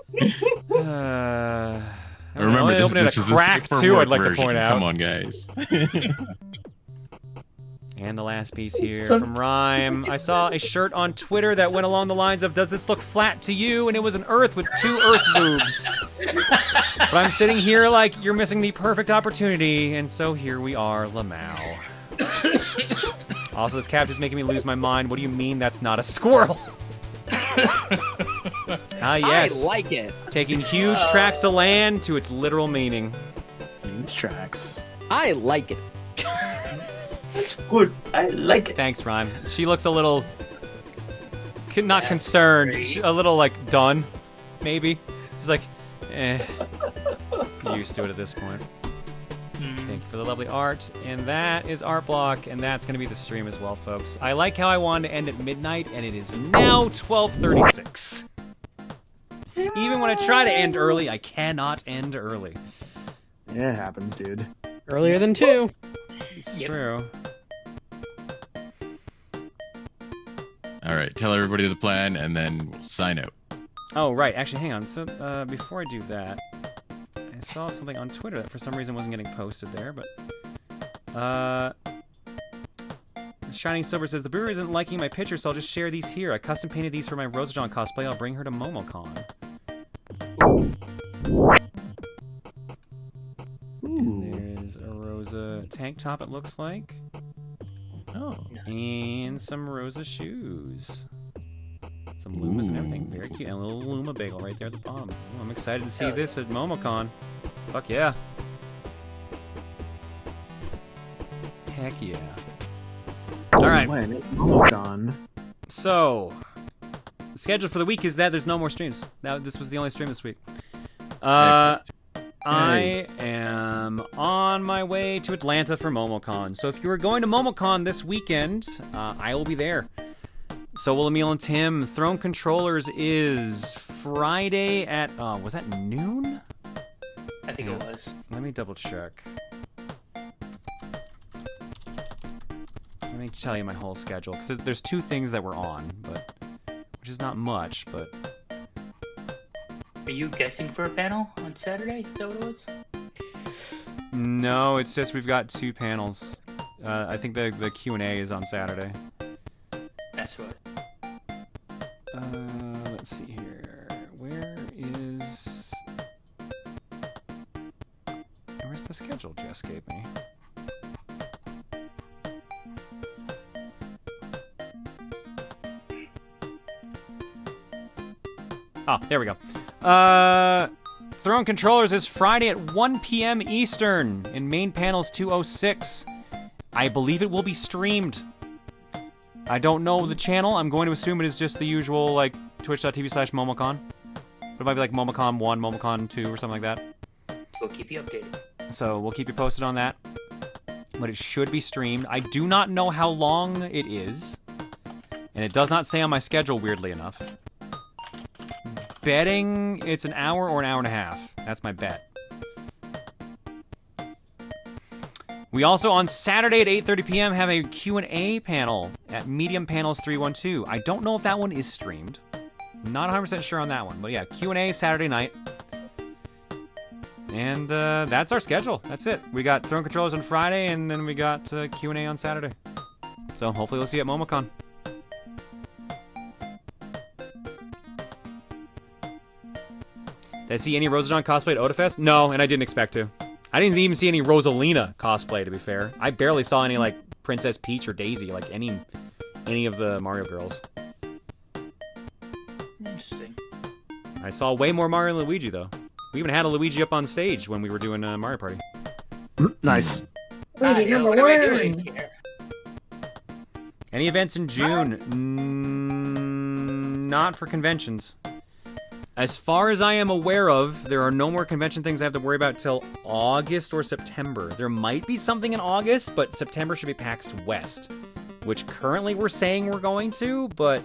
Remember, this is the crack safer too, work I'd like to version. point out. Come on, guys. And the last piece here from Rhyme. I saw a shirt on Twitter that went along the lines of, does this look flat to you? And it was an Earth with 2 Earth boobs. But I'm sitting here like, you're missing the perfect opportunity, and so here we are, Lamau. Also, this cap is making me lose my mind. What do you mean that's not a squirrel? Ah, yes. I like it. Taking huge tracts of land to its literal meaning. Huge tracks. I like it. Good. I like it. Thanks, Rhyme. She looks a little... not concerned. A little, like, done. Maybe. She's like, eh. Used to it at this point. Thank you for the lovely art. And that is Art Block, and that's going to be the stream as well, folks. I like how I wanted to end at midnight, and it is now 12:36. Even when I try to end early, I cannot end early. Yeah, it happens, dude. Earlier than 2. It's true. All right, tell everybody the plan, and then we'll sign out. Oh, right. Actually, hang on. So, before I do that, I saw something on Twitter that for some reason wasn't getting posted there, but... Shining Silver says, the brewery isn't liking my picture, so I'll just share these here. I custom painted these for my Rosa John cosplay. I'll bring her to Momocon. And there's a Rosa tank top, it looks like. Oh. And some Rosa shoes. Some Lumas and everything. Very cute. And a little Luma bagel right there at the bottom. Oh, I'm excited to see this at Momocon. Fuck yeah. Heck yeah. Alright. When it's Momocon. So, the schedule for the week is that there's no more streams. Now, this was the only stream this week. I am on my way to Atlanta for Momocon. So if you are going to Momocon this weekend, I will be there. So will Emil and Tim. Throne Controllers is Friday at, was that noon? I think it was. Let me double check. Let me tell you my whole schedule, because there's 2 things that we're on, but which is not much, but... Are you guessing for a panel on Saturday? Is that what it was? No, it's just we've got 2 panels. I think the Q&A is on Saturday. That's right. Let's see here. Where's the schedule Jess gave me? Oh, there we go. Throne Controllers is Friday at 1 p.m. Eastern in main panels 206. I believe it will be streamed. I don't know the channel. I'm going to assume it is just the usual, like, twitch.tv/Momocon. But it might be like Momocon 1, Momocon 2, or something like that. We'll keep you updated. So we'll keep you posted on that. But it should be streamed. I do not know how long it is. And it does not say on my schedule, weirdly enough. Betting it's an hour or an hour and a half. That's my bet. We also, on Saturday at 8:30 p.m., have a Q&A panel at Medium Panels 312. I don't know if that one is streamed. Not 100% sure on that one. But yeah, Q&A Saturday night. And that's our schedule. That's it. We got Throne Controllers on Friday, and then we got Q&A on Saturday. So hopefully we'll see you at Momocon. Did I see any Rosadon cosplay at Otafest? No, and I didn't expect to. I didn't even see any Rosalina cosplay, to be fair. I barely saw any, like, Princess Peach or Daisy, like, any of the Mario girls. Interesting. I saw way more Mario and Luigi, though. We even had a Luigi up on stage when we were doing Mario Party. Nice. Luigi number what are we one. doing here? Any events in June? Not for conventions. As far as I am aware of, there are no more convention things I have to worry about till August or September. There might be something in August, but September should be PAX West, which currently we're saying we're going to, but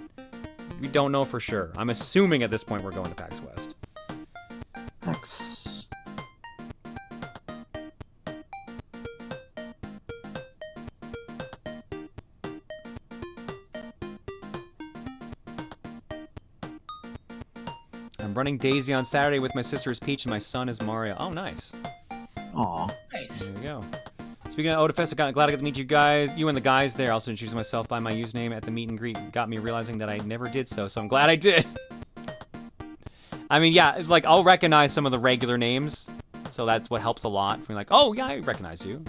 we don't know for sure. I'm assuming at this point we're going to PAX West. PAX. I'm running Daisy on Saturday with my sister as Peach and my son as Mario. Oh, nice. Aw. Nice. There we go. Speaking of Otafest, glad I got to meet you guys, you and the guys there. Also introducing myself by my username at the meet and greet. Got me realizing that I never did so I'm glad I did. I mean, yeah, like, I'll recognize some of the regular names, so that's what helps a lot. Being like, oh, yeah, I recognize you.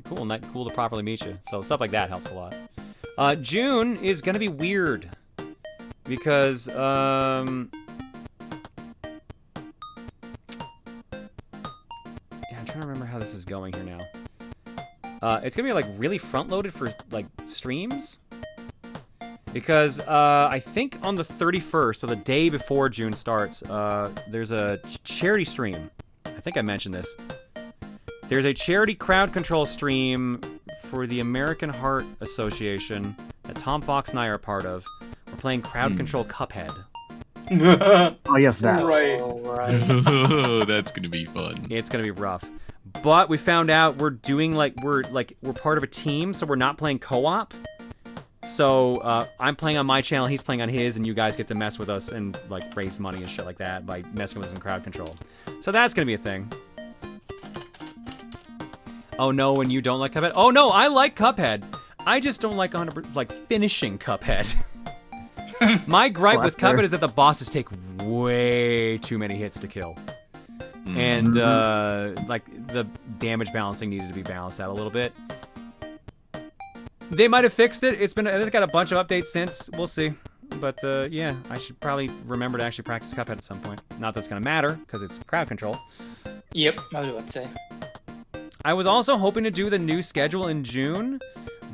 Cool to properly meet you. So stuff like that helps a lot. June is gonna be weird. Because, yeah, I'm trying to remember how this is going here now. It's gonna be, like, really front-loaded for, like, streams. Because, I think on the 31st, so the day before June starts, there's a charity stream. I think I mentioned this. There's a charity crowd control stream for the American Heart Association that Tom Fox and I are a part of. We're playing crowd control Cuphead. Oh, yes, that's. Right. Oh, that's gonna be fun. It's gonna be rough. But we found out we're doing, we're part of a team, so we're not playing co-op. So, I'm playing on my channel, he's playing on his, and you guys get to mess with us and, like, raise money and shit like that by messing with us in crowd control. So that's gonna be a thing. Oh no, and you don't like Cuphead? Oh no, I like Cuphead. I just don't like 100%, like, finishing Cuphead. My gripe with Cuphead is that the bosses take way too many hits to kill. And, like, the damage balancing needed to be balanced out a little bit. They might have fixed it. It's got a bunch of updates since. We'll see. But, yeah, I should probably remember to actually practice Cuphead at some point. Not that it's gonna matter, because it's crowd control. Yep, I was about to say. I was also hoping to do the new schedule in June,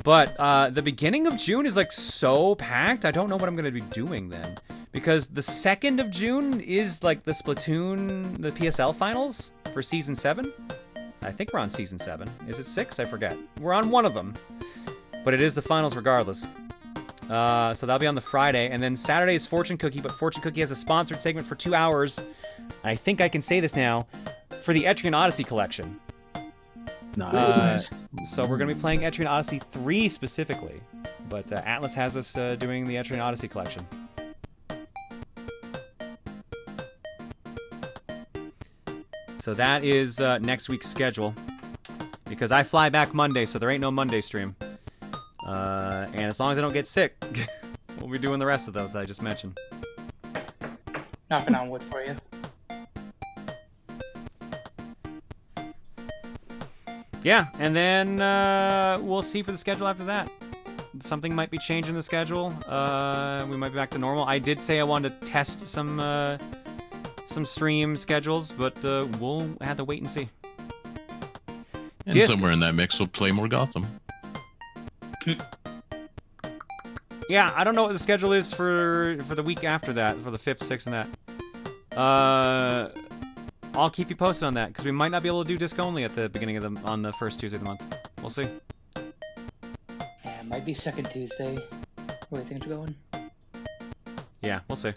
but the beginning of June is, like, so packed, I don't know what I'm going to be doing then. Because the 2nd of June is, like, the Splatoon, the PSL finals for Season 7. I think we're on Season 7. Is it 6? I forget. We're on one of them. But it is the finals regardless. So that'll be on the Friday. And then Saturday is Fortune Cookie, but Fortune Cookie has a sponsored segment for 2 hours. I think I can say this now. For the Etrian Odyssey collection. Nice. So we're going to be playing Etrian Odyssey 3 specifically. But Atlas has us doing the Etrian Odyssey collection. So that is next week's schedule. Because I fly back Monday, so there ain't no Monday stream. And as long as I don't get sick, we'll be doing the rest of those that I just mentioned. Knocking on wood for you. Yeah, and then we'll see for the schedule after that. Something might be changing the schedule. We might be back to normal. I did say I wanted to test some stream schedules, but we'll have to wait and see. And somewhere in that mix, we'll play more Gotham. Yeah, I don't know what the schedule is for the week after that, for the 5th, 6th, and that. I'll keep you posted on that, because we might not be able to do disc only at the beginning of on the first Tuesday of the month. We'll see. Yeah, it might be second Tuesday. Where things are going. Yeah, we'll see.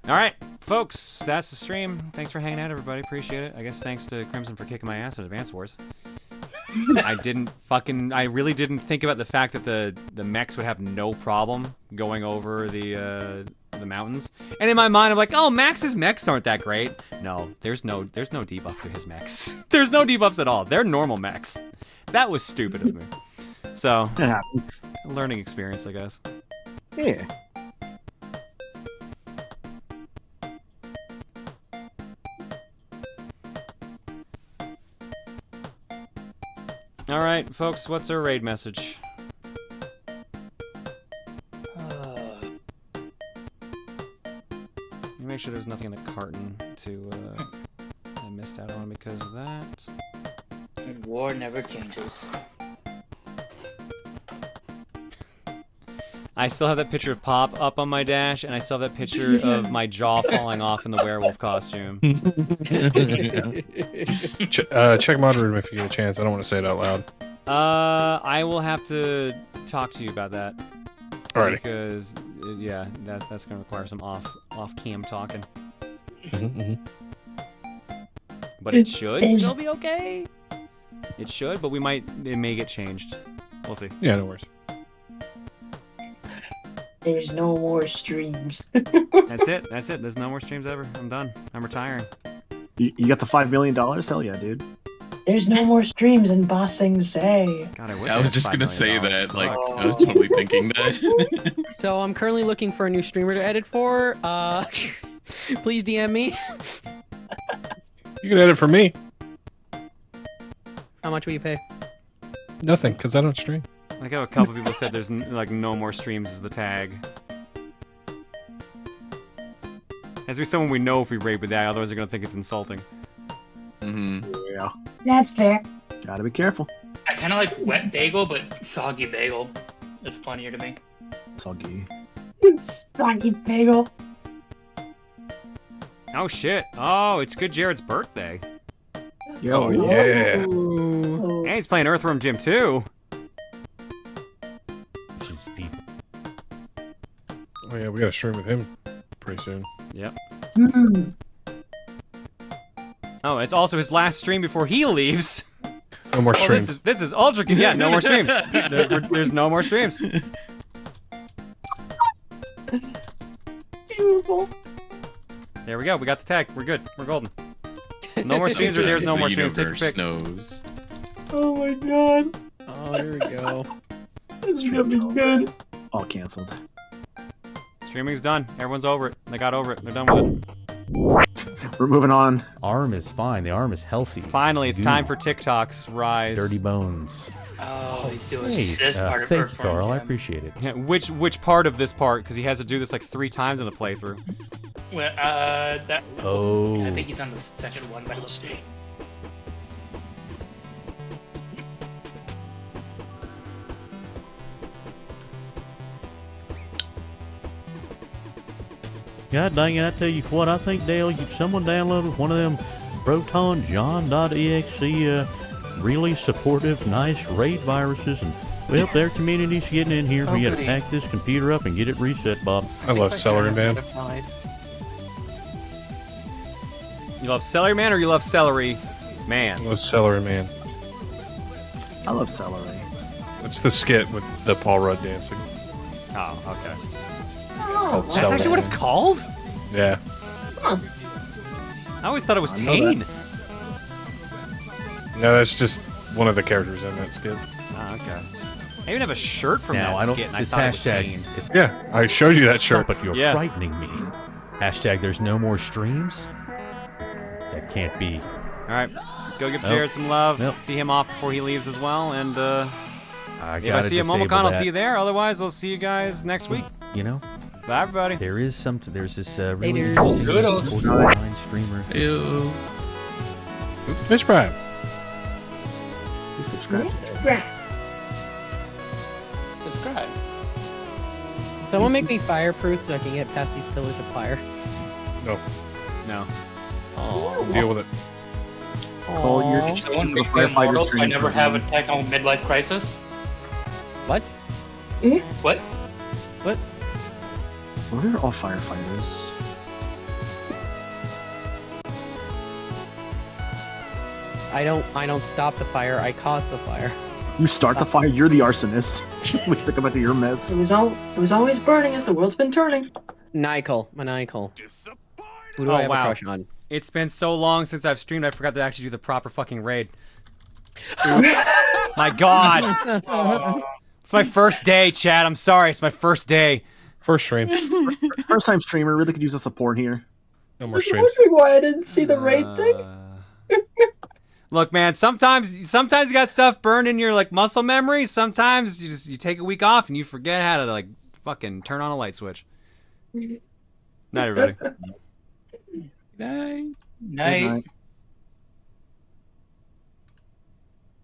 Alright, folks, that's the stream. Thanks for hanging out, everybody. Appreciate it. I guess thanks to Crimson for kicking my ass at Advance Wars. I really didn't think about the fact that the mechs would have no problem going over the mountains. And in my mind, I'm like, oh, Max's mechs aren't that great. No, there's no debuff to his mechs. There's no debuffs at all. They're normal mechs. That was stupid of me. So, it happens. Learning experience, I guess. Yeah. Alright, folks, what's our raid message? Make sure there's nothing in the carton to I missed out on because of that. And war never changes. I still have that picture of Pop up on my dash, and I still have that picture of my jaw falling off in the werewolf costume. Check mod room if you get a chance. I don't want to say it out loud. I will have to talk to you about that. Alrighty. Because yeah, that's gonna require some off cam talking. But it should still be okay. It should, but it may get changed. We'll see. Yeah, no worries. There's no more streams. That's it. There's no more streams ever. I'm done. I'm retiring. You got the $5 million? Hell yeah, dude. There's no more streams in Bossing Say. God, I wish I was just gonna say that. Like, I was totally thinking that. So I'm currently looking for a new streamer to edit for. Please DM me. You can edit for me. How much will you pay? Nothing, because I don't stream. Like how a couple people said there's like no more streams as the tag. Has to be someone we know if we raid with that, otherwise they're gonna think it's insulting. Yeah. That's fair. Gotta be careful. I kind of like wet bagel, but soggy bagel is funnier to me. Soggy. Soggy bagel. Oh shit! Oh, it's Good Jared's birthday. Yo. Oh yeah. And he's playing Earthworm Jim too. Oh yeah, we got to stream with him pretty soon. Yep. Oh, it's also his last stream before he leaves. No more streams. Oh, this is ultra. Yeah, no more streams. There's no more streams. Beautiful. There we go. We got the tag. We're good. We're golden. No more streams, or there's no more streams. Take your pick. Knows. Oh my god. Oh, there we go. This is gonna be good. All canceled. Streaming's done. Everyone's over it. They got over it. They're done with it. We're moving on. Arm is fine. The arm is healthy. Finally, it's time for TikTok's rise. Dirty bones. Oh, he's doing Hey, this part of thank you, performance, Carl. I yeah. appreciate it. Yeah, which part of this part? Because he has to do this like 3 times in the playthrough. Well, that. Oh. I think he's on the second one, but let's see. God dang it, I tell you what, I think, Dale, someone downloaded one of them ProtonJohn.exe really supportive, nice raid viruses, and, well, their community's getting in here. We gotta pack this computer up and get it reset, Bob. I love Celery Man. You love Celery Man or you love Celery Man? I love Celery Man. I love celery. It's the skit with the Paul Rudd dancing. Oh, okay. It's called That's Celery actually what it's Man. called? Yeah. Huh. I always thought it was Tane. No, that's just one of the characters in that skit. Oh, okay. I even have a shirt from Now, that I don't. skit, and I This thought it was hashtag. Tane. Yeah, I showed you that shirt. But you're Yeah. frightening me. Hashtag. There's no more streams. That can't be. All right, go give Nope. Jared some love. Nope. See him off before he leaves as well, and I if I gotta see you at disable Momocon, I'll that. see you there. Otherwise, I'll see you guys next week. You know, bye everybody. there's this really Haters. interesting Kudos. Sword Art Online streamer. Ew. Oops. Fish Prime. Who subscribed? Subscribe. Someone make me fireproof so I can get past these pillars of fire. No. No. Deal with it. Cole, you're Aw. Someone the make me firefighter immortal so I stream never for have a me. technical midlife crisis. What? What? What? Well, they're all firefighters. I don't stop the fire. I cause the fire. You start the fire. You're the arsonist. Let's think about your It mess. was always burning as the world's been turning. Maniacal. Who do Oh, I have wow. a crush on? It's been so long since I've streamed, I forgot to actually do the proper fucking raid. Oops. My God. It's my first day, Chad. I'm sorry. It's my first day. First stream. First time streamer really could use a support here. No more I was streams. wondering why I didn't see the raid thing. Look, man, sometimes you got stuff burned in your like muscle memory. Sometimes you take a week off and you forget how to like fucking turn on a light switch. Night, everybody. Night. Good night.